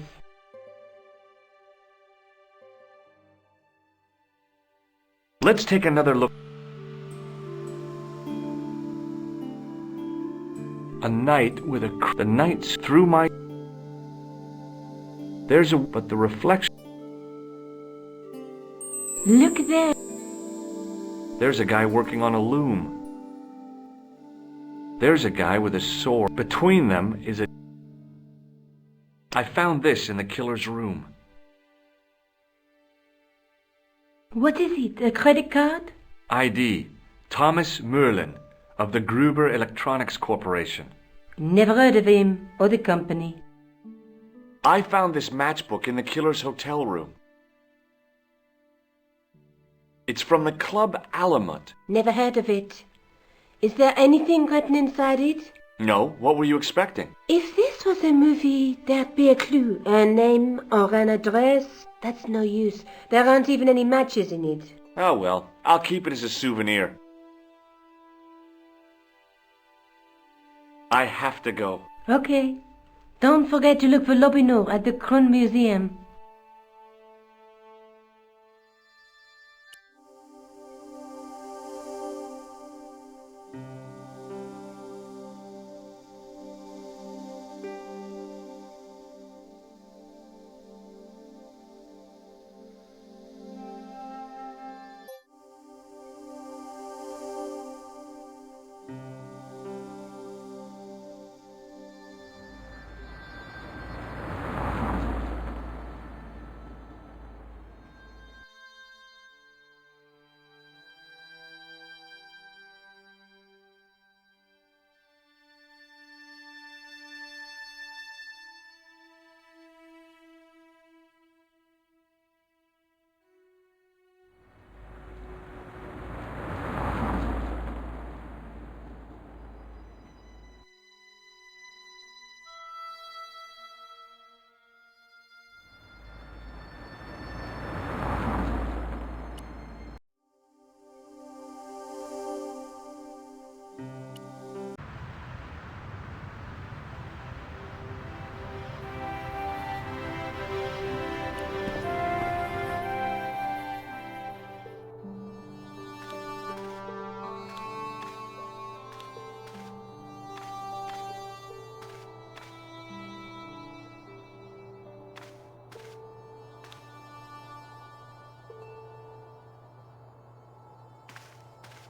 Let's take another look. A knight with the knight's through my... but the reflection... Look there. There's a guy working on a loom. There's a guy with a sword. Between them is a... I found this in the killer's room. What is it, a credit card? ID, Thomas Merlin, of the Gruber Electronics Corporation. Never heard of him or the company. I found this matchbook in the killer's hotel room. It's from the Club Alamut. Never heard of it. Is there anything written inside it? No, what were you expecting? If this was a movie, there'd be a clue. A name or an address? That's no use. There aren't even any matches in it. Oh well, I'll keep it as a souvenir. I have to go. Okay. Don't forget to look for Lobino at the Krone Museum.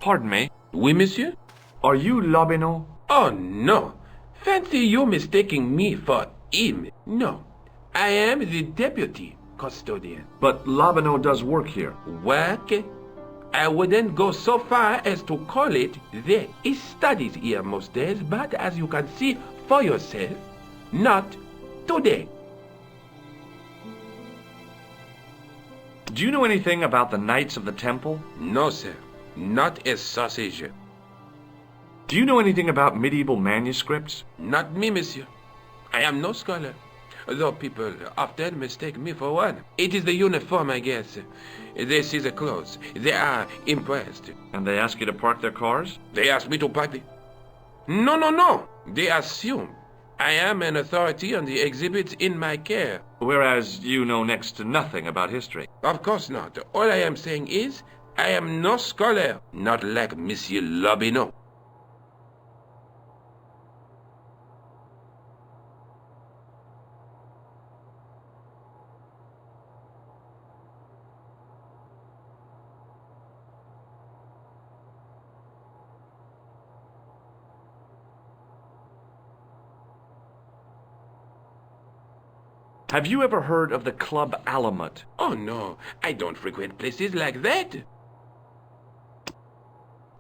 Pardon me. Oui, monsieur? Are you Lobineau? Oh, no. Fancy you mistaking me for him. No. I am the deputy custodian. But Lobineau does work here. Work? I wouldn't go so far as to call it that. He studies here most days, but as you can see for yourself, not today. Do you know anything about the Knights of the Temple? No, sir. Not a sausage. Do you know anything about medieval manuscripts? Not me, monsieur. I am no scholar, though people often mistake me for one. It is the uniform, I guess. They see the clothes. They are impressed. And they ask you to park their cars? They ask me to park the... No. They assume I am an authority on the exhibits in my care. Whereas you know next to nothing about history. Of course not. All I am saying is, I am no scholar, not like Monsieur Lobineau. Have you ever heard of the Club Alamut? Oh, no. I don't frequent places like that.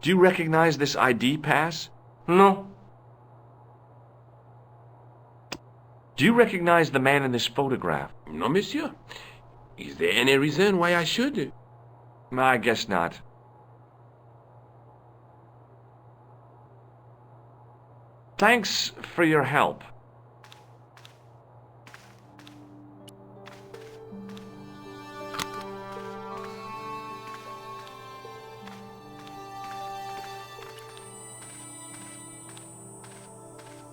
Do you recognize this ID pass? No. Do you recognize the man in this photograph? No, monsieur. Is there any reason why I should? I guess not. Thanks for your help.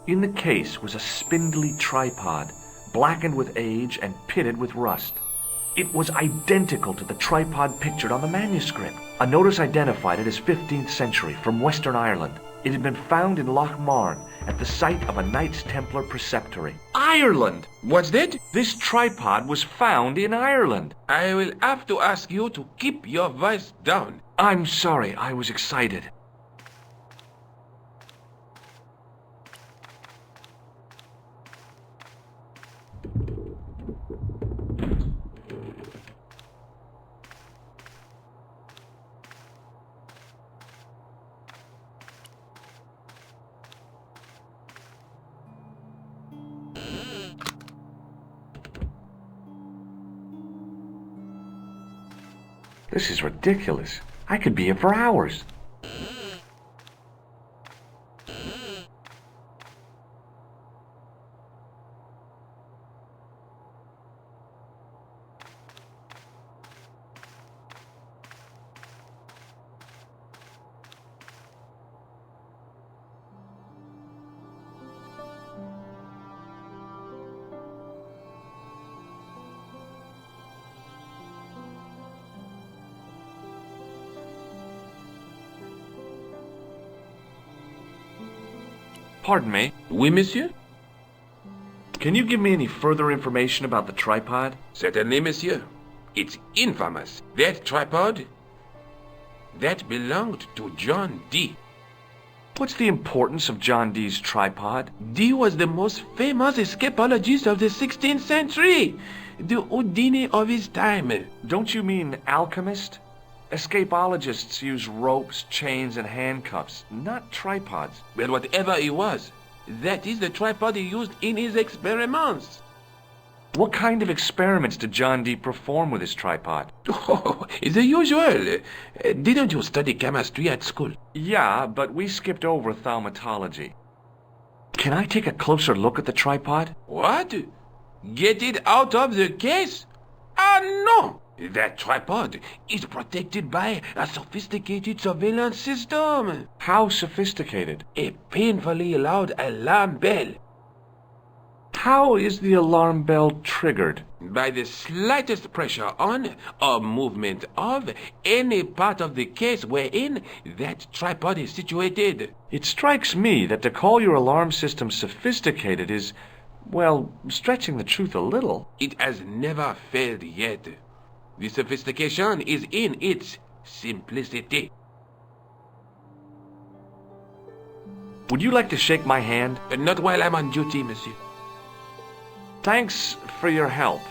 In the case was a spindly tripod, blackened with age and pitted with rust. It was identical to the tripod pictured on the manuscript. A notice identified it as 15th century from Western Ireland. It had been found in Loch Marne at the site of a Knights Templar preceptory. Ireland! What's that? This tripod was found in Ireland. I will have to ask you to keep your voice down. I'm sorry, I was excited. This is ridiculous. I could be here for hours. Pardon me? Oui, monsieur? Can you give me any further information about the tripod? Certainly, monsieur. It's infamous. That tripod, that belonged to John Dee. What's the importance of John Dee's tripod? Dee was the most famous escapologist of the 16th century. The Houdini of his time. Don't you mean alchemist? Escapologists use ropes, chains, and handcuffs, not tripods. Well, whatever it was, that is the tripod he used in his experiments. What kind of experiments did John Dee perform with his tripod? Oh, the usual. Didn't you study chemistry at school? Yeah, but we skipped over thaumatology. Can I take a closer look at the tripod? What? Get it out of the case? Ah, no! That tripod is protected by a sophisticated surveillance system. How sophisticated? A painfully loud alarm bell. How is the alarm bell triggered? By the slightest pressure on or movement of any part of the case wherein that tripod is situated. It strikes me that to call your alarm system sophisticated is, well, stretching the truth a little. It has never failed yet. The sophistication is in its simplicity. Would you like to shake my hand? Not while I'm on duty, monsieur. Thanks for your help.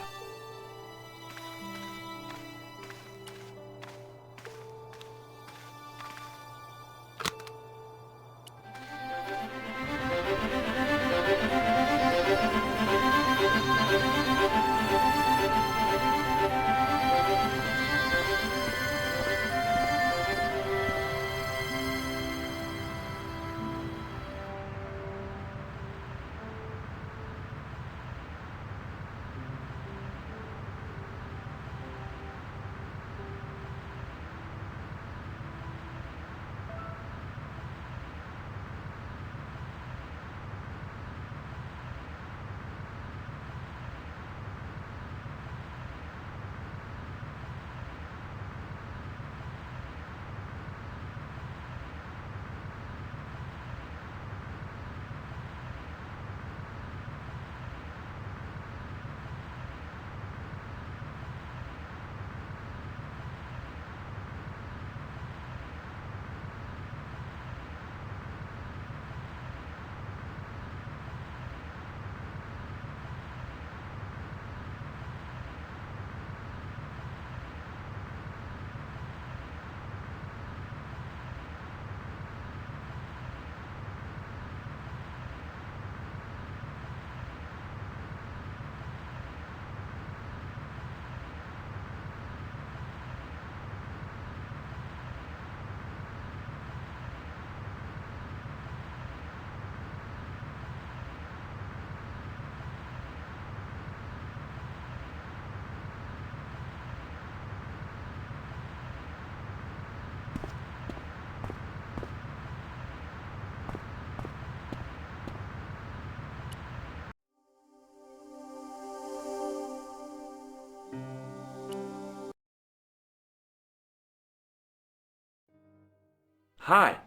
Hi.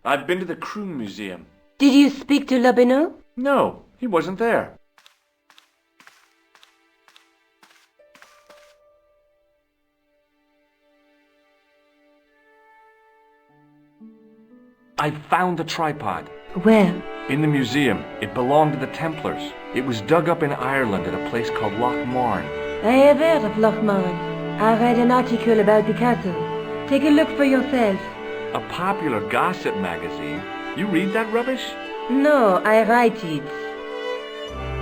I've been to the Crew Museum. Did you speak to Lobineau? No, he wasn't there. I found the tripod. Where? In the museum. It belonged to the Templars. It was dug up in Ireland at a place called Loch Marne. I have heard of Loch Marne. I read an article about the castle. Take a look for yourself. A popular gossip magazine? You read that rubbish? No, I write it.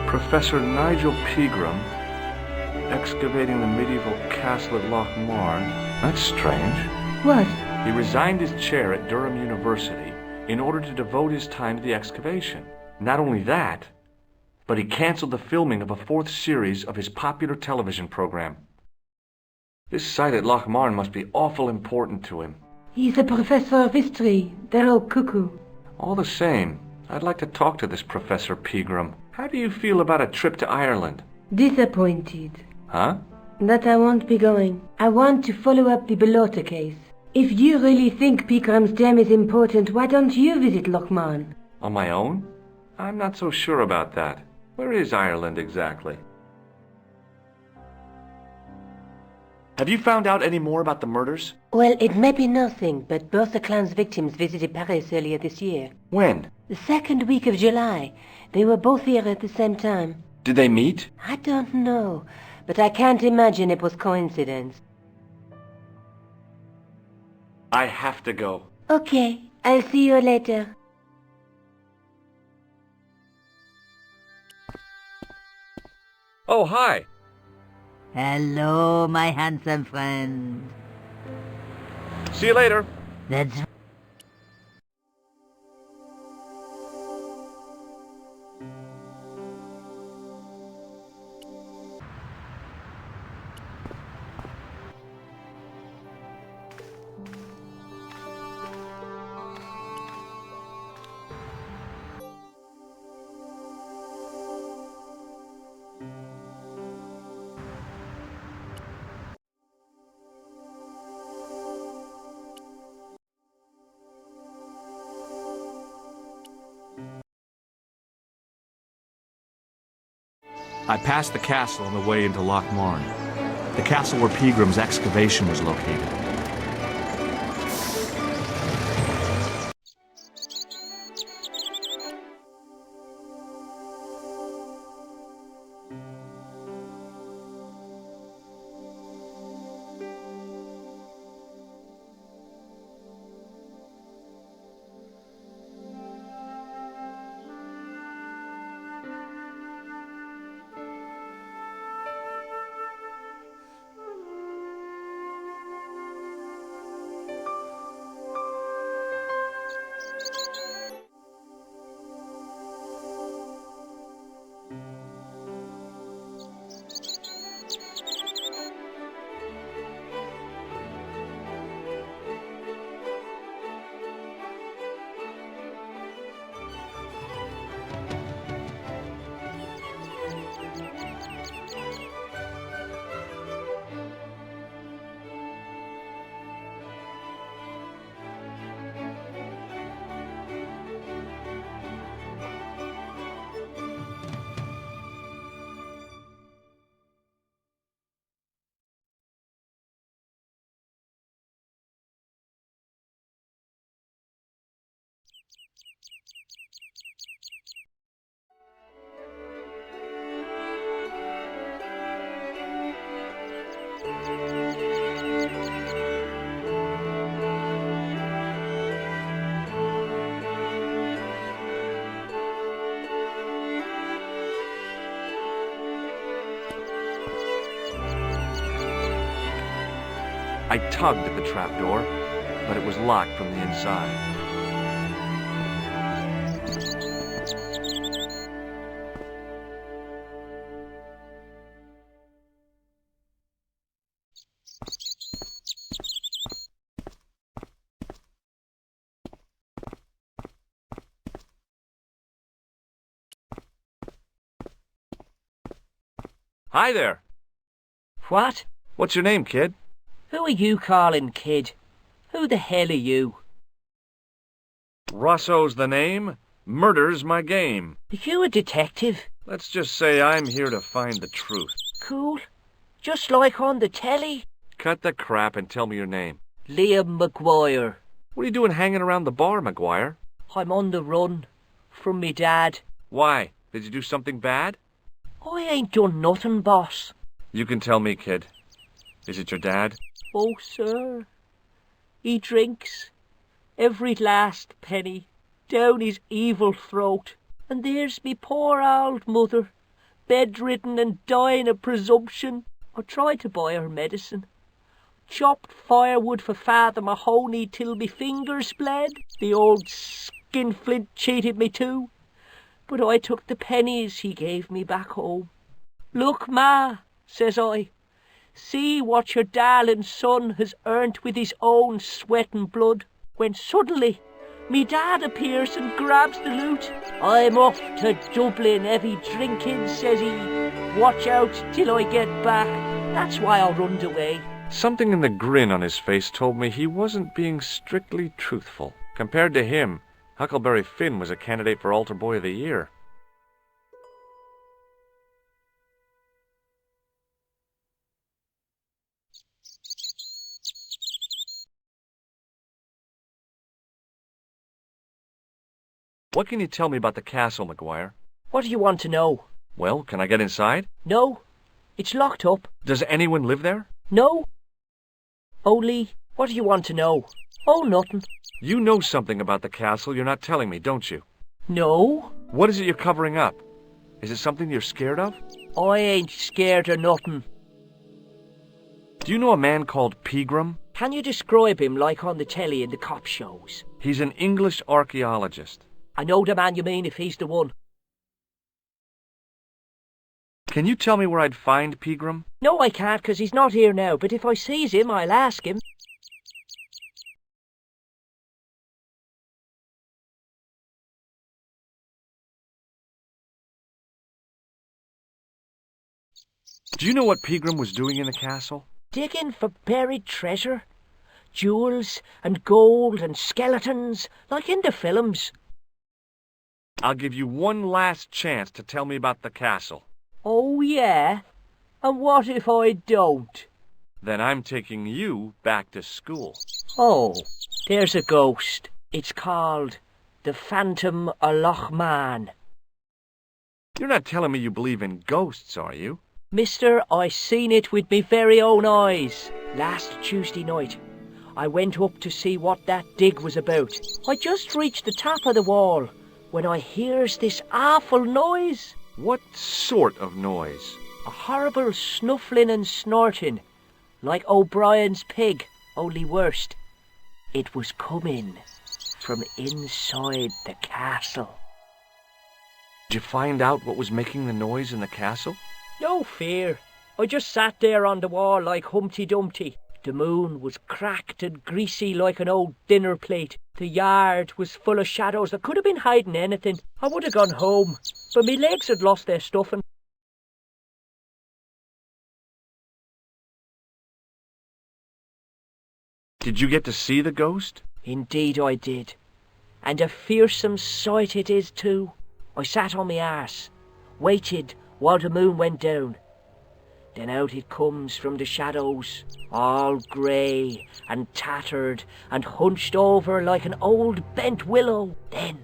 Professor Nigel Pegram, excavating the medieval castle at Loch Marne. That's strange. What? He resigned his chair at Durham University in order to devote his time to the excavation. Not only that, but he canceled the filming of a 4th series of his popular television program. This site at Loch Marne must be awful important to him. He's a professor of history. They're all cuckoo. All the same, I'd like to talk to this Professor Pegram. How do you feel about a trip to Ireland? Disappointed. Huh? That I won't be going. I want to follow up the Bellotta case. If you really think Pegram's dam is important, why don't you visit Loch Marne? On my own? I'm not so sure about that. Where is Ireland exactly? Have you found out any more about the murders? Well, it may be nothing, but both the clan's victims visited Paris earlier this year. When? The 2nd week of July. They were both here at the same time. Did they meet? I don't know, but I can't imagine it was coincidence. I have to go. Okay, I'll see you later. Oh, hi. Hello, my handsome friend. See you later. That's I passed the castle on the way into Loch Marne, the castle where Pegram's excavation was located. I tugged at the trapdoor, but it was locked from the inside. Hi there. What? What's your name, kid? Who are you calling kid? Who the hell are you? Rosso's the name. Murder's my game. Are you a detective? Let's just say I'm here to find the truth. Cool. Just like on the telly. Cut the crap and tell me your name. Liam McGuire. What are you doing hanging around the bar, McGuire? I'm on the run. From me dad. Why? Did you do something bad? I ain't done nothing, boss. You can tell me, kid. Is it your dad? Oh, sir. He drinks every last penny down his evil throat. And there's me poor old mother, bedridden and dying of presumption. I tried to buy her medicine. Chopped firewood for Father Mahoney till me fingers bled. The old skinflint cheated me too. But I took the pennies he gave me back home. Look, Ma, says I, see what your darling son has earned with his own sweat and blood. When suddenly, me dad appears and grabs the loot. I'm off to Dublin, heavy drinking, says he. Watch out till I get back. That's why I runned away. Something in the grin on his face told me he wasn't being strictly truthful. Compared to him, Huckleberry Finn was a candidate for Altar Boy of the Year. What can you tell me about the castle, McGuire? What do you want to know? Well, can I get inside? No, it's locked up. Does anyone live there? No. Only, what do you want to know? Oh, nothing. You know something about the castle you're not telling me, don't you? No. What is it you're covering up? Is it something you're scared of? I ain't scared of nothing. Do you know a man called Pegram? Can you describe him like on the telly in the cop shows? He's an English archaeologist. I know the man you mean if he's the one. Can you tell me where I'd find Pegram? No, I can't, 'cause he's not here now, but if I sees him, I'll ask him. Do you know what Pegram was doing in the castle? Digging for buried treasure. Jewels and gold and skeletons, like in the films. I'll give you one last chance to tell me about the castle. Oh, yeah? And what if I don't? Then I'm taking you back to school. Oh, there's a ghost. It's called the Phantom of Loch Man. You're not telling me you believe in ghosts, are you? Mister, I seen it with me very own eyes. Last Tuesday night, I went up to see what that dig was about. I just reached the top of the wall when I hears this awful noise. What sort of noise? A horrible snuffling and snorting, like O'Brien's pig, only worse. It was coming from inside the castle. Did you find out what was making the noise in the castle? No fear. I just sat there on the wall like Humpty Dumpty. The moon was cracked and greasy like an old dinner plate. The yard was full of shadows that could have been hiding anything. I would have gone home, but me legs had lost their stuffing. Did you get to see the ghost? Indeed I did. And a fearsome sight it is too. I sat on me arse, waited while the moon went down. Then out it comes from the shadows, all grey and tattered and hunched over like an old bent willow. Then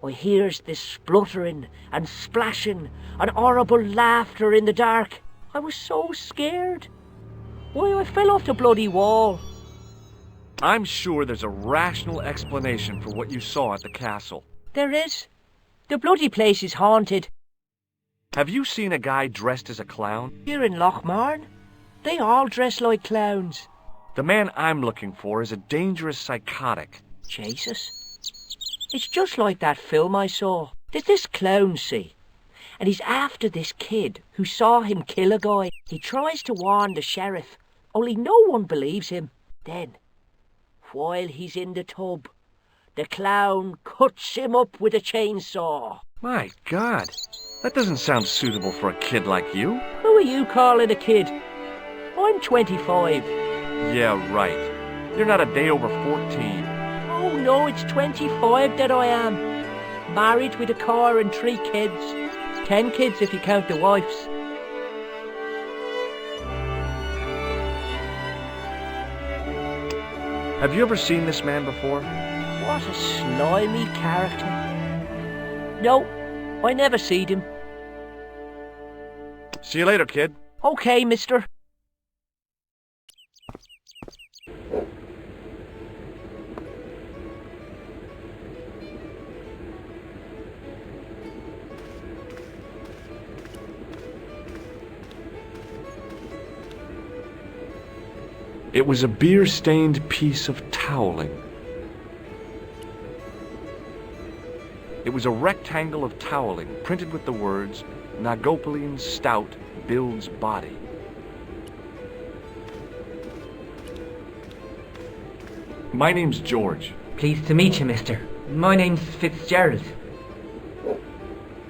I hears this spluttering and splashing and horrible laughter in the dark. I was so scared. Why, I fell off the bloody wall. I'm sure there's a rational explanation for what you saw at the castle. There is. The bloody place is haunted. Have you seen a guy dressed as a clown? Here in Lochmarn, they all dress like clowns. The man I'm looking for is a dangerous psychotic. Jesus. It's just like that film I saw. There's this clown, see? And he's after this kid who saw him kill a guy. He tries to warn the sheriff, only no one believes him. Then, while he's in the tub, the clown cuts him up with a chainsaw. My God, that doesn't sound suitable for a kid like you. Who are you calling a kid? I'm 25. Yeah, right. You're not a day over 14. Oh no, it's 25 that I am. Married with a car and 3 kids. 10 kids if you count the wives. Have you ever seen this man before? What a slimy character. No, I never seed him. See you later, kid. Okay, mister. It was a beer-stained piece of toweling. It was a rectangle of toweling printed with the words, Nagopolian Stout builds body. My name's George. Pleased to meet you, mister. My name's Fitzgerald.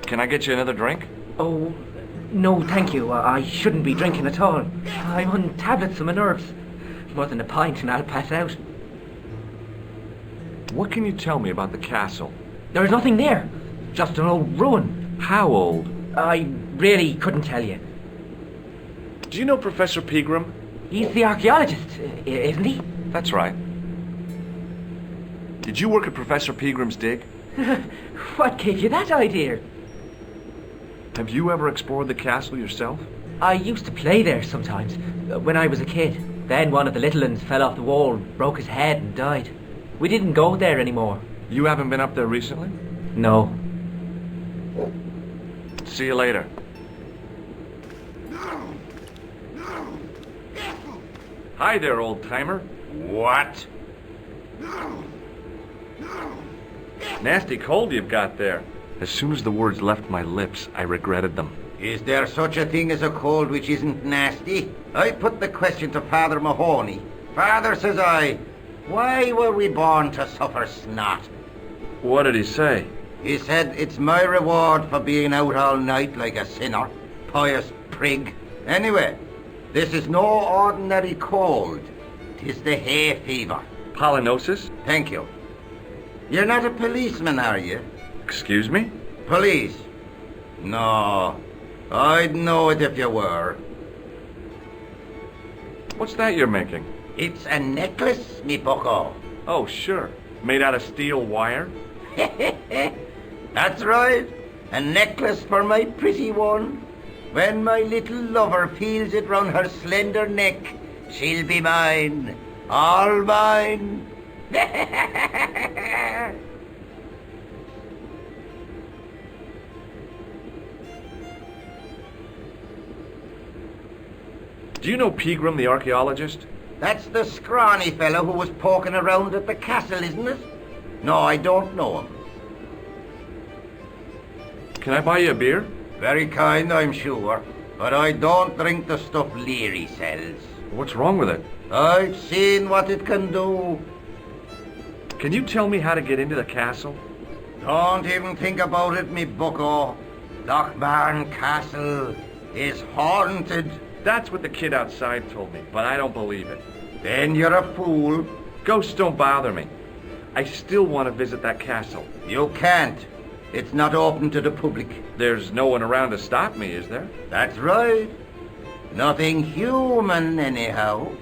Can I get you another drink? Oh, no, thank you. I shouldn't be drinking at all. I'm on tablets for my nerves. More than a pint and I'll pass out. What can you tell me about the castle? There's nothing there. Just an old ruin. How old? I really couldn't tell you. Do you know Professor Pegram? He's the archaeologist, isn't he? That's right. Did you work at Professor Pegram's dig? What gave you that idea? Have you ever explored the castle yourself? I used to play there sometimes, when I was a kid. Then one of the little ones fell off the wall, broke his head and died. We didn't go there anymore. You haven't been up there recently? No. See you later. Hi there, old-timer. What? Nasty cold you've got there. As soon as the words left my lips, I regretted them. Is there such a thing as a cold which isn't nasty? I put the question to Father Mahoney. Father, says I, why were we born to suffer snot? What did he say? He said, it's my reward for being out all night like a sinner. Pious prig. Anyway, this is no ordinary cold. 'Tis the hay fever. Pollinosis? Thank you. You're not a policeman, are you? Excuse me? Police? No. I'd know it if you were. What's that you're making? It's a necklace, me bucko. Oh, sure. Made out of steel wire? That's right. A necklace for my pretty one. When my little lover feels it round her slender neck, she'll be mine. All mine. Do you know Pegram, the archaeologist? That's the scrawny fellow who was poking around at the castle, isn't it? No, I don't know him. Can I buy you a beer? Very kind, I'm sure. But I don't drink the stuff Leary sells. What's wrong with it? I've seen what it can do. Can you tell me how to get into the castle? Don't even think about it, me bucko. Lochmarn Castle is haunted. That's what the kid outside told me, but I don't believe it. Then you're a fool. Ghosts don't bother me. I still want to visit that castle. You can't. It's not open to the public. There's no one around to stop me, is there? That's right. Nothing human, anyhow.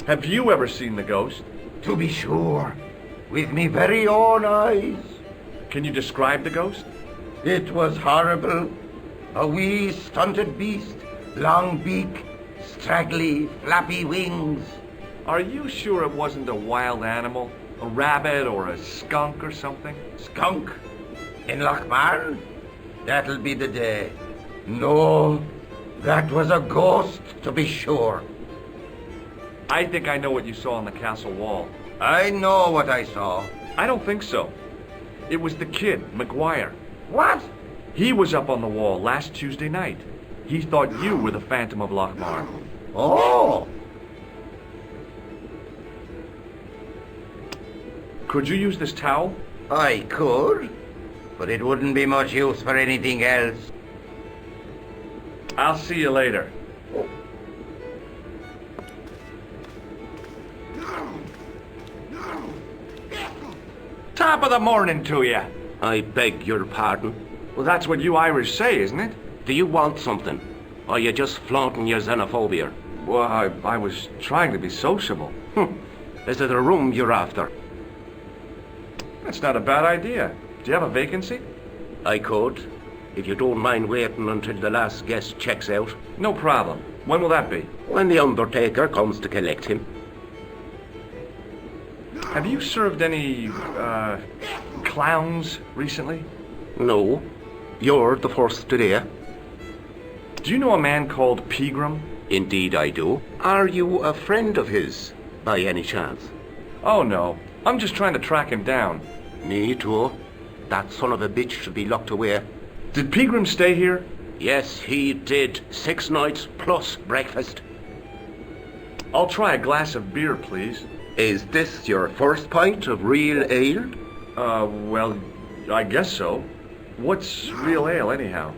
Have you ever seen the ghost? To be sure. With me very own eyes. Can you describe the ghost? It was horrible. A wee stunted beast. Long beak, straggly, flappy wings. Are you sure it wasn't a wild animal? A rabbit or a skunk or something? Skunk? In Lochmarn? That'll be the day. No, that was a ghost, to be sure. I think I know what you saw on the castle wall. I know what I saw. I don't think so. It was the kid, McGuire. What? He was up on the wall last Tuesday night. He thought you were the Phantom of Lochmar. Oh! Could you use this towel? I could, but it wouldn't be much use for anything else. I'll see you later. Top of the morning to you. I beg your pardon. Well, that's what you Irish say, isn't it? Do you want something? Or are you just flaunting your xenophobia? Well, I was trying to be sociable. Is it a room you're after? That's not a bad idea. Do you have a vacancy? I could, if you don't mind waiting until the last guest checks out. No problem. When will that be? When the undertaker comes to collect him. Have you served any, clowns recently? No. You're the first today. Do you know a man called Pegram? Indeed I do. Are you a friend of his, by any chance? Oh, no. I'm just trying to track him down. Me too. That son of a bitch should be locked away. Did Pegram stay here? Yes, he did. 6 nights plus breakfast. I'll try a glass of beer, please. Is this your first pint of real ale? Well, I guess so. What's real ale, anyhow?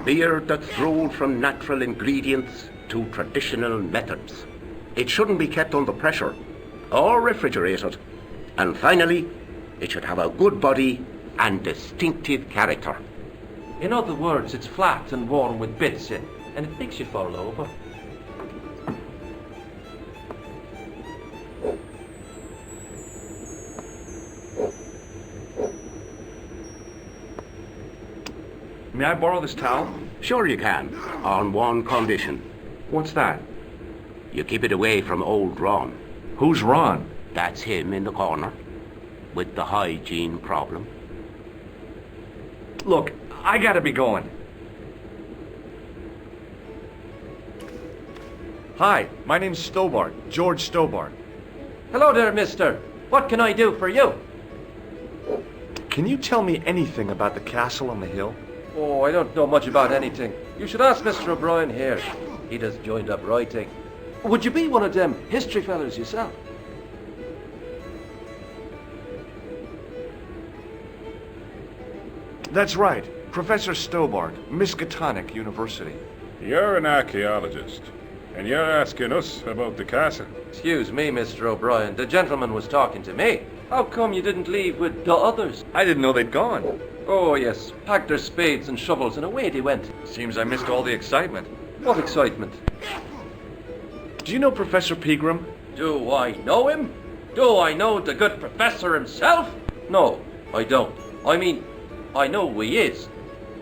Beer that's brewed from natural ingredients to traditional methods. It shouldn't be kept under pressure or refrigerated. And finally, it should have a good body and distinctive character. In other words, it's flat and worn with bits in, and it makes you fall over. May I borrow this towel? Sure you can, on one condition. What's that? You keep it away from old Ron. Who's Ron? That's him in the corner, with the hygiene problem. Look, I gotta be going. Hi, my name's Stobart, George Stobart. Hello there, mister. What can I do for you? Can you tell me anything about the castle on the hill? Oh, I don't know much about anything. You should ask Mr. O'Brien here. He just joined up writing. Would you be one of them history fellas yourself? That's right, Professor Stobart, Miskatonic University. You're an archaeologist, and you're asking us about the castle. Excuse me, Mr. O'Brien. The gentleman was talking to me. How come you didn't leave with the others? I didn't know they'd gone. Oh, yes. Packed their spades and shovels and away they went. Seems I missed all the excitement. What excitement? Do you know Professor Pegram? Do I know him? Do I know the good professor himself? No, I don't. I mean, I know who he is,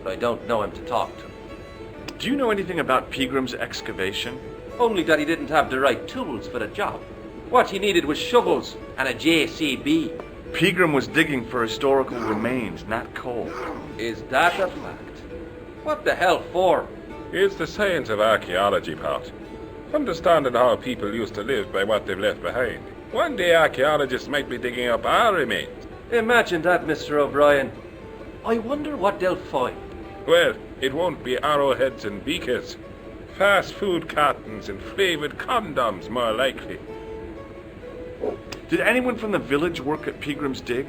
but I don't know him to talk to. Do you know anything about Pegram's excavation? Only that he didn't have the right tools for the job. What he needed was shovels and a JCB. Pegram was digging for historical remains, not coal. Is that a fact? What the hell for? It's the science of archaeology, Pat. Understanding how people used to live by what they've left behind. One day archaeologists might be digging up our remains. Imagine that, Mr. O'Brien. I wonder what they'll find. Well, it won't be arrowheads and beakers. Fast food cartons and flavoured condoms, more likely. Did anyone from the village work at Pegram's dig?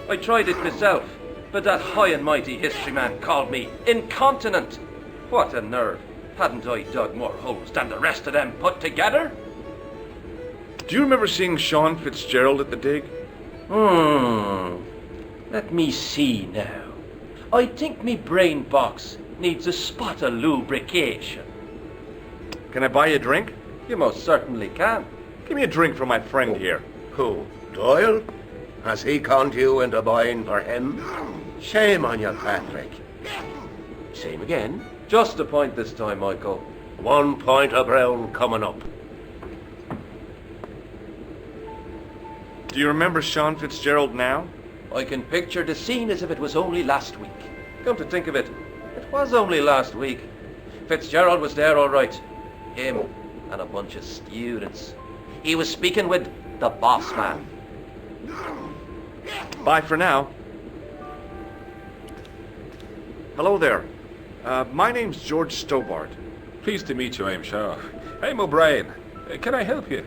I tried it myself, but that high and mighty history man called me incontinent. What a nerve. Hadn't I dug more holes than the rest of them put together? Do you remember seeing Sean Fitzgerald at the dig? Let me see now. I think me brain box needs a spot of lubrication. Can I buy you a drink? You most certainly can. Give me a drink for my friend here. Who? Doyle? Has he conned you into buying for him? Shame on you, Patrick. Same again. Just a point this time, Michael. 1 point of ground coming up. Do you remember Sean Fitzgerald now? I can picture the scene as if it was only last week. Come to think of it, it was only last week. Fitzgerald was there all right. Him and a bunch of students. He was speaking with the boss man. Bye for now. Hello there. My name's George Stobart. Pleased to meet you, I'm sure. I'm O'Brien. Can I help you?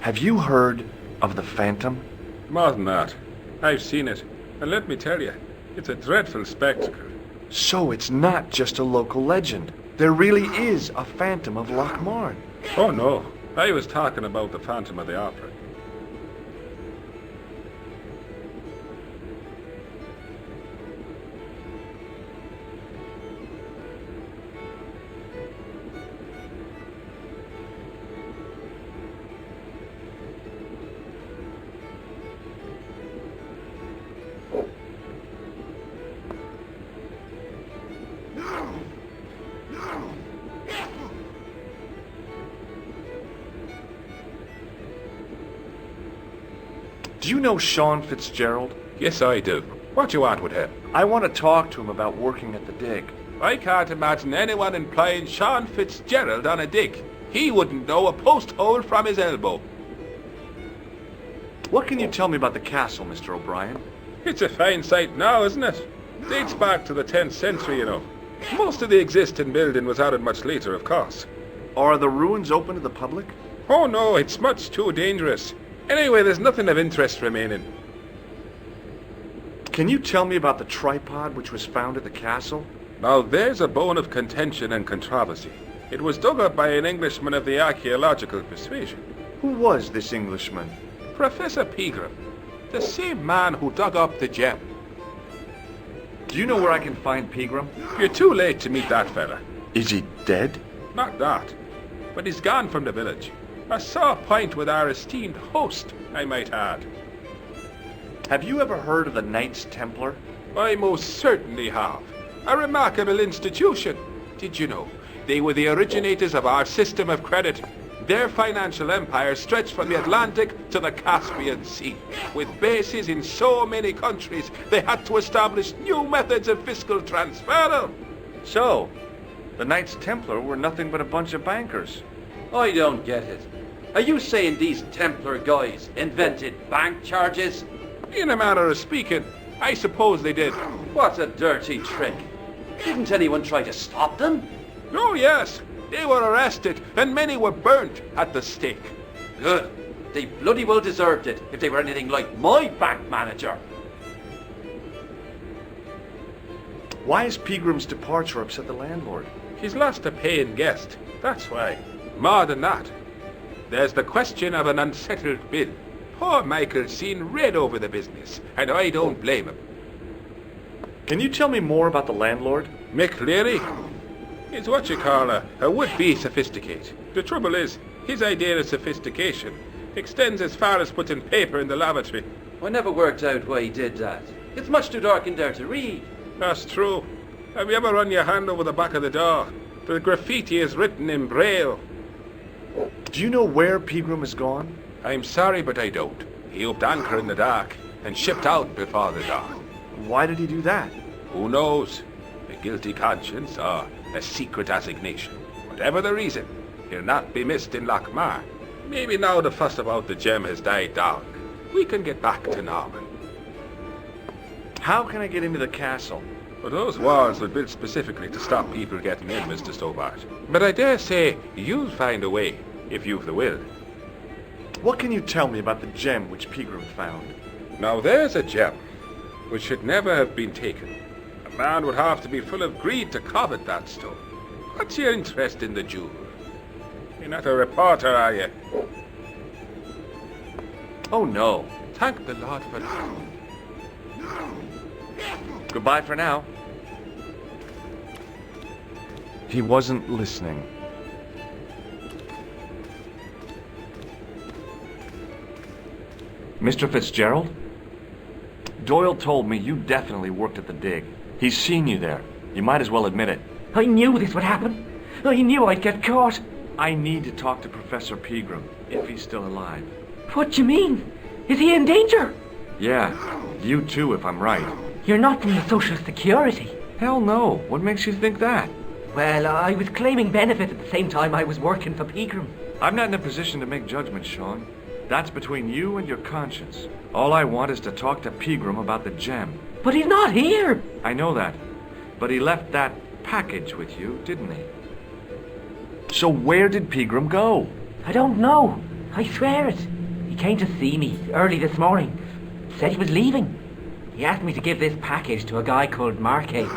Have you heard of the Phantom? More than that. I've seen it. And let me tell you, it's a dreadful spectacle. So it's not just a local legend. There really is a Phantom of Lochmarn. Oh no, I was talking about the Phantom of the Opera. Do you know Sean Fitzgerald? Yes, I do. What do you want with him? I want to talk to him about working at the dig. I can't imagine anyone employing Sean Fitzgerald on a dig. He wouldn't know a post hole from his elbow. What can you tell me about the castle, Mr. O'Brien? It's a fine sight now, isn't it? Dates back to the 10th century, you know. Most of the existing building was added much later, of course. Are the ruins open to the public? Oh no, it's much too dangerous. Anyway, there's nothing of interest remaining. Can you tell me about the tripod which was found at the castle? Now there's a bone of contention and controversy. It was dug up by an Englishman of the archaeological persuasion. Who was this Englishman? Professor Pegram, the same man who dug up the gem. Do you know where I can find Pegram? You're too late to meet that fella. Is he dead? Not that, but he's gone from the village. A sore point with our esteemed host, I might add. Have you ever heard of the Knights Templar? I most certainly have. A remarkable institution. Did you know? They were the originators of our system of credit. Their financial empire stretched from the Atlantic to the Caspian Sea. With bases in so many countries, they had to establish new methods of fiscal transfer. So, the Knights Templar were nothing but a bunch of bankers. I don't get it. Are you saying these Templar guys invented bank charges? In a manner of speaking, I suppose they did. What a dirty trick. Didn't anyone try to stop them? Oh yes, they were arrested and many were burnt at the stake. Good. They bloody well deserved it if they were anything like my bank manager. Why has Pegram's departure upset the landlord? He's lost a paying guest, that's why. More than that, there's the question of an unsettled bill. Poor Michael's seen red over the business, and I don't blame him. Can you tell me more about the landlord? Mick Leary? He's what you call a would-be sophisticate. The trouble is, his idea of sophistication extends as far as putting paper in the lavatory. I never worked out why he did that. It's much too dark in there to read. That's true. Have you ever run your hand over the back of the door? The graffiti is written in Braille. Do you know where Pegram has gone? I'm sorry, but I don't. He upped anchor in the dark and shipped out before the dawn. Why did he do that? Who knows? A guilty conscience or a secret assignation. Whatever the reason, he'll not be missed in Lochmarn. Maybe now the fuss about the gem has died down, we can get back to normal. How can I get into the castle? Well, those walls were built specifically to stop people getting in, Mr. Stobart. But I dare say you'll find a way, if you've the will. What can you tell me about the gem which Pegram found? Now there's a gem which should never have been taken. A man would have to be full of greed to covet that stone. What's your interest in the jewel? You're not a reporter, are you? Oh no. Thank the Lord for that. Goodbye for now. He wasn't listening. Mr. Fitzgerald? Doyle told me you definitely worked at the dig. He's seen you there. You might as well admit it. I knew this would happen. I knew I'd get caught. I need to talk to Professor Pegram, if he's still alive. What do you mean? Is he in danger? Yeah, you too, if I'm right. You're not from the Social Security. Hell no. What makes you think that? Well, I was claiming benefit at the same time I was working for Pegram. I'm not in a position to make judgments, Sean. That's between you and your conscience. All I want is to talk to Pegram about the gem. But he's not here! I know that. But he left that package with you, didn't he? So where did Pegram go? I don't know. I swear it. He came to see me early this morning. Said he was leaving. He asked me to give this package to a guy called Marquet.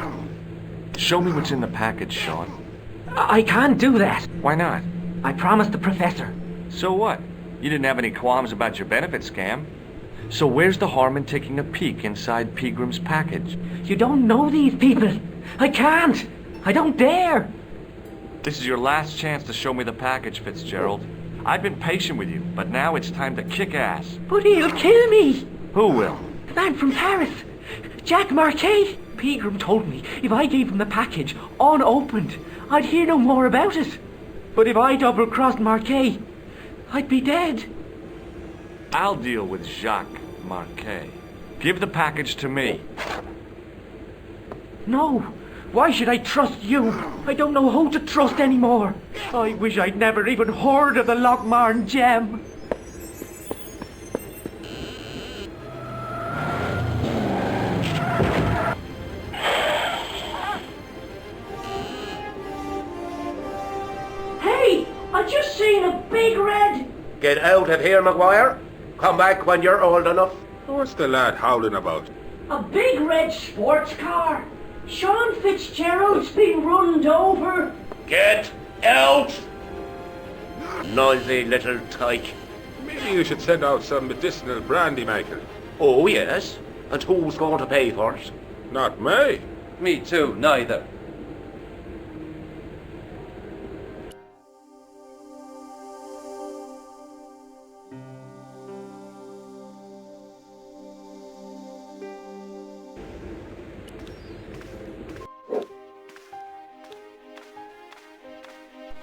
Show me what's in the package, Sean. I can't do that. Why not? I promised the professor. So what? You didn't have any qualms about your benefit scam. So where's the harm in taking a peek inside Pegram's package? You don't know these people. I can't. I don't dare. This is your last chance to show me the package, Fitzgerald. I've been patient with you, but now it's time to kick ass. But he'll kill me. Who will? The man from Paris. Jack Marquet. Pegram told me if I gave him the package unopened, I'd hear no more about it. But if I double-crossed Marquet, I'd be dead. I'll deal with Jacques Marquet. Give the package to me. No. Why should I trust you? I don't know who to trust anymore. I wish I'd never even heard of the Lochmarn gem. Hey! I just seen a big red... Get out of here, Maguire. Come back when you're old enough. What's the lad howling about? A big red sports car. Sean Fitzgerald's been runned over. Get out! Noisy little tyke. Maybe you should send out some medicinal brandy, Michael. Oh, yes. And who's going to pay for it? Not me. Me too, neither.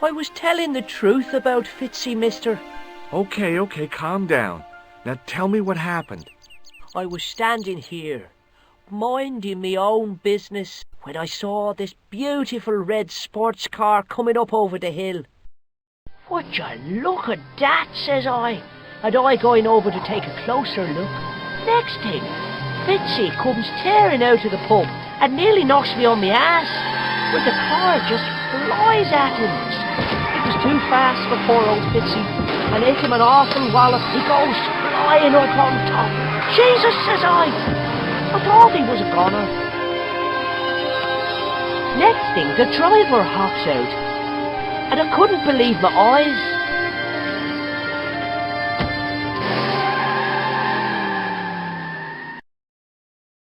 I was telling the truth about Fitzy, mister. Okay, calm down. Now tell me what happened. I was standing here, minding me own business, when I saw this beautiful red sports car coming up over the hill. Would you look at that, says I, and I going over to take a closer look. Next thing, Fitzy comes tearing out of the pub and nearly knocks me on my ass, where the car just flies at him. It was too fast for poor old Fitzy, and hit him an awful wallop. He goes flying up on top. Jesus, says I thought he was a goner. Next thing, the driver hops out, and I couldn't believe my eyes.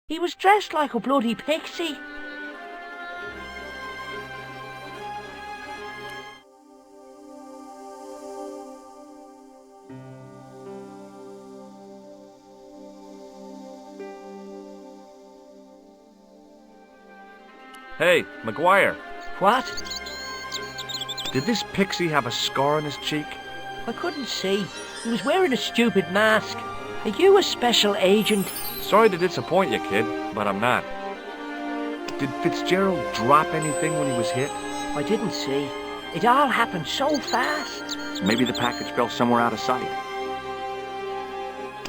He was dressed like a bloody pixie. Hey, Maguire. What? Did this pixie have a scar on his cheek? I couldn't see. He was wearing a stupid mask. Are you a special agent? Sorry to disappoint you, kid, but I'm not. Did Fitzgerald drop anything when he was hit? I didn't see. It all happened so fast. Maybe the package fell somewhere out of sight.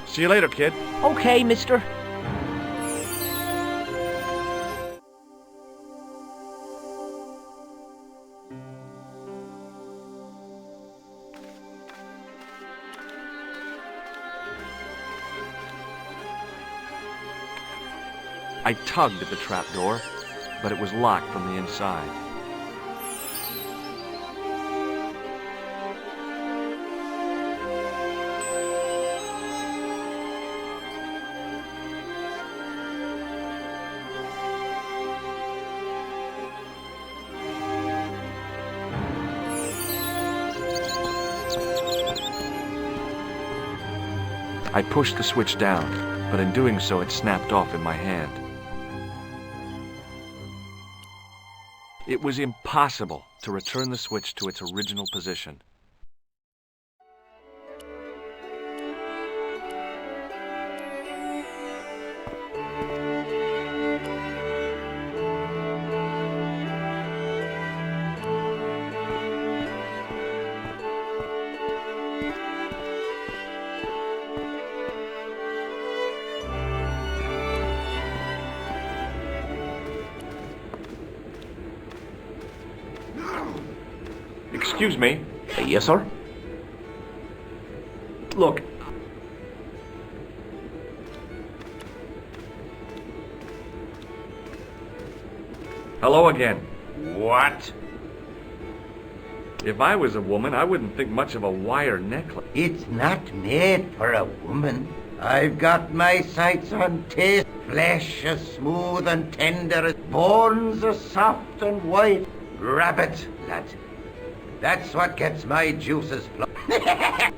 See you later, kid. Okay, mister. I tugged at the trapdoor, but it was locked from the inside. I pushed the switch down, but in doing so it snapped off in my hand. It was impossible to return the switch to its original position. Excuse me. Yes, sir? Look. Hello again. What? If I was a woman, I wouldn't think much of a wire necklace. It's not made for a woman. I've got my sights on taste, flesh as smooth and tender as bones as soft and white. Rabbit, lad. That's what gets my juices flowing.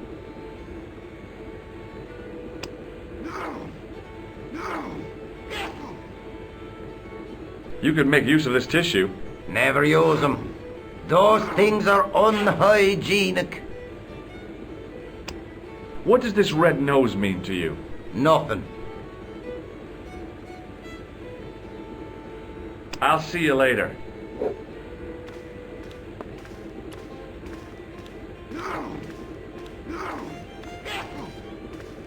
You could make use of this tissue. Never use them. Those things are unhygienic. What does this red nose mean to you? Nothing. I'll see you later.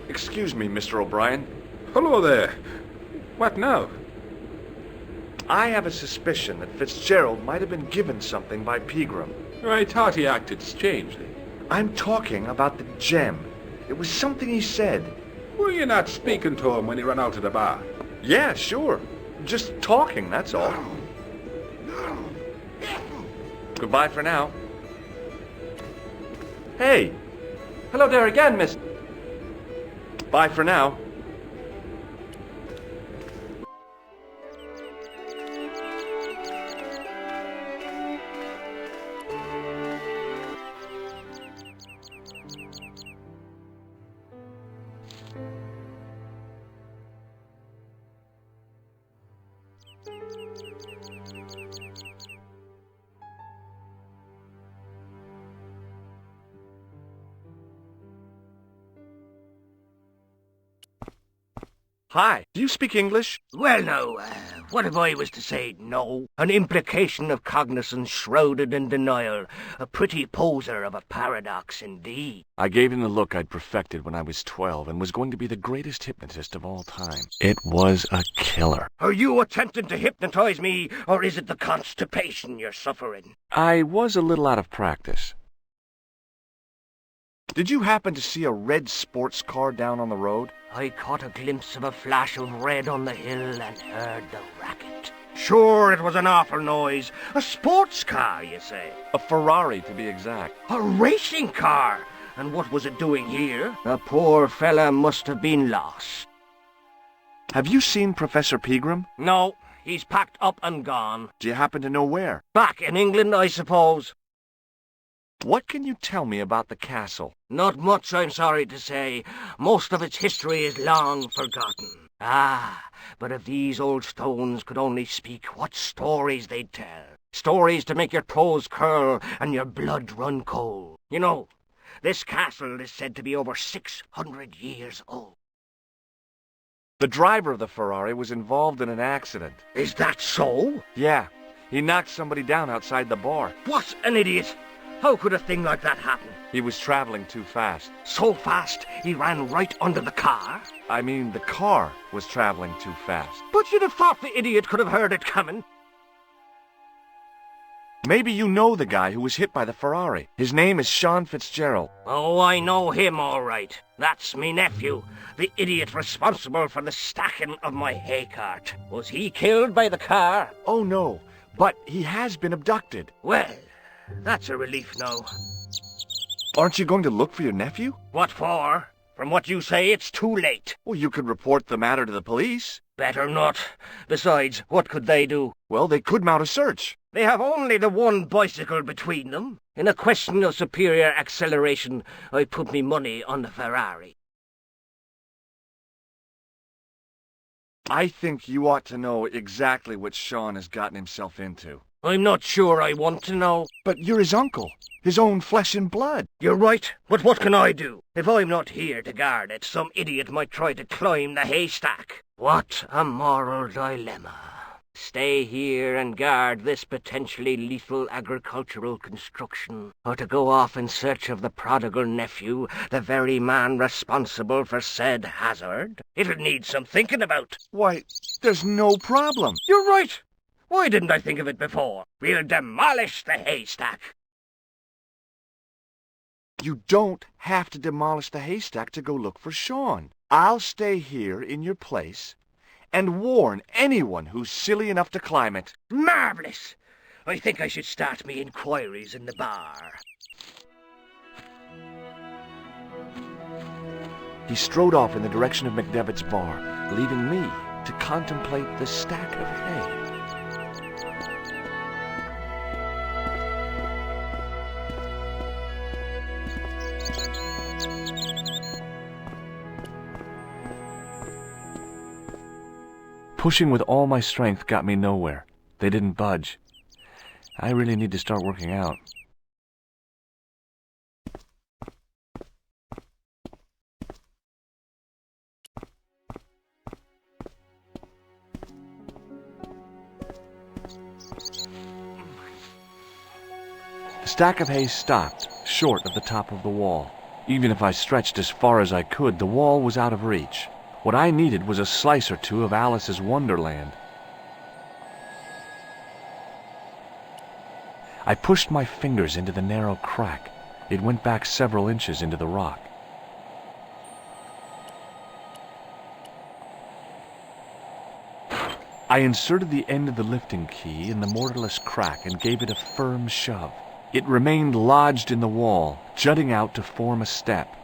Excuse me, Mr. O'Brien. Hello there. What now? I have a suspicion that Fitzgerald might have been given something by Pegram. I thought he acted strangely. I'm talking about the gem. It was something he said. Were you not speaking to him when he ran out of the bar? Yeah, sure. Just talking, that's all. Goodbye for now. Hey! Hello there again, miss. Bye for now. Hi, do you speak English? Well, now, what if I was to say no? An implication of cognizance shrouded in denial. A pretty poser of a paradox indeed. I gave him the look I'd perfected when I was 12 and was going to be the greatest hypnotist of all time. It was a killer. Are you attempting to hypnotize me, or is it the constipation you're suffering? I was a little out of practice. Did you happen to see a red sports car down on the road? I caught a glimpse of a flash of red on the hill and heard the racket. Sure, it was an awful noise. A sports car, you say? A Ferrari, to be exact. A racing car? And what was it doing here? The poor fella must have been lost. Have you seen Professor Pegram? No, he's packed up and gone. Do you happen to know where? Back in England, I suppose. What can you tell me about the castle? Not much, I'm sorry to say. Most of its history is long forgotten. Ah, but if these old stones could only speak, what stories they'd tell. Stories to make your toes curl and your blood run cold. You know, this castle is said to be over 600 years old. The driver of the Ferrari was involved in an accident. Is that so? Yeah, he knocked somebody down outside the bar. What an idiot! How could a thing like that happen? He was traveling too fast. So fast, he ran right under the car? I mean, the car was traveling too fast. But you'd have thought the idiot could have heard it coming. Maybe you know the guy who was hit by the Ferrari. His name is Sean Fitzgerald. Oh, I know him all right. That's me nephew, the idiot responsible for the stacking of my hay cart. Was he killed by the car? Oh, no, but he has been abducted. Well, that's a relief now. Aren't you going to look for your nephew? What for? From what you say, it's too late. Well, you could report the matter to the police. Better not. Besides, what could they do? Well, they could mount a search. They have only the one bicycle between them. In a question of superior acceleration, I put me money on the Ferrari. I think you ought to know exactly what Sean has gotten himself into. I'm not sure I want to know. But you're his uncle, his own flesh and blood. You're right, but what can I do? If I'm not here to guard it, some idiot might try to climb the haystack. What a moral dilemma. Stay here and guard this potentially lethal agricultural construction, or to go off in search of the prodigal nephew, the very man responsible for said hazard? It'll need some thinking about. Why, there's no problem. You're right. Why didn't I think of it before? We'll demolish the haystack. You don't have to demolish the haystack to go look for Sean. I'll stay here in your place and warn anyone who's silly enough to climb it. Marvellous! I think I should start me inquiries in the bar. He strode off in the direction of McDevitt's bar, leaving me to contemplate the stack of hay. Pushing with all my strength got me nowhere. They didn't budge. I really need to start working out. The stack of hay stopped, short of the top of the wall. Even if I stretched as far as I could, the wall was out of reach. What I needed was a slice or two of Alice's Wonderland. I pushed my fingers into the narrow crack. It went back several inches into the rock. I inserted the end of the lifting key in the mortarless crack and gave it a firm shove. It remained lodged in the wall, jutting out to form a step.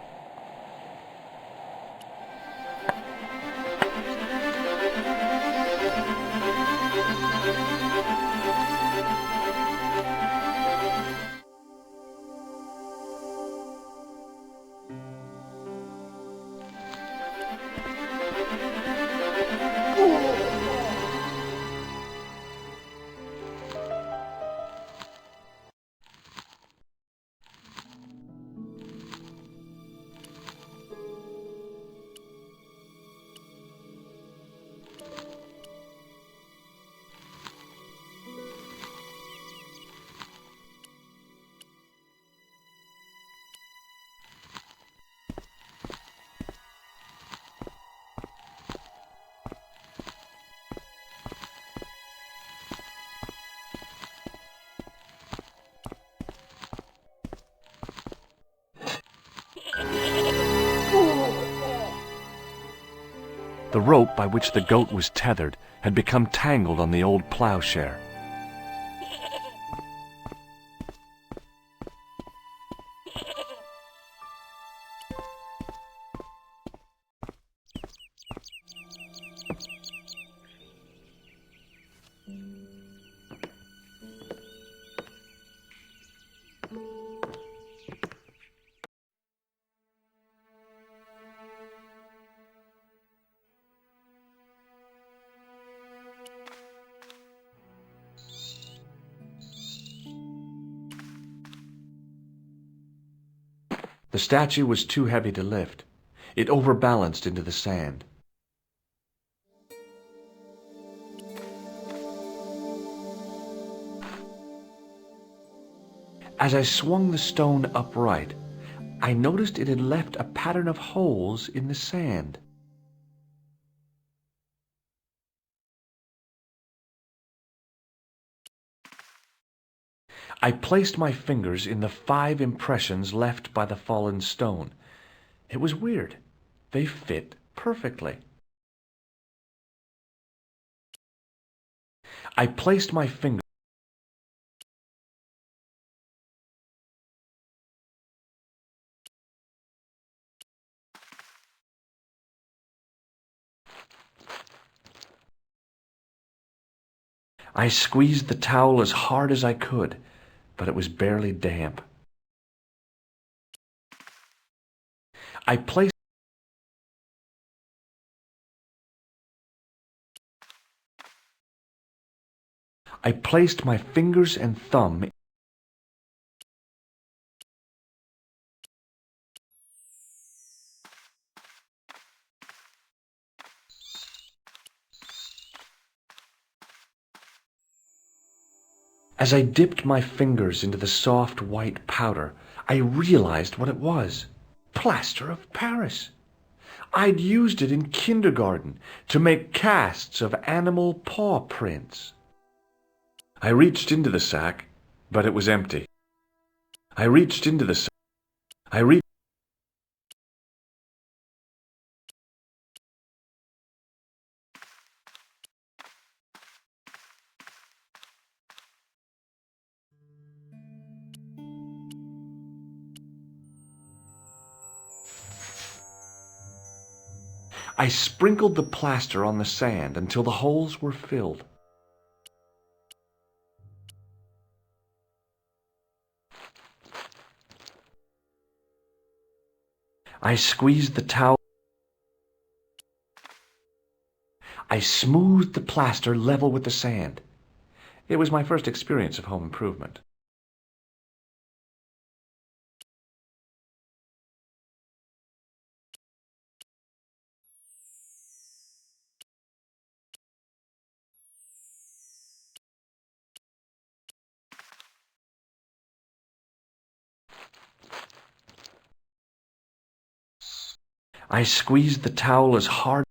The rope by which the goat was tethered had become tangled on the old plowshare. The statue was too heavy to lift. It overbalanced into the sand. As I swung the stone upright, I noticed it had left a pattern of holes in the sand. I placed my fingers in the 5 impressions left by the fallen stone. It was weird. They fit perfectly. I placed my finger I squeezed the towel as hard as I could, but it was barely damp. I placed my fingers and thumb As I dipped my fingers into the soft white powder, I realized what it was. Plaster of Paris. I'd used it in kindergarten to make casts of animal paw prints. I reached into the sack, but it was empty. I reached into the sack. I sprinkled the plaster on the sand until the holes were filled. I squeezed the towel. I smoothed the plaster level with the sand. It was my first experience of home improvement. I squeezed the towel as hard.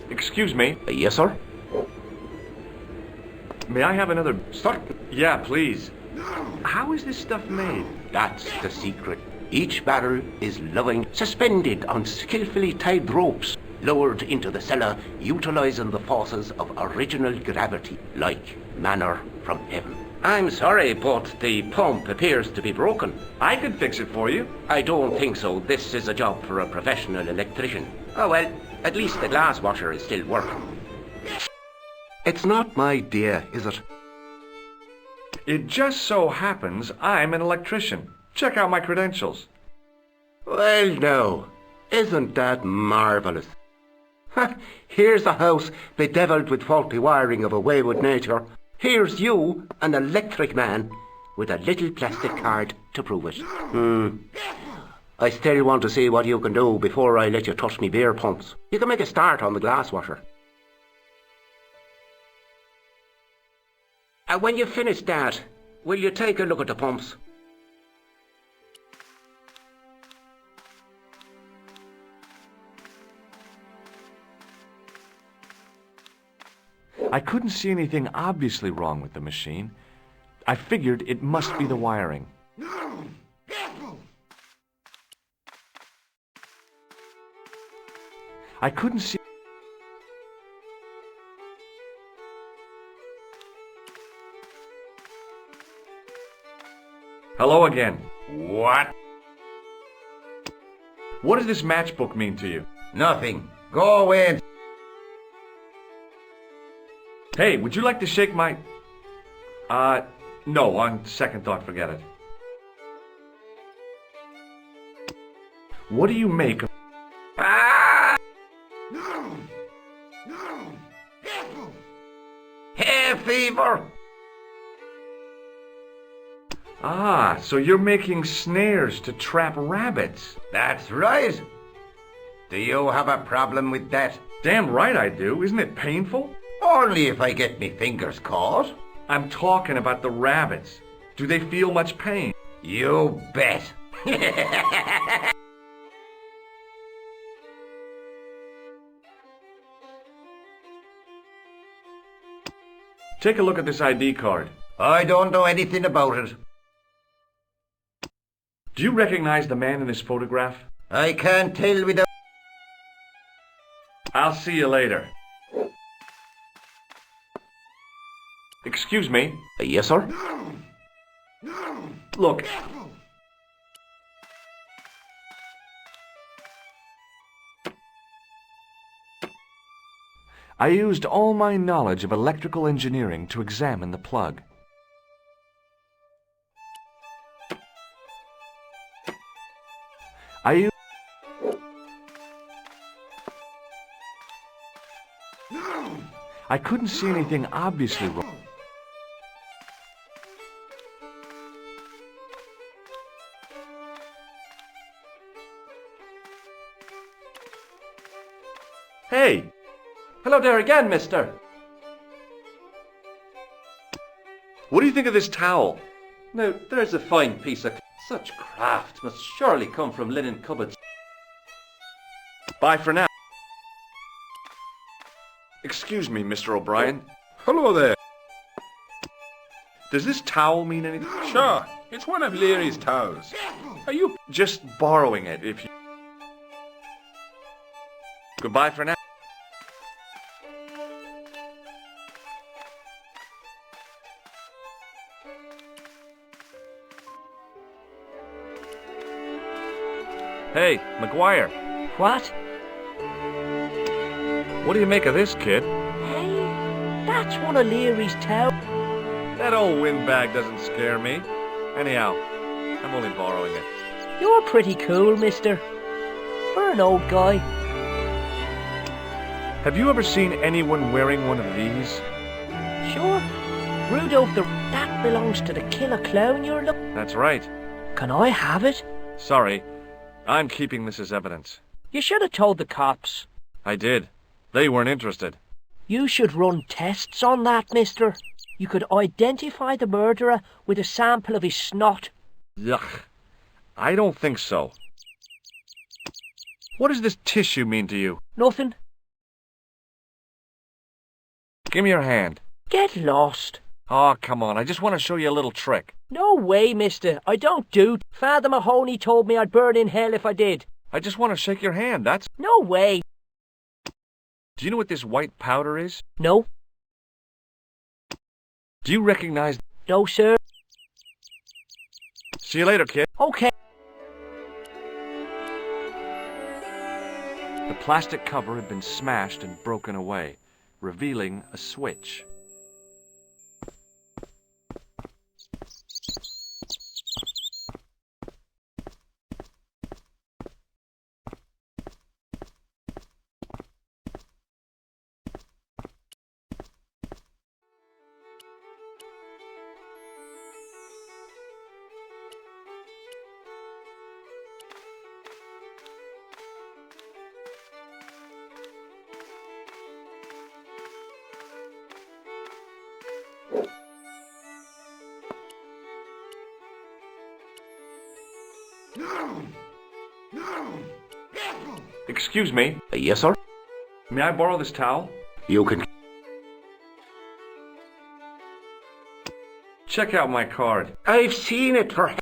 Excuse me. Yes, sir? May I have another... Sir? Yeah, please. How is this stuff made? That's the secret. Each barrel is loving, suspended on skillfully tied ropes, lowered into the cellar, utilizing the forces of original gravity, like manna from heaven. I'm sorry, but the pump appears to be broken. I could fix it for you. I don't think so. This is a job for a professional electrician. Oh well, at least the glass washer is still working. It's not my idea, is it? It just so happens I'm an electrician. Check out my credentials. Well, no. Isn't that marvellous? Here's a house bedeviled with faulty wiring of a wayward nature. Here's you, an electric man, with a little plastic card to prove it. I still want to see what you can do before I let you touch me beer pumps. You can make a start on the glass washer. When you finish that, will you take a look at the pumps? I couldn't see anything obviously wrong with the machine. I figured it must be the wiring. I couldn't see... Hello again. What? What does this matchbook mean to you? Nothing. Go away. Hey, would you like to shake my... no, on second thought, forget it. What do you make of... Hay fever! Ah, so you're making snares to trap rabbits. That's right. Do you have a problem with that? Damn right I do. Isn't it painful? Only if I get me fingers caught. I'm talking about the rabbits. Do they feel much pain? You bet. Take a look at this ID card. I don't know anything about it. Do you recognize the man in this photograph? I can't tell without... I'll see you later. Excuse me? Yes, sir? Look. I used all my knowledge of electrical engineering to examine the plug. I... I couldn't see anything obviously wrong. Hey! Hello there again, mister. What do you think of this towel? Now, there's a fine piece of... Such craft must surely come from linen cupboards. Bye for now. Excuse me, Mr. O'Brien. Hello there. Does this towel mean anything? Sure, it's one of Leary's towels. Are you... Just borrowing it, if you... Goodbye for now. Hey, McGuire. What? What do you make of this, kid? Hey, that's one of Leary's towels. That old windbag doesn't scare me. Anyhow, I'm only borrowing it. You're pretty cool, mister. For an old guy. Have you ever seen anyone wearing one of these? Sure. Rudolph the... That belongs to the killer clown you're looking... That's right. Can I have it? Sorry. I'm keeping this as evidence. You should have told the cops. I did. They weren't interested. You should run tests on that, mister. You could identify the murderer with a sample of his snot. Yuck. I don't think so. What does this tissue mean to you? Nothing. Give me your hand. Get lost. Oh, come on. I just want to show you a little trick. No way, mister. I don't do... Father Mahoney told me I'd burn in hell if I did. I just want to shake your hand, that's... No way. Do you know what this white powder is? No. Do you recognize... No, sir. See you later, kid. Okay. The plastic cover had been smashed and broken away, revealing a switch. Excuse me. Yes, sir? May I borrow this towel? You can... Check out my card. I've seen it for...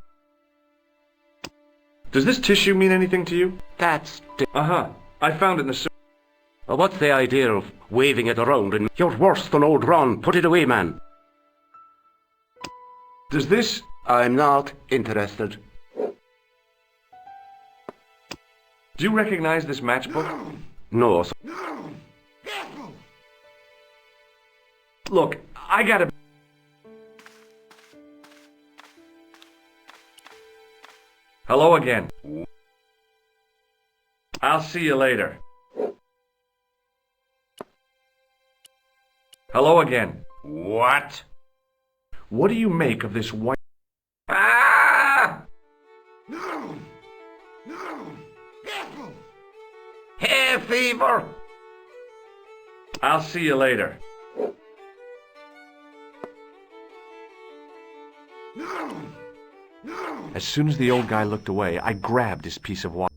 Does this tissue mean anything to you? That's... Uh-huh. I found it in the sewer. Well, what's the idea of waving it around and... You're worse than old Ron. Put it away, man. Does this... I'm not interested. Do you recognize this matchbook? No, sir. Look, I gotta... Hello again. I'll see you later. Hello again. What? What do you make of this white... Ah! Hay fever! I'll see you later. As soon as the old guy looked away, I grabbed his piece of wire.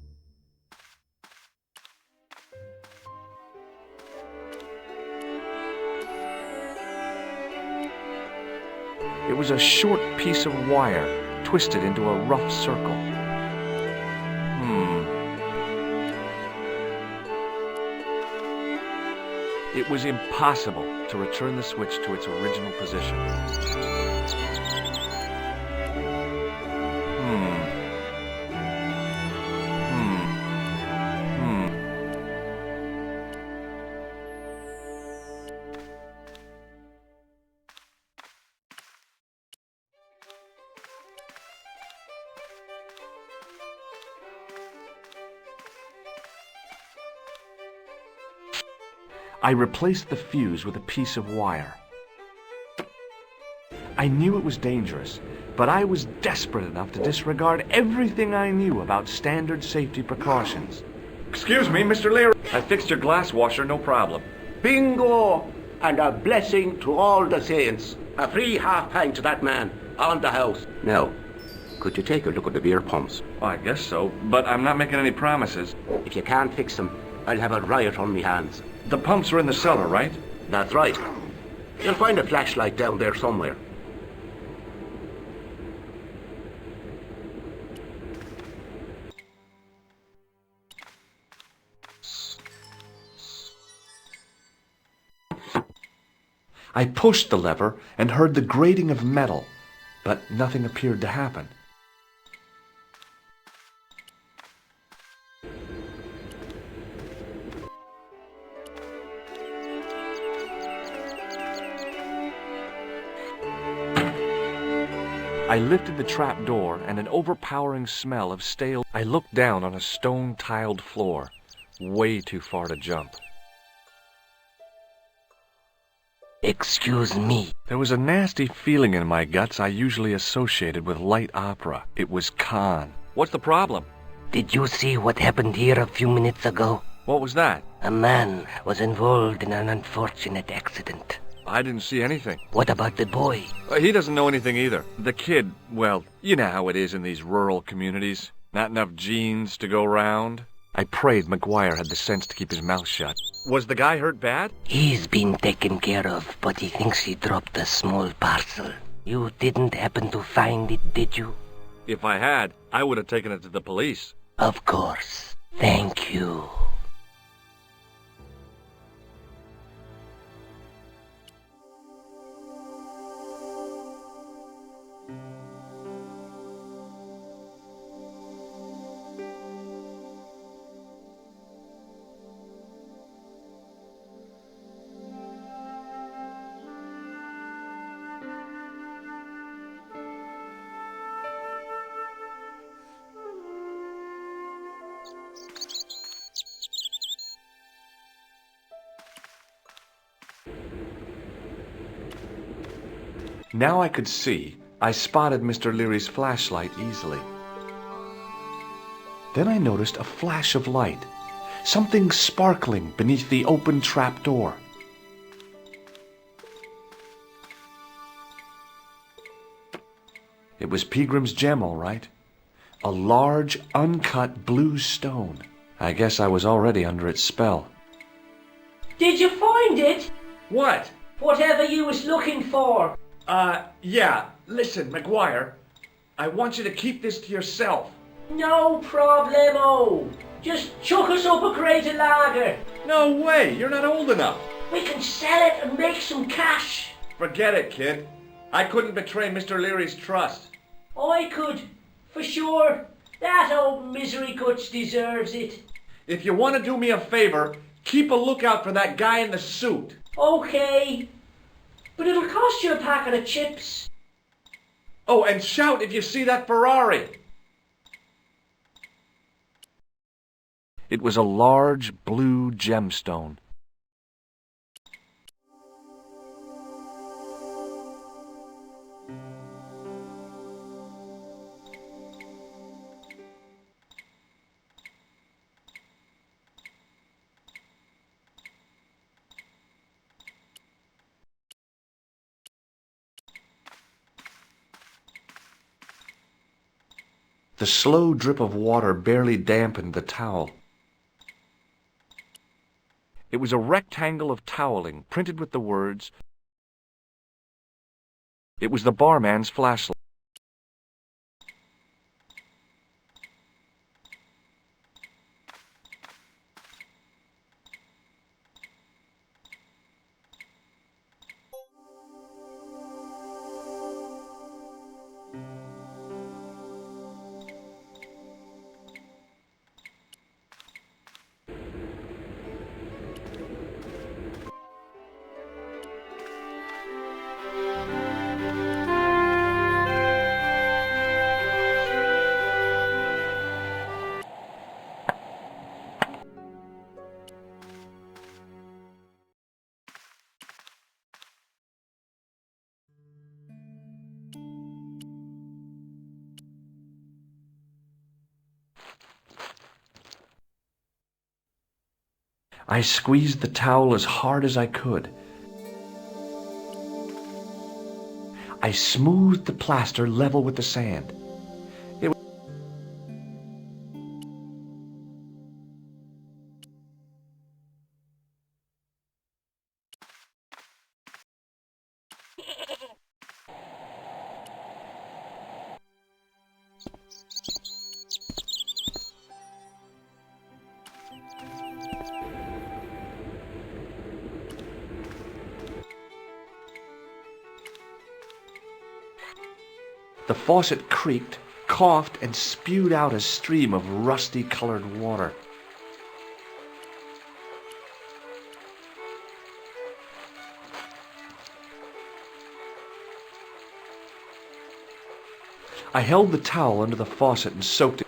It was a short piece of wire, twisted into a rough circle. It was impossible to return the switch to its original position. I replaced the fuse with a piece of wire. I knew it was dangerous, but I was desperate enough to disregard everything I knew about standard safety precautions. Excuse me, Mr. Leary. I fixed your glass washer, no problem. Bingo! And a blessing to all the saints. A free half-pint to that man on the house. Now, could you take a look at the beer pumps? Well, I guess so, but I'm not making any promises. If you can't fix them, I'll have a riot on me hands. The pumps are in the cellar, right? That's right. You'll find a flashlight down there somewhere. I pushed the lever and heard the grating of metal, but nothing appeared to happen. I lifted the trap door and an overpowering smell of stale. I looked down on a stone-tiled floor, way too far to jump. Excuse me. There was a nasty feeling in my guts I usually associated with light opera. It was Khan. What's the problem? Did you see what happened here a few minutes ago? What was that? A man was involved in an unfortunate accident. I didn't see anything. What about the boy? He doesn't know anything either. The kid, well, you know how it is in these rural communities. Not enough genes to go round. I prayed McGuire had the sense to keep his mouth shut. Was the guy hurt bad? He's been taken care of, but he thinks he dropped a small parcel. You didn't happen to find it, did you? If I had, I would have taken it to the police. Of course. Thank you. Now I could see. I spotted Mr. Leary's flashlight easily. Then I noticed a flash of light, something sparkling beneath the open trapdoor. It was Peagram's gem, all right. A large, uncut blue stone. I guess I was already under its spell. Did you find it? What? Whatever you was looking for. Yeah. Listen, McGuire, I want you to keep this to yourself. No problemo. Just chuck us up a crate of lager. No way, you're not old enough. We can sell it and make some cash. Forget it, kid. I couldn't betray Mr. Leary's trust. I could, for sure. That old misery guts deserves it. If you want to do me a favor, keep a lookout for that guy in the suit. Okay. But it'll cost you a packet of chips. Oh, and shout if you see that Ferrari. It was a large blue gemstone. The slow drip of water barely dampened the towel. It was a rectangle of toweling printed with the words, it was the barman's flashlight. I squeezed the towel as hard as I could. I smoothed the plaster level with the sand. The faucet creaked, coughed, and spewed out a stream of rusty-colored water. I held the towel under the faucet and soaked it.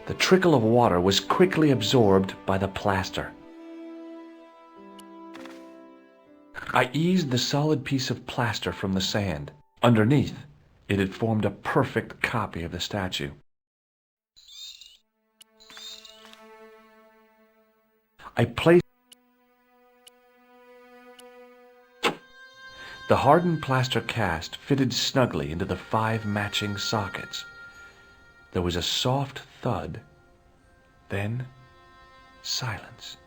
The trickle of water was quickly absorbed by the plaster. I eased the solid piece of plaster from the sand. Underneath, it had formed a perfect copy of the statue. I placed the hardened plaster cast fitted snugly into the 5 matching sockets. There was a soft thud, then silence.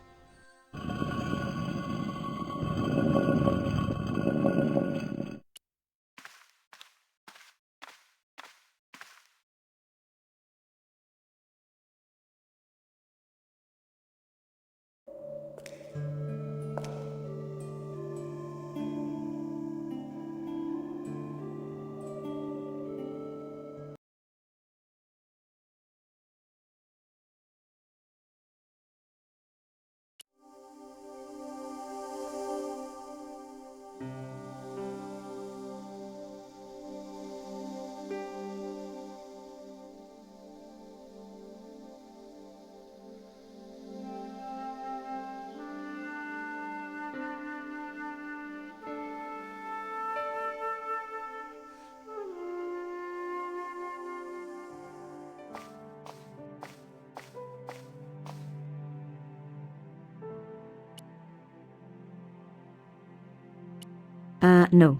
No.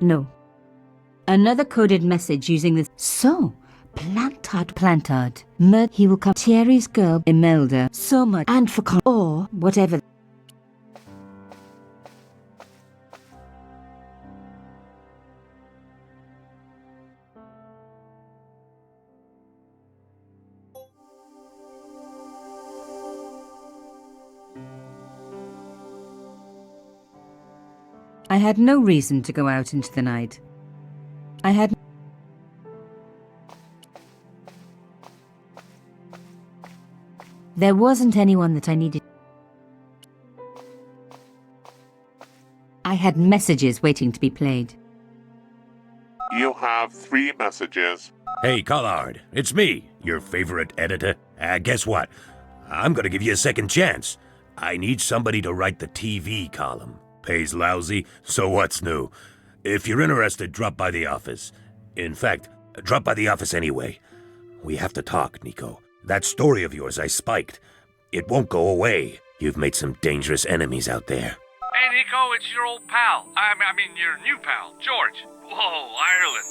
No. Another coded message using this. So, Plantard. He will come. Thierry's girl, Imelda. So much. And for or whatever. I had no reason to go out into the night. There wasn't anyone that I needed. I had messages waiting to be played. You have 3 messages. Hey, Collard, it's me, your favorite editor. Guess what? I'm gonna give you a second chance. I need somebody to write the TV column. Pays lousy, so what's new? If you're interested, drop by the office. In fact, drop by the office anyway. We have to talk, Nico. That story of yours I spiked. It won't go away. You've made some dangerous enemies out there. Hey, Nico, it's your old pal. I mean, your new pal, George. Whoa, Ireland.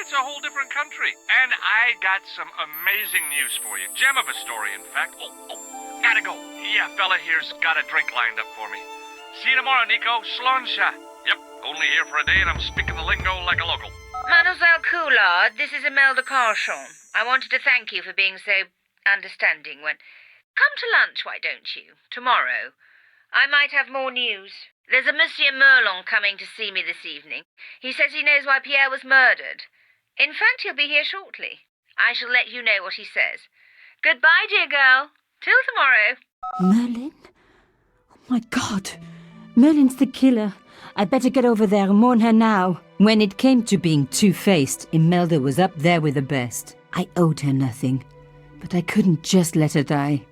It's a whole different country. And I got some amazing news for you. Gem of a story, in fact. Oh, gotta go. Yeah, fella here's got a drink lined up for me. See you tomorrow, Nico. Slonsha. Yep, only here for a day and I'm speaking the lingo like a local. Mademoiselle Coulard, this is Imelda Carchon. I wanted to thank you for being so understanding when... Come to lunch, why don't you? Tomorrow. I might have more news. There's a Monsieur Merlon coming to see me this evening. He says he knows why Pierre was murdered. In fact, he'll be here shortly. I shall let you know what he says. Goodbye, dear girl. Till tomorrow. Merlin? Oh my God. Merlin's the killer. I better get over there and warn her now. When it came to being two-faced, Imelda was up there with the best. I owed her nothing, but I couldn't just let her die.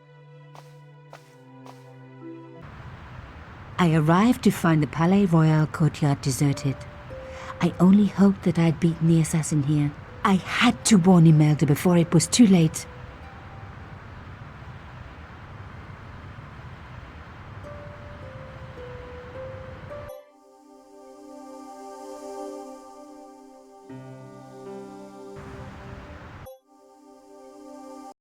I arrived to find the Palais Royal courtyard deserted. I only hoped that I'd beaten the assassin here. I had to warn Imelda before it was too late.